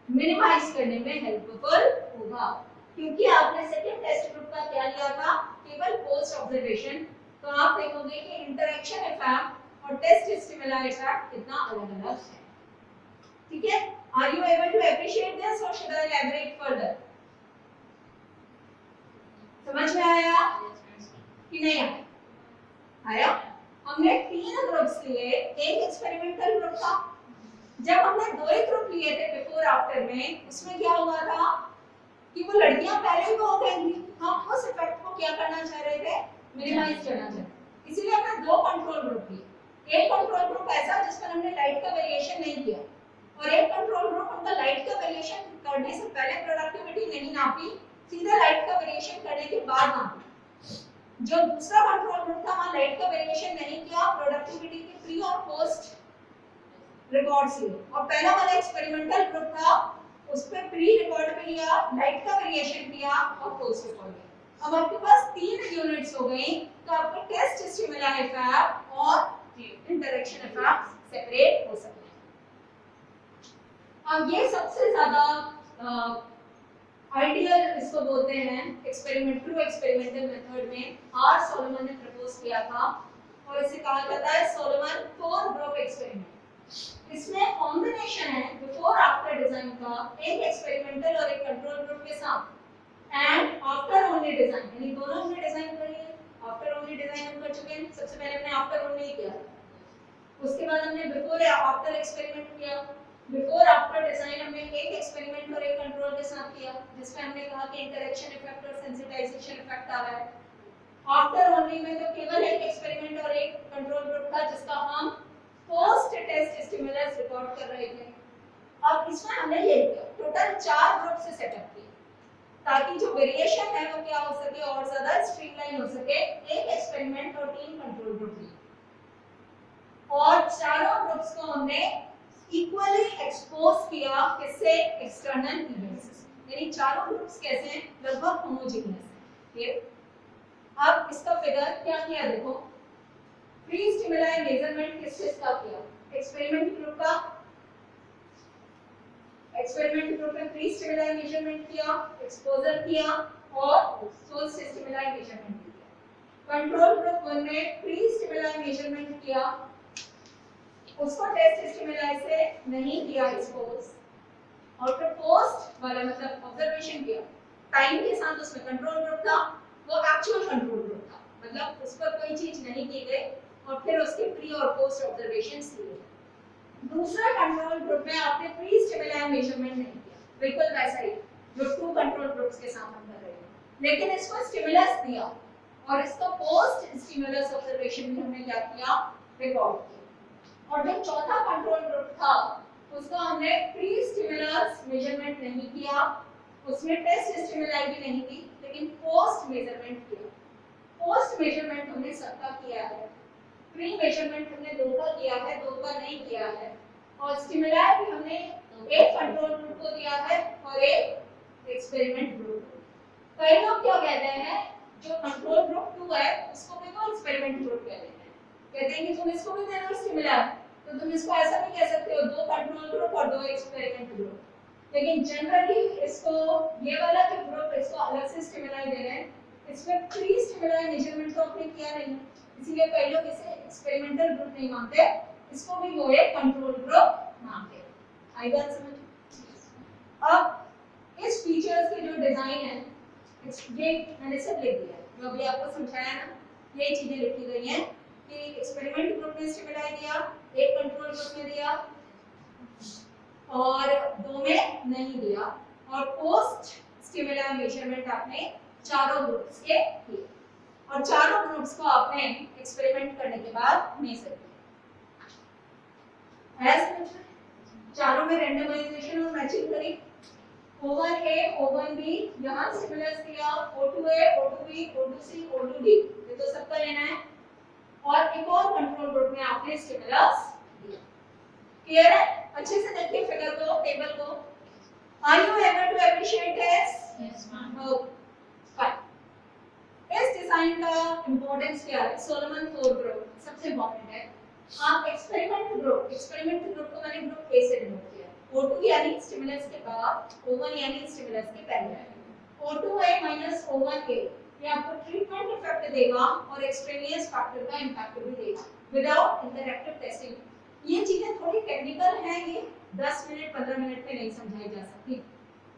A: मिनिमाइज करने में हेल्पफुल होगा, क्योंकि आपने सेकंड टेस्ट ग्रुप का क्या लिया था, केवल पोस्ट ऑब्जर्वेशन। तो आप देखोगे कि इंटरेक्शन इफेक्ट और टेस्ट स्टिमुलाई इफेक्ट कितना अलग-अलग है। ठीक है, are you able to appreciate this और शुड आई एलैबोरेट फर्दर? समझ में आया कि नहीं आया? हमने तीन ग्रुप्स लिए, एक एक्सपेरिमेंटल ग्रुप था। जब हमने दो ही ग्रुप लिए थे बिफोर आफ्टर में, उसमें क्या हुआ था कि वो लड़कियां पहले ही हो गई थी, हम उस इफेक्ट को क्या करना चाह रहे थे, मिनिमाइज करना चाह रहे थे, इसीलिए हमने दो कंट्रोल ग्रुप लिए। एक कंट्रोल ग्रुप ऐसा जिस पर हमने लाइट का वेरिएशन नहीं किया, और एक कंट्रोल ग्रुप उनका लाइट का वेरिएशन करने से पहले प्रोडक्टिविटी नहीं नापी, सीधा लाइट का वेरिएशन करने के बाद नापी। जो दूसरा कंट्रोल ग्रुप था, वहां लाइट का वेरिएशन नहीं किया, प्रोडक्टिविटी के प्री और पोस्ट रिकॉर्ड्स लिए, और पहला वाला एक्सपेरिमेंटल ग्रुप था, उस पे प्री रिकॉर्ड पे लिया, लाइट का वेरिएशन किया और पोस्ट रिकॉर्ड किया। अब आपके पास तीन यूनिट्स हो गई, तो आपके टेस्ट स्टिमुलाई इफेक्ट और इंटरेक्शन इफेक्ट सेपरेट हो सकते हैं। अब ये सबसे ज्यादा आइडियल इसको बोलते हैं एक्सपेरिमेंटल मेथड में आर सोलोमन ने प्रपोज किया था, और इसे कहा जाता है सोलोमन 4 ग्रुप एक्सपेरिमेंट। इसमें कॉम्बिनेशन है बिफोर आफ्टर डिजाइन का, एक एक्सपेरिमेंटल और एक कंट्रोल ग्रुप के साथ, एंड आफ्टर ओनली डिजाइन, यानी दोनों हमने डिजाइन कर लिए। आफ्टर ओनली डिजाइन हम कर चुके हैं, सबसे पहले हमने आफ्टर ओनली किया, उसके बाद हमने बिफोर आफ्टर एक्सपेरिमेंट किया। बिफोर आफ्टर डिजाइन हमने एक एक्सपेरिमेंट और एक कंट्रोल के साथ किया, जिसमें हमने कहा कि इंटरेक्शन इफेक्ट और सेंसिटाइजेशन इफेक्ट आ रहा है। आफ्टर ओनली में तो केवल एक एक्सपेरिमेंट और एक कंट्रोल ग्रुप था, जिसका हम पोस्ट टेस्ट स्टिमुलस रिकॉर्ड कर रहे थे। अब इसमें हमने ये किया, टोटल 4 ग्रुप से सेटअप किया, ताकि जो वेरिएशन है वो क्या हो सके, और ज्यादा स्ट्रीमलाइन हो सके। एक एक्सपेरिमेंट और 3 कंट्रोल ग्रुप लिए। और चारों ग्रुप्स को हमने इक्वली एक्सपोज किया किससे, एक्सटर्नल इवेंट्स से, यानी चारों ग्रुप्स कैसे हैं, लगभग होमोजेनियस है। ये अब इसका फिगर क्या किया देखो, प्री स्टिमुलाई मेजरमेंट किस चीज का किया, एक्सपेरिमेंट ग्रुप का, एक्सपेरिमेंट ग्रुप में प्री स्टिमुलाई मेजरमेंट किया, एक्सपोजर किया और पोस्ट स्टिमुलाई मेजरमेंट किया। कंट्रोल ग्रुप 1 में प्री स्टिमुलाई मेजरमेंट किया, उसको टेस्ट स्टिमुलाई से नहीं किया एक्सपोज, और फिर पोस्ट वाला मतलब ऑब्जर्वेशन किया टाइम के साथ, उसमें कंट्रोल ग्रुप था, वो एक्चुअल कंट्रोल ग्रुप था, मतलब उस पर कोई चीज नहीं की गई, और फिर उसके प्री और पोस्ट ऑब्जर्वेशंस लिए। दूसरा कंट्रोल ग्रुप में आपने प्री स्टिमुलाई मेजरमेंट नहीं किया, बिल्कुल वैसा ही जो टू कंट्रोल ग्रुप्स के साथ हम कर रहे हैं, लेकिन इसको स्टिमुलस दिया और इसका पोस्ट स्टिमुलस ऑब्जर्वेशन भी हमने क्या किया, रिकॉर्ड किया। और जो चौथा कंट्रोल ग्रुप था उसका हमने प्री स्टिमुलस मेजरमेंट नहीं किया, उसमें टेस्ट स्टिमुलाई भी नहीं की, लेकिन पोस्ट मेजरमेंट किया। पोस्ट मेजरमेंट हमने सबका किया है, प्री मेजरमेंट हमने 2 का किया है, 2 का नहीं किया है, और स्टिमुलाई भी हमने एक कंट्रोल ग्रुप को दिया है और एक एक्सपेरिमेंट ग्रुप को। कई लोग क्या कहते हैं, जो कंट्रोल ग्रुप 2 है उसको भी तो एक्सपेरिमेंट ग्रुप कहते हैं कि तुम इसको भी दे दो स्टिमुलाई, तो तुम इसको ऐसा नहीं कह सकते हो 2 कंट्रोल ग्रुप और 2 एक्सपेरिमेंट ग्रुप, लेकिन जनरली इसको ये वाला जो ग्रुप इसको अलग से स्टिमुलाई दे रहे हैं, इसमें प्री स्टिमुलाई मेजरमेंट तो आपने किया नहीं, इसीलिए कई लोग इसे एक्सपेरिमेंटल ग्रुप नहीं मानते, इसको भी वो एक कंट्रोल ग्रुप मानते हैं। आई बात समझ? अब इस फीचर्स के जो डिजाइन है, ये मैंने सब लिख दिया है, जो अभी आपको समझाया ना, ये चीजें लिखी गई हैं कि एक्सपेरिमेंट ग्रुप में स्टिमुलाई दिया, एक कंट्रोल ग्रुप में दिया और 2 में नहीं दिया, और पोस्ट स्टिमुलाई मेजरमेंट आपने चारों ग्रुप्स के किए, और चारों ग्रुप्स को आपने एक्सपेरिमेंट करने के बाद मेजर किया। चारों में रैंडमाइजेशन और मैचिंग करी, O1A, O1B, यहाँ स्टिमुलस दिया, O2A, O2B, O2C, O2D, ये तो सबका लेना है, और एक और कंट्रोल ग्रुप में आपने स्टिमुलस दिया। क्लियर है? अच्छे से देखिए फिगर को, टेबल को। Are you able to appreciate this?
B: Yes, ma'am.
A: Fine. इस डिजाइन का इंपॉर्टेंस क्या है? सोलोमन 4 ग्रुप सबसे इंपॉर्टेंट है। आप एक्सपेरिमेंट ग्रुप को मैंने ग्रुप A से डिनोट किया, O2 यानी स्टिमुलस के बाद, O1 यानी स्टिमुलस के पहले। O2A माइनस O1A ये आपको ट्रीटमेंट इफेक्ट देगा और एक्सट्रेनियस फैक्टर का इंपैक्ट भी देगा विदाउट इंटरैक्टिव टेस्टिंग। ये चीजें थोड़ी टेक्निकल हैं, ये 10 मिनट 15 मिनट में नहीं समझाई जा सकती,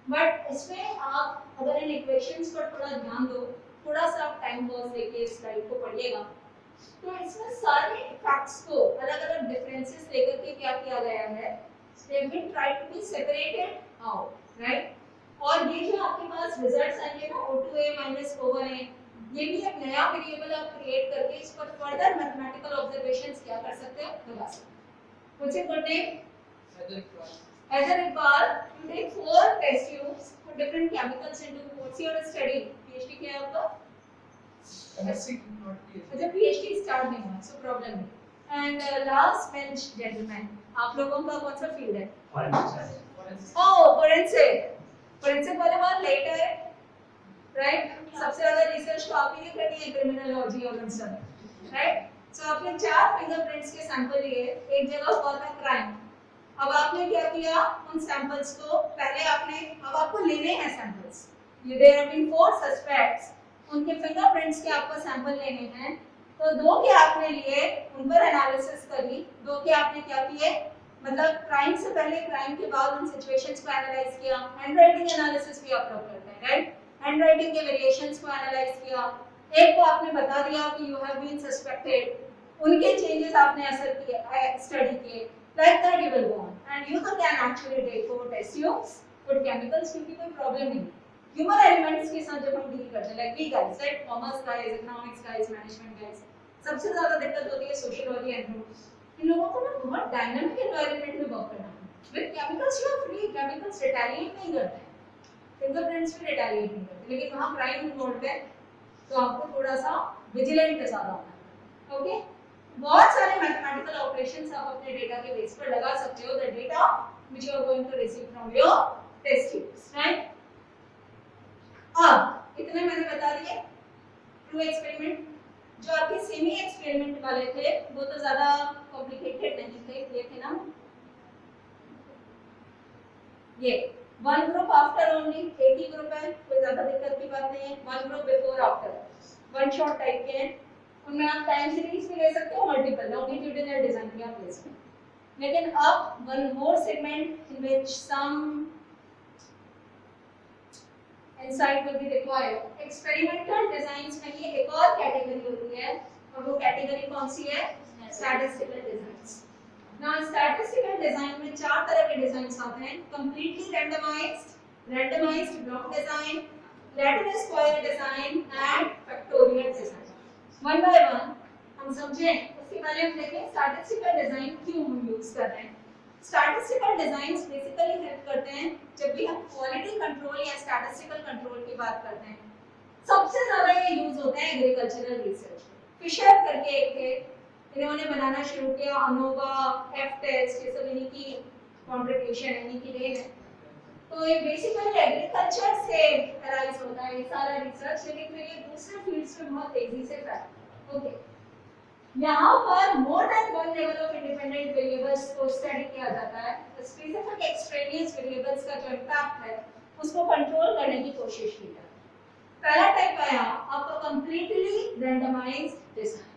A: बट इसमें आप अगर इन इक्वेशंस पर थोड़ा ध्यान दो, थोड़ा सा आप टाइम पॉज लेके स्लाइड को पढ़िएगा, तो इसमें सारे फैक्ट्स को अलग-अलग डिफरेंसेस लेकर के क्या किया गया है, they have been tried to be separated out, right? और ये जो आपके पास रिजल्ट्स आएंगे ना O2A माइनस O1A, ये भी एक नया वेरिएबल आप क्रिएट करके इस पर फर्दर मैथमेटिकल ऑब्जर्वेशंस क्या कर सकते हो, लगा सकते हो। कुछ एक good name Heather Iqbal, you take 4 test tubes, put different chemicals into, what's your study? PhD क्या है आपका?
D: MSc not PhD.
A: अच्छा PhD स्टार्ट नहीं हुआ, so problem नहीं। And last bench gentleman, आप लोगों का कौन सा फील्ड है? Oh, forensic वाले बात लेट है, right? सबसे ज़्यादा रिसर्च तो आप ही ने करनी है, क्रिमिनोलॉजी और इन सब, right? So आपने 4 फिंगरप्रिंट्स के सैंपल लिए, एक जगह हुआ था क्राइम। अब आपने क्या किया, उन सैंपल्स को पहले आपने, अब आपको लेने हैं सैंपल्स, ये देयर हैव बीन 4 सस्पेक्ट्स, उनके फिंगरप्रिंट्स के आपको सैंपल लेने हैं, तो 2 के आपने लिए, उन पर एनालिसिस करी, 2 के आपने क्या किए, मतलब क्राइम से पहले क्राइम के बाद उन सिचुएशंस को एनालाइज किया, हैंडराइटिंग एनालिसिस भी आप लोग करते हैं, राइट? हैंडराइटिंग के वेरिएशंस को एनालाइज किया, एक को आपने बता दिया कि यू हैव बीन सस्पेक्टेड, उनके चेंजेस आपने असर किए, स्टडी किए, like that you will go on, and you can actually take 4 test tubes, put chemicals, क्योंकि कोई प्रॉब्लम नहीं। ह्यूमन एलिमेंट्स के साथ जब हम डील करते हैं, like we guys, right, commerce guys, economics guys, management guys, सबसे ज्यादा दिक्कत होती है सोशियोलॉजी एंड इन लोगों को ना बहुत डायनामिक एनवायरनमेंट में वर्क करना है। With chemicals you are free, chemicals retaliate नहीं करते हैं, फिंगरप्रिंट्स भी रिटेलिएट नहीं करते, लेकिन वहां क्राइम इन्वॉल्व है तो आपको थोड़ा सा विजिलेंट ज्यादा होना है। ओके, बहुत सारे मैथमेटिकल ऑपरेशंस आप अपने डेटा के बेस पर लगा सकते हो, the data which you are going to receive from your test tubes, right. अब इतने मैंने बता दिए ट्रू एक्सपेरिमेंट। जो आपके सेमी एक्सपेरिमेंट वाले थे वो तो ज्यादा कॉम्प्लिकेटेड नहीं थे, ये थे ना ये वन ग्रुप आफ्टर ओनली, एक ही ग्रुप है, कोई ज्यादा दिक्कत की बात नहीं है। One group before after, one shot type के हैं, उनमें आप टाइम सीरीज भी ले सकते हो, मल्टीपल लॉन्गिट्यूडिनल डिजाइन भी आप ले सकते हो। लेकिन अब one more segment in which some insight will be required. Experimental designs में ये एक और कैटेगरी होती है और वो कैटेगरी कौन सी है? Statistical designs. Now statistical design में चार तरह के डिजाइन्स आते हैं, completely randomized, randomized block design, Latin square design and factorial design. One by one हम समझें, उससे पहले हम देखें statistical design क्यों हम यूज कर रहे हैं। स्टैटिस्टिकल डिजाइंस बेसिकली हेल्प करते हैं जब भी हम क्वालिटी कंट्रोल या स्टैटिस्टिकल कंट्रोल की बात करते हैं। सबसे ज्यादा ये यूज होता है एग्रीकल्चरल रिसर्च। फिशर करके एक थे, इन्होंने बनाना शुरू किया, अनोवा, एफ टेस्ट, ये सब इन्हीं की कंट्रीब्यूशन है, इन्हीं की देन है। तो ये बेसिकली एग्रीकल्चर से अराइज होता है ये सारा रिसर्च, लेकिन फिर ये दूसरे फील्ड्स में बहुत तेजी से फैला। ओके, यहाँ पर more than one level of independent variables को स्टडी किया जाता है, स्पेसिफिक एक्सट्रेनियस वेरिएबल्स का जो इम्पैक्ट है उसको कंट्रोल करने की कोशिश की जाती है। पहला टाइप आया आपका कंप्लीटली रैंडमाइज्ड डिजाइन।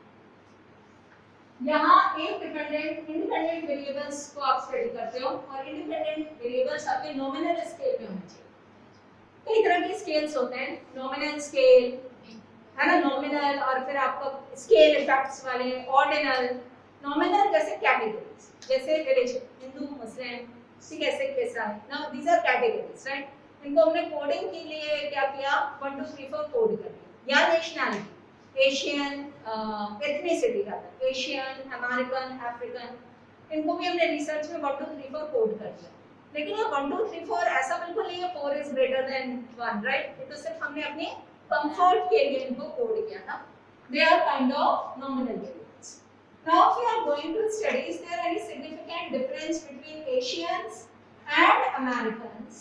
A: यहाँ एक इंडिपेंडेंट वेरिएबल्स को आप स्टडी करते हो और इंडिपेंडेंट वेरिएबल्स आपके नॉमिनल स्केल पे होने चाहिए। कई तरह के स्केल्स होते हैं, नॉमिनल स्केल है ना, नॉमिनल, और फिर आपका स्केल इफेक्ट्स वाले, ऑर्डिनल। नॉमिनल जैसे कैटेगरीज, जैसे रिलीजन, हिंदू, मुस्लिम, सिख, ऐसे ईसाई, ना दीस आर कैटेगरीज, राइट। इनको हमने कोडिंग के लिए क्या किया, 1 2 3 4 कोड कर दिया। या नेशनलिटी, एशियन, एथनिसिटी का था, एशियन, अमेरिकन, अफ्रीकन, इनको भी हमने रिसर्च में 1 2 3 4 कोड कर दिया। लेकिन ये 1 2 3 4 ऐसा बिल्कुल नहीं है 4 इज ग्रेटर देन 1, राइट। ये तो सिर्फ हमने अपनी कंफर्ट के लिए इनको कोड किया था। They are kind of nominal variables. Now, if you are going to study, is there any significant difference between Asians and Americans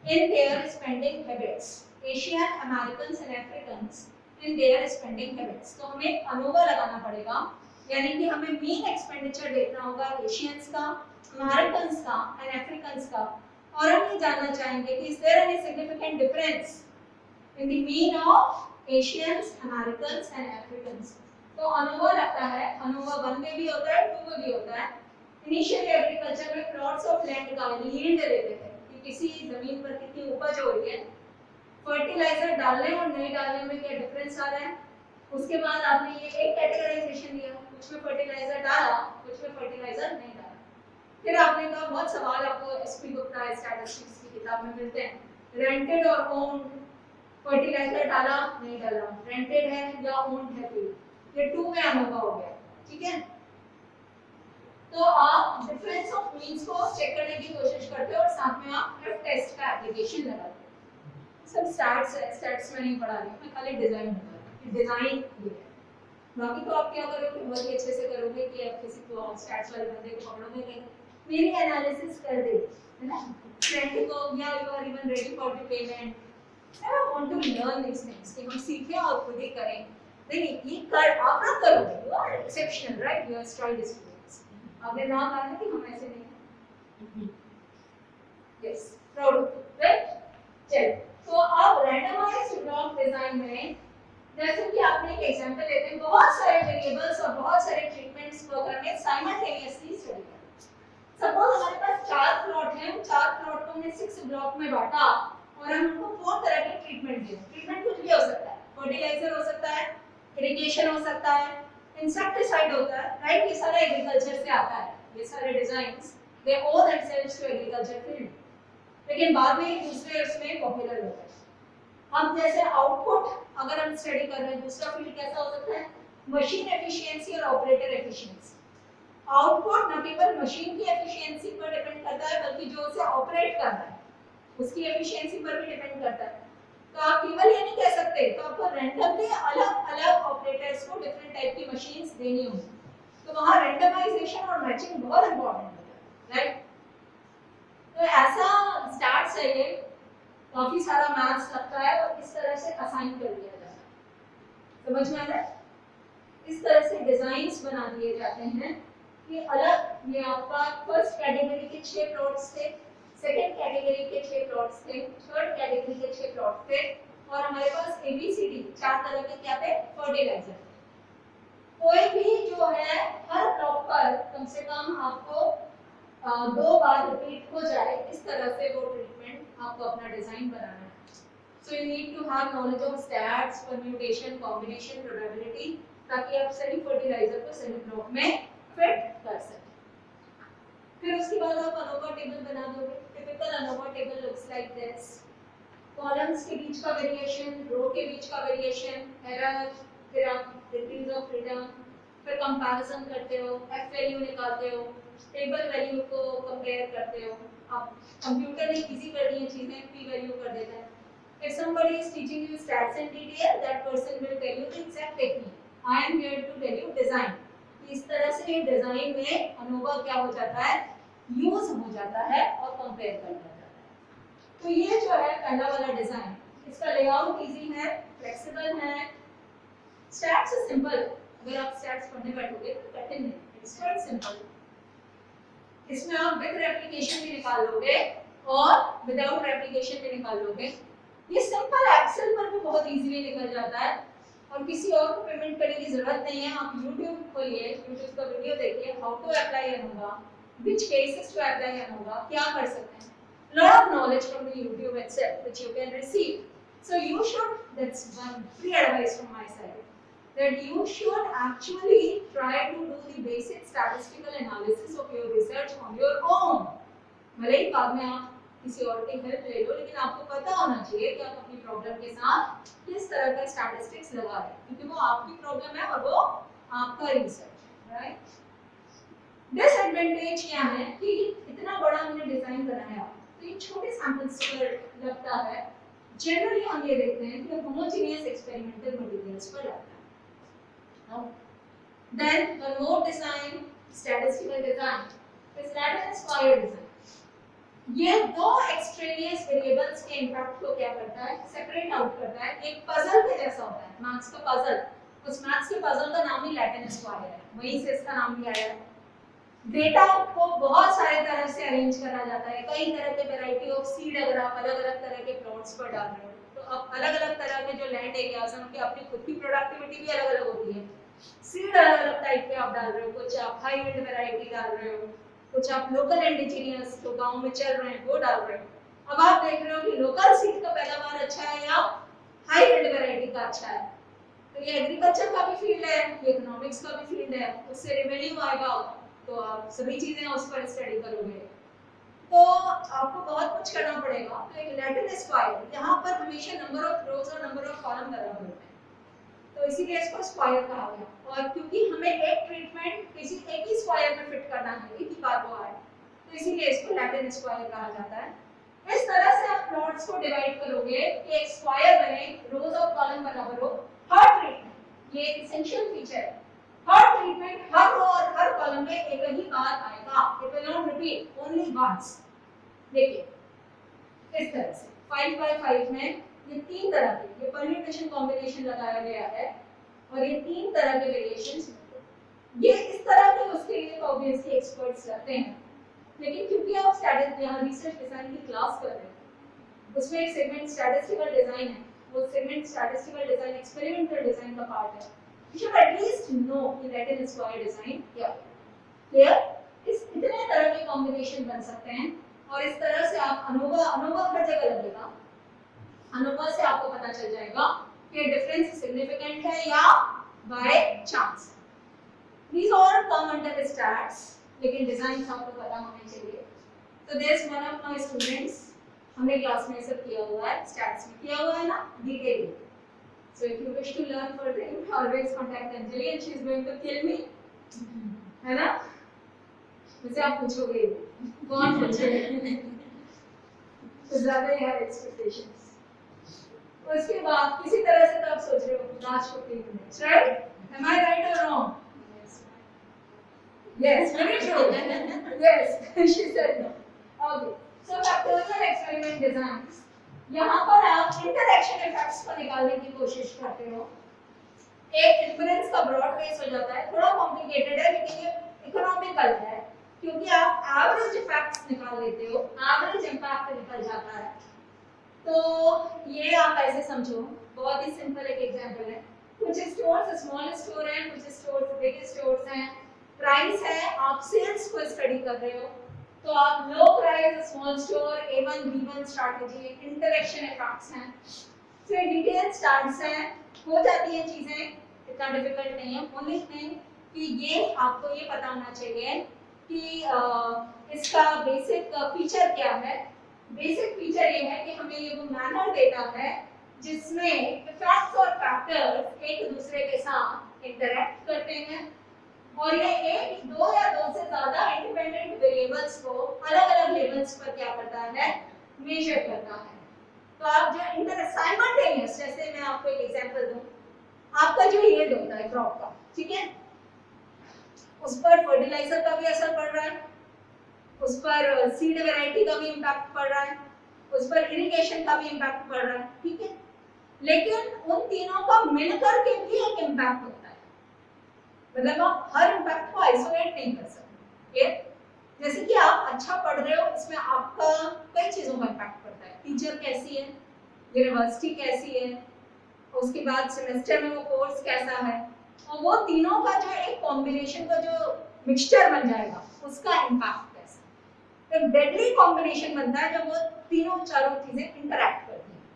A: in their spending habits? Asian, Americans and Africans in their spending habits. तो हमें ANOVA लगाना पड़ेगा, यानी कि हमें mean expenditure देखना होगा Asians का, Americans का and Africans का, और हम ये जानना चाहेंगे कि is there any significant difference in the mean of Asians, Americans and Africans. तो अनोवा लगता है, अनोवा 1 में भी होता है, 2 में भी होता है। इनिशियली एग्रीकल्चर में प्लॉट्स ऑफ लैंड का यील्ड लेते थे कि किसी जमीन पर कितनी उपज हो रही है, फर्टिलाइजर डालने और नहीं डालने में क्या डिफरेंस आ रहा है। उसके बाद आपने ये एक कैटेगराइजेशन दिया, कुछ में फर्टिलाइजर डाला, कुछ में फर्टिलाइजर नहीं डाला। फिर आपने कहा, बहुत सवाल आपको एसपी गुप्ता स्टैटिस्टिक्स की किताब में मिलते हैं, रेंटेड और ओन्ड, फर्टिलाइजर डाला नहीं डाला, रेंटेड है या ओन्ड है, फिर ये 2 में अनोवा हो गया, ठीक है। तो आप डिफरेंस ऑफ मीन्स को चेक करने की कोशिश करते हो और साथ में आप एफ टेस्ट का एप्लीकेशन लगाते हो। सब स्टैट्स में नहीं पढ़ा रही, मैं खाली डिजाइन बता रही हूं, डिजाइन ये है। बाकी तो आप क्या करोगे, बहुत ही अच्छे से करोगे कि आप किसी को स्टैट्स वाले बंदे को पकड़ोगे नहीं, मेरी एनालिसिस कर दे, है ना, क्रेडिट को, या you are even ready for the payment. I want to learn these things कि हम सीखें और खुद ही करें। देखिए, ये कर आप ना करोगे, you are exceptional, right? You are style students. आपने नाम आया कि हम ऐसे नहीं हैं। Yes, proud of you, right? चलिए, तो अब randomized block design में जैसे कि आपने एक एग्जांपल लेते हैं, बहुत सारे वेरिएबल्स और बहुत सारे ट्रीटमेंट्स को अगर हमें साइमल्टेनियसली स्टडी करना। सपोज हमारे पास 4 प्लॉट हैं, 4 प्लॉट को हमने 6 ब्लॉक में बांटा और हम उनको 4 तरह के ट्रीटमेंट दें। ट्रीटमेंट कुछ भी हो सकता है, फर्टिलाइजर हो सकता है, इरिगेशन हो सकता है, इंसेक्टिसाइड होता है, राइट। ये सारा एग्रीकल्चर से आता है, ये सारे designs they owe themselves to agriculture field, लेकिन बाद में दूसरे उसमें पॉपुलर होता है। अब जैसे आउटपुट अगर हम स्टडी कर रहे हैं, दूसरा फील्ड कैसा हो सकता है, मशीन एफिशिएंसी और ऑपरेटर एफिशिएंसी। आउटपुट न केवल मशीन की एफिशिएंसी पर डिपेंड करता है, बल्कि जो उसे ऑपरेट कर रहा है उसकी एफिशिएंसी पर भी डिपेंड करता है। तो आप केवल ये नहीं कह सकते, तो आपको रैंडमली अलग-अलग ऑपरेटर्स को डिफरेंट टाइप की मशीन्स देनी होंगी। तो वहाँ रेंडमाइजेशन और मैचिंग बहुत इंपॉर्टेंट होता है, राइट? तो ऐसा स्टार्ट है, ये काफी सारा मैथ्स लगता है और इस तरह से असाइन कर दिया जाता है। समझ में आ रहा है? इस तरह से डिजाइन्स बना दिए जाते हैं कि अलग, ये आपका फर्स्ट कैटेगरी के 6 प्लॉट्स थे, सेकंड कैटेगरी के 6 प्लॉट्स थे, थर्ड कैटेगरी के 6 प्लॉट्स थे, और हमारे पास ABCD 4 तरह के क्या थे, फर्टिलाइजर। कोई भी जो है हर प्लॉट पर कम से कम आपको 2 बार रिपीट हो जाए, इस तरह से वो ट्रीटमेंट आपको अपना डिजाइन बनाना है। So you need to have knowledge of stats, permutation, combination, probability, ताकि आप सही फर्टिलाइजर को सही ब्लॉक में फिट कर सकें। फिर उसके बाद आप अनोवा टेबल बना दोगे। Typical ANOVA table looks like this. Columns के बीच का वेरिएशन, रो के बीच का वेरिएशन, एरर, फिर आप डिग्रीज ऑफ फ्रीडम, फिर कंपैरिजन करते हो, एफ वैल्यू निकालते हो, टेबल वैल्यू को कंपेयर करते हो। अब कंप्यूटर ने इजी कर दी है चीजें, पी वैल्यू कर देता है। If somebody is teaching you stats in detail, that person will tell you the exact technique. I am here to tell you design. इस तरह से डिजाइन में अनोवा क्या हो जाता है, यूज हो जाता है और कंपेयर कर जाता है। तो ये जो है पहला वाला डिजाइन, इसका लेआउट इजी है, फ्लेक्सिबल है। स्टैट्स इज सिंपल, अगर आप स्टैट्स पढ़ने बैठोगे तो कठिन नहीं, इट्स क्वाइट सिंपल। इसमें आप विद रेप्लिकेशन भी निकाल लोगे और विदाउट रेप्लिकेशन भी निकाल लोगे। ये सिंपल एक्सेल पर भी बहुत इजीली निकल जाता है और किसी और को पेमेंट करने की जरूरत नहीं है। आप YouTube खोलिए, YouTube का वीडियो देखिए, how to apply ANOVA, which cases to apply ANOVA, क्या कर सकते हैं। Lot of knowledge from the YouTube itself which you can receive. So you should, that's one free advice from my side, that you should actually try to do the basic statistical analysis of your research on your own. भले ही बाद में आप किसी और की help ले लो, लेकिन आपको पता होना चाहिए कि आप अपनी प्रॉब्लम के साथ किस तरह का स्टैटिस्टिक्स लगा रहे हैं, क्योंकि वो आपकी प्रॉब्लम है और वो आपका रिसर्च है, राइट? डिसएडवांटेज क्या है कि इतना बड़ा हमने डिजाइन बनाया तो ये छोटे सैंपल्स पर लगता है। जनरली हम ये देखते हैं कि होमोजेनियस एक्सपेरिमेंटल मटेरियल्स पर लगता है। Then remote design, statistical design, static square design, ये दो एक्सट्रेनियस वेरिएबल्स के इंपैक्ट को क्या करता है, सेपरेट आउट करता है। एक पजल के जैसा होता है, मैथ्स का पजल। उस मैथ्स के पजल का नाम ही लैटिन स्क्वायर है, वहीं से इसका नाम भी आया है। डेटा को बहुत सारे तरह से अरेंज करा जाता है, कई तरह के वैरायटी ऑफ सीड अगर आप अलग-अलग तरह के प्लॉट्स पर डाल रहे हो तो अब अलग-अलग तरह के जो लैंड एरियाज हैं उनकी अपनी खुद की प्रोडक्टिविटी भी अलग-अलग होती है। सीड अलग-अलग टाइप के आप डाल रहे हो, कुछ आप हाई यील्ड वैरायटी डाल रहे हो, कुछ आप लोकल इंडिजिनियस जो गांव में चल रहे हैं वो डाल रहे हो। अब आप देख रहे हो कि लोकल सीड का पैदावार अच्छा है या हाई यील्ड वैरायटी का अच्छा है। तो ये एग्रीकल्चर का भी फील्ड है, ये इकोनॉमिक्स का भी फील्ड है, उससे रेवेन्यू आएगा तो आप सभी चीजें उस पर स्टडी करोगे, तो आपको बहुत कुछ करना पड़ेगा। तो एक लैटिन स्क्वायर, यहाँ पर हमेशा नंबर ऑफ रोज और नंबर ऑफ कॉलम बराबर होते हैं, तो इसीलिए इसको स्क्वायर कहा गया। और क्योंकि हमें एक ट्रीटमेंट किसी एक ही स्क्वायर में फिट करना है, एक ही कार्बोहाइड्रेट, तो इसीलिए इसको लैटिन स्क्वायर कहा जाता है। इस तरह से आप प्लॉट्स को डिवाइड करोगे कि एक स्क्वायर बने, रोज और कॉलम बराबर हो। हर ट्रीटमेंट, ये एसेंशियल फीचर है, हर ट्रीटमेंट हर रो और हर कॉलम में एक ही बार आएगा, it will not repeat, only once. देखिए इस तरह से 5 by 5 में ये 3 तरह के, ये परम्यूटेशन कॉम्बिनेशन लगाया गया है और ये 3 तरह के वेरिएशंस, ये इस तरह के उसके लिए तो ऑब्वियसली एक्सपर्ट्स रहते हैं, लेकिन क्योंकि आप स्टैटिस्टिक्स यहाँ रिसर्च डिजाइन की क्लास कर रहे हैं, उसमें एक सेगमेंट स्टैटिस्टिकल डिजाइन है, वो segment statistical design experimental design का पार्ट है। You should at least know कि लैटिन स्क्वायर डिजाइन क्या है। क्लियर? इस इतने तरह के कॉम्बिनेशन बन सकते हैं और इस तरह से आप अनोवा हर जगह लगेगा। अनोवा से आपको पता चल जाएगा कि डिफरेंस सिग्निफिकेंट है या by chance. These all come under stats, लेकिन डिजाइन आपको पता होने चाहिए। So there's one of my students, हमने क्लास में सब किया हुआ है, स्टैट्स में किया हुआ है ना, detail. So if you wish to learn further, you can always contact Anjali and she is going to kill me, है ना? मुझे आप पूछोगे कौन पूछेगा? तो ज़्यादा ही है expectations। उसके बाद किसी तरह से तो आप सोच रहे हो last 15 minutes, right? Am I right or wrong?
B: Yes.
A: So if you wish to learn further, you can always contact Anjali and she is going to kill me, है ना? मुझे आप पूछोगे कौन पूछेगा? तो ज़्यादा ही है expectations। उसके बाद किसी तरह से तो आप सोच रहे हो last 15 minutes, right? Yes, very true. Yes, she said no. Okay. So factorial experiment designs. यहाँ पर आप interaction effects को निकालने की कोशिश करते हो. एक inference का broad base हो जाता है. थोड़ा complicated है लेकिन ये economical है क्योंकि आप average effects निकाल लेते हो. Average impact निकल जाता है. तो ये आप ऐसे समझो. बहुत ही simple एक example है. कुछ स्टोर्स स्मॉल स्टोर हैं, कुछ स्टोर्स बिग स्टोर्स हैं. प्राइस है, आप सेल्स को स्टडी कर रहे हो तो आप लो price small store A1 B1 strategy interaction effects हैं. फिर डिटेल स्टार्ट्स हैं, हो जाती है चीजें, इतना डिफिकल्ट नहीं है. ओनली थिंग कि ये आपको ये पता होना चाहिए कि इसका बेसिक फीचर क्या है. बेसिक फीचर ये है कि हमें ये वो मैनर देता है जिसमें इफेक्ट्स और फैक्टर्स एक दूसरे के साथ इंटरैक्ट करते हैं और ये एक, दो या दो से ज्यादा इंडिपेंडेंट वेरिएबल्स को अलग-अलग लेवल्स पर क्या करता है, मेजर करता है. तो आप जो साइमल्टेनियस, जैसे मैं आपको एक एग्जांपल दूं, आपका जो यील्ड होता है क्रॉप का, ठीक है, उस पर फर्टिलाइजर का भी असर पड़ रहा है, उस पर सीड वैरायटी का भी इम्पैक्ट पड़ रहा है, उस पर इरिगेशन का भी इम्पैक्ट पड़ रहा है, ठीक है. लेकिन उन तीनों का मिलकर के भी एक इम्पैक्ट होता है. मतलब आप हर इम्पैक्ट को आइसोलेट नहीं कर सकते. जैसे कि आप अच्छा पढ़ रहे हो, इसमें आपका कई चीजों का इम्पैक्ट पड़ता है. टीचर कैसी है, यूनिवर्सिटी कैसी है, उसके बाद सेमेस्टर में वो कोर्स कैसा है, और वो तीनों का जो एक कॉम्बिनेशन का जो मिक्सचर बन जाएगा उसका इम्पैक्ट कैसा. एक डेडली कॉम्बिनेशन बनता है जब वो तीनों चारों चीजें इंटरैक्ट करती हैं.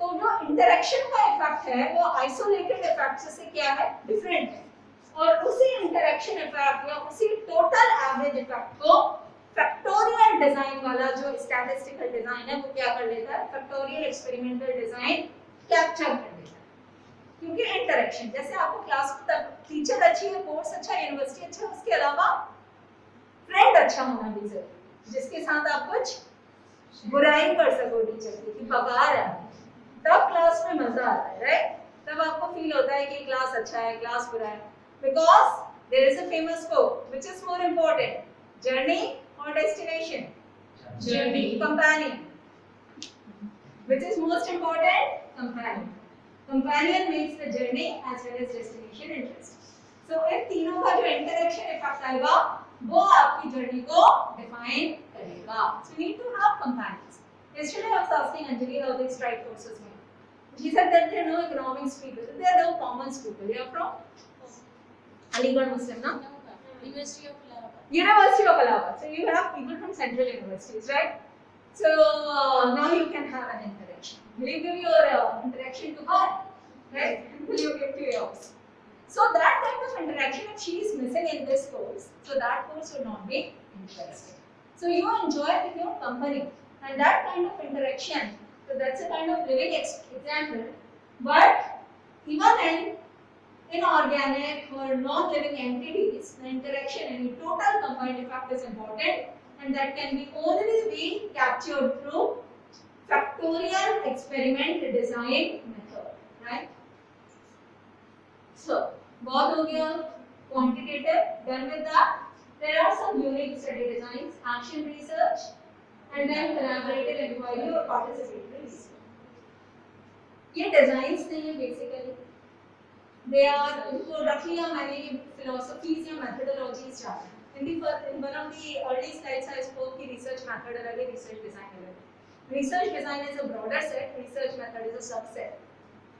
A: तो जो इंटरेक्शन का इफेक्ट है वो आइसोलेटेड इफेक्ट से क्या है, डिफरेंट है. और उसी इंटरेक्शन इफेक्ट या उसी टोटल एवरेज इफेक्ट को फैक्टोरियल डिजाइन वाला जो स्टैटिस्टिकल डिजाइन है वो क्या कर लेता है, फैक्टोरियल एक्सपेरिमेंटल डिजाइन कैप्चर कर लेता है. क्योंकि इंटरेक्शन, जैसे आपको क्लास में टीचर अच्छी है, कोर्स अच्छा है, यूनिवर्सिटी अच्छा है, उसके अलावा फ्रेंड अच्छा होना भी जरूरी है जिसके साथ आप कुछ बुराई कर सको टीचर की, भगा रहा है, तब क्लास में मजा आता है, राइट. तब आपको फील होता है कि क्लास अच्छा है, क्लास बुरा है. Because there is a famous quote, which is more important, journey or destination?
D: Journey.
A: Companion. Which is most important? Companion. Companion makes the journey as well as destination interesting. So इन तीनों का जो interaction effect आएगा, वो आपकी journey को define करेगा. So you need to have companions. Yesterday I was asking Anjali about these strike courses में. She said that there are no economics people, there are no commerce people. You are from Aligarh Muslim, no?
B: University of Allahabad.
A: University of Allahabad. So you have people from central universities, right? So now you can have an interaction. Will you give your interaction to her? Right? Will you give to yours? So that kind of interaction, if she is missing in this course, so that course will not be interesting. So you enjoy with your company, and that kind of interaction. So that's a kind of living example. But even in organic or non-living entities, the interaction and the total combined effect is important, and that can be only be captured through factorial experiment design method, right? So, बहुत हो गया quantitative. Done with that, there are some unique study designs, action research, and then collaborative inquiry or participatory research. ये designs नहीं है basically. They are roughly how many philosophies या methodologies जाते हैं. In one of the early slides I spoke कि research method अलग है, research design अलग है. Research design is a broader set, research method is a subset.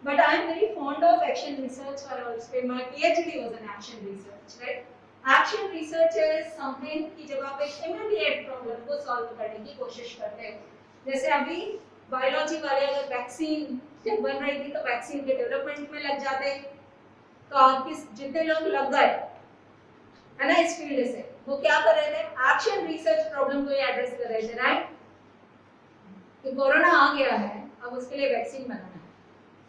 A: But I am very fond of action research, or also my PhD was in action research, right? Action research is something कि जब आप एक immediate problem को solve करने की कोशिश करते हो. जैसे अभी biology वाले अगर vaccine जब बन रही थी तो vaccine के development में लग जाते हैं. तो आपके जितने लोग लग गए है ना इस फील्ड से, वो क्या कर रहे थे, एक्शन रिसर्च प्रॉब्लम को एड्रेस कर रहे थे, राइट. कि कोरोना आ गया है, अब उसके लिए वैक्सीन बनाना है.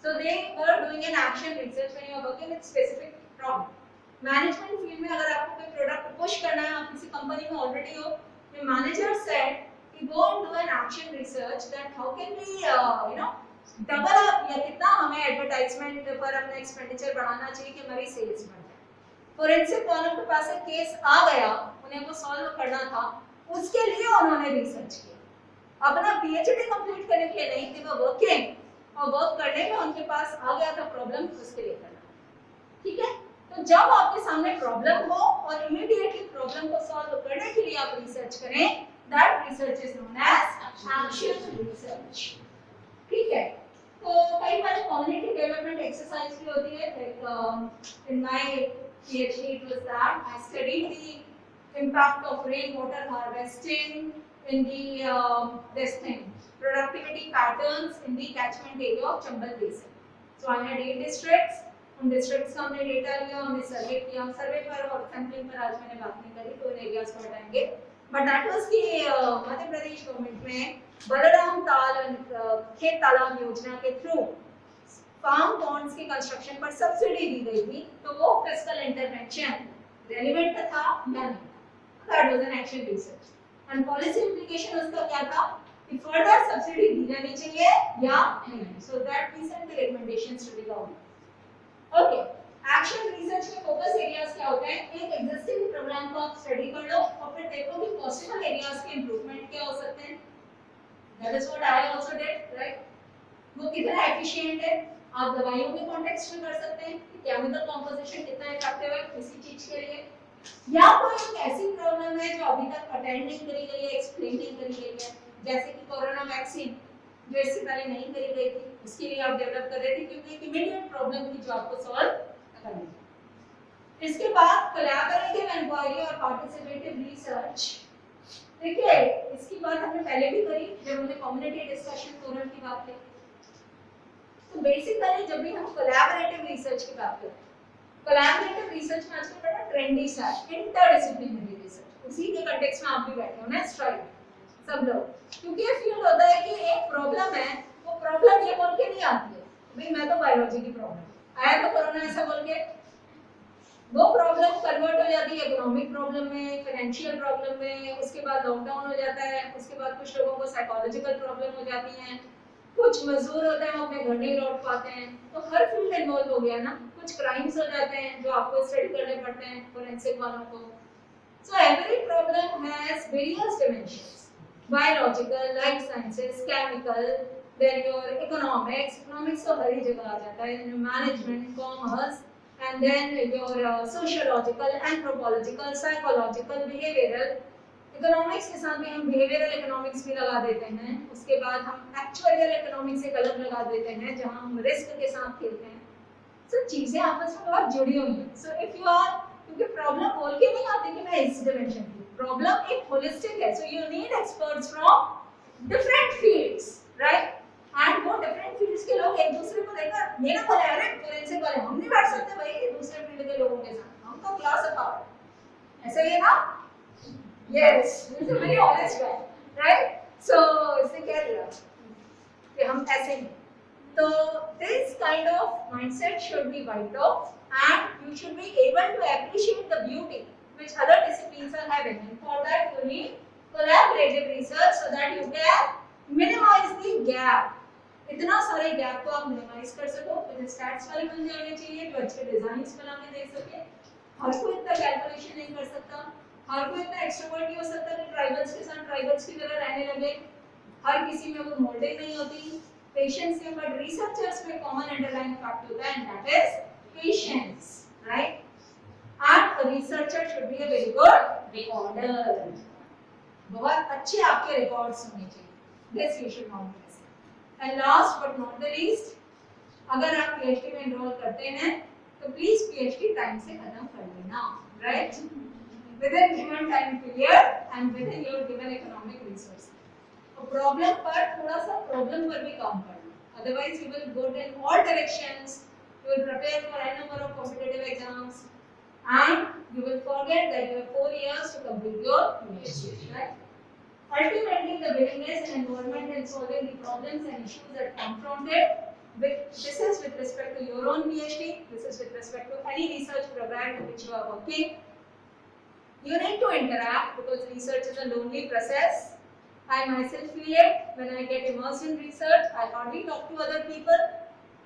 A: So they were doing an action research when you are working with specific problem. Management field में अगर आपको कोई प्रोडक्ट पुश करना है, आप किसी कंपनी में ऑलरेडी हो, द मैनेजर सेड कि go and do an action research that how can we you know double up, या कितना हमें एडवर्टाइजमेंट पर अपना एक्सपेंडिचर बढ़ाना चाहिए कि हमारी सेल्स बढ़ जाए. फोरेंसिक वालों के पास एक केस आ गया, उन्हें वो सॉल्व करना था, उसके लिए उन्होंने रिसर्च किया। अपना पीएचडी कंप्लीट करने के लिए नहीं, थे वो वर्किंग और वर्क करने में उनके पास आ गया था प्रॉब्लम, उसके लिए करना। ठीक है, तो जब आपके सामने प्रॉब्लम हो और इमीडिएटली प्रॉब्लम को सॉल्व करने के लिए आप रिसर्च करें, that research is known as action research. ठीक है, तो कई बार कम्युनिटी डेवलपमेंट एक्सरसाइज भी होती है, like in my PhD it was that I studied the impact of rainwater harvesting in the this thing productivity patterns in the catchment area of Chambal Basin. So I had 8 districts, उन districts का हमने data लिया, हमने सर्वे किया, सर्वे पर और sampling पर आज मैंने बात नहीं करी, तो इन एरियाज को हटाएंगे। बट दैट वाज की मध्य प्रदेश गवर्नमेंट में बलराम खेत तालाब योजना के थ्रू फार्म पॉन्ड्स के कंस्ट्रक्शन पर सब्सिडी दी गई थी, तो वो फिस्कल इंटरवेंशन रेलेवेंट था या नहीं, that was an action research. And policy implication उसका क्या था कि फर्दर सब्सिडी दी जानी चाहिए या नहीं, so that we sent the recommendations to the government. Okay, action research के फोकस एरियाज क्या होते हैं? एक एग्जिस्टिंग प्रोग्राम को आप स्टडी कर लो और फिर देखो कि पॉसिबल एरियाज के इंप्रूवमेंट क्या हो सकते हैं। That is what I also did, right? वो कितना एफिशिएंट है, आप दवाइयों के कॉन्टेक्स्ट में कर सकते हैं कि केमिकल कंपोजिशन कितना इफेक्टिव है किसी चीज के लिए, या कोई एक ऐसी प्रॉब्लम है जो अभी तक अटेंड नहीं करी गई है, एक्सप्लेन नहीं करी गई है, जैसे कि कोरोना वैक्सीन जो इससे पहले नहीं करी गई थी, उसके लिए आप डेवलप कर रहे थे क्योंकि एक इमीडिएट प्रॉब्लम थी जो आपको सॉल्व करनी थी। इसके बाद कोलैबोरेटिव इंक्वायरी और पार्टिसिपेटिव रिसर्च। देखिए, इसकी बात हमने पहले भी करी जब हमने कम्युनिटी डिस्कशन फोरम की बात की। तो बेसिकली जब भी हम कोलैबोरेटिव रिसर्च की बात करते हैं, कोलैबोरेटिव रिसर्च में आजकल बड़ा ट्रेंडी सा है इंटरडिसिप्लिनरी रिसर्च, उसी के कॉन्टेक्स्ट में आप भी बैठे हो ना स्ट्राइक सब लोग, क्योंकि ये फील होता है कि एक प्रॉब्लम है, वो प्रॉब्लम ये बोल के नहीं आती है भाई मैं तो बायोलॉजी की प्रॉब्लम आया तो कोरोना ऐसा बोल के, वो प्रॉब्लम कन्वर्ट हो जाती है इकोनॉमिक प्रॉब्लम में, फाइनेंशियल प्रॉब्लम में, उसके बाद लॉकडाउन हो जाता है, उसके बाद कुछ लोगों को साइकोलॉजिकल प्रॉब्लम हो जाती है, कुछ मजदूर होते हैं वो अपने घर नहीं लौट पाते हैं, तो हर फील्ड इन्वॉल्व हो गया ना, कुछ क्राइम्स हो जाते हैं जो आपको स्टडी करने पड़ते हैं फोरेंसिक वालों को। So every problem has various dimensions, biological, life sciences, chemical, then your economics तो हर ही जगह आ जाता है, management, commerce, and then your sociological, anthropological, psychological, behavioral, economics के साथ में हम बिहेवियरल इकोनॉमिक्स भी लगा देते हैं, उसके बाद हम एक्चुअरियल इकोनॉमिक्स एक अलग लगा देते हैं जहां हम रिस्क के साथ खेलते हैं। सो चीजें आपस में बहुत जुड़ी हुई हैं। सो इफ यू आर, क्योंकि प्रॉब्लम बोल के नहीं आती कि मैं इस डिमेंशन की, प्रॉब्लम एक होलिस्टिक है, so you need experts from different fields, right? And वो डिफरेंट फील्ड्स के लोग एक दूसरे को देखकर ये ना बोले अरे फोरेंसिक वाले हम नहीं बैठ सकते भाई दूसरे फील्ड के लोगों के साथ, हम तो क्लास अपार्ट, ऐसा ही है ना? Yes, it's a very honest way, right? So इसने क्या दिया कि हम ऐसे हैं, तो this kind of mindset should be wiped off and you should be able to appreciate the beauty which other disciplines are having, and for that you need collaborative research so that you can minimize the gap. इतना सारे gap को आप minimise कर सको, फिर stats वाले बंदे होने चाहिए जो अच्छे डिजाइन्स बना के दे सके, हर कोई इतना कैलकुलेशन नहीं कर सकता, हर कोई इतना एक्सट्रोवर्ट नहीं हो सकता कि ट्राइबल्स के साथ ट्राइबल्स की तरह रहने लगे, हर किसी में वो मोल्डिंग नहीं होती, पेशेंस है, बट रिसर्चर्स में कॉमन अंडरलाइंग फैक्ट होता है and that is patience, right? And a researcher should be a very good recorder, बहुत अच्छे आपके रिकॉर्ड्स होने चाहिए, this you should not miss. And last but not the least, अगर आप पीएचडी में एनरोल करते हैं तो प्लीज पीएचडी टाइम से खत्म कर लेना, right? within given time period and within your given economic resources. तो प्रॉब्लम पर थोड़ा सा प्रॉब्लम पर भी काम करना, otherwise you will go in all directions, you will prepare for a number of competitive exams and you will forget that you have 4 years to complete your PhD, right? Ultimately the willingness and involvement in solving the problems and issues that confront it, this is with respect to your own PhD, this is with respect to any research program in which you are working. You need to interact because research is a lonely process. I myself feel it when I get immersed in research. I hardly talk to other people.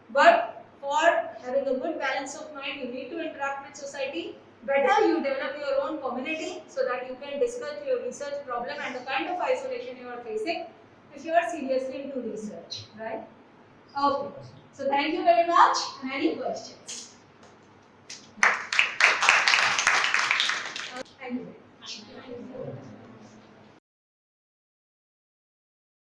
A: But for having a good balance of mind, you need to interact with society. better you develop your own community so that you can discuss your research problem and the kind of isolation you are facing if you are seriously into research, right? Okay. So thank you very much. And any questions? Thank you very much.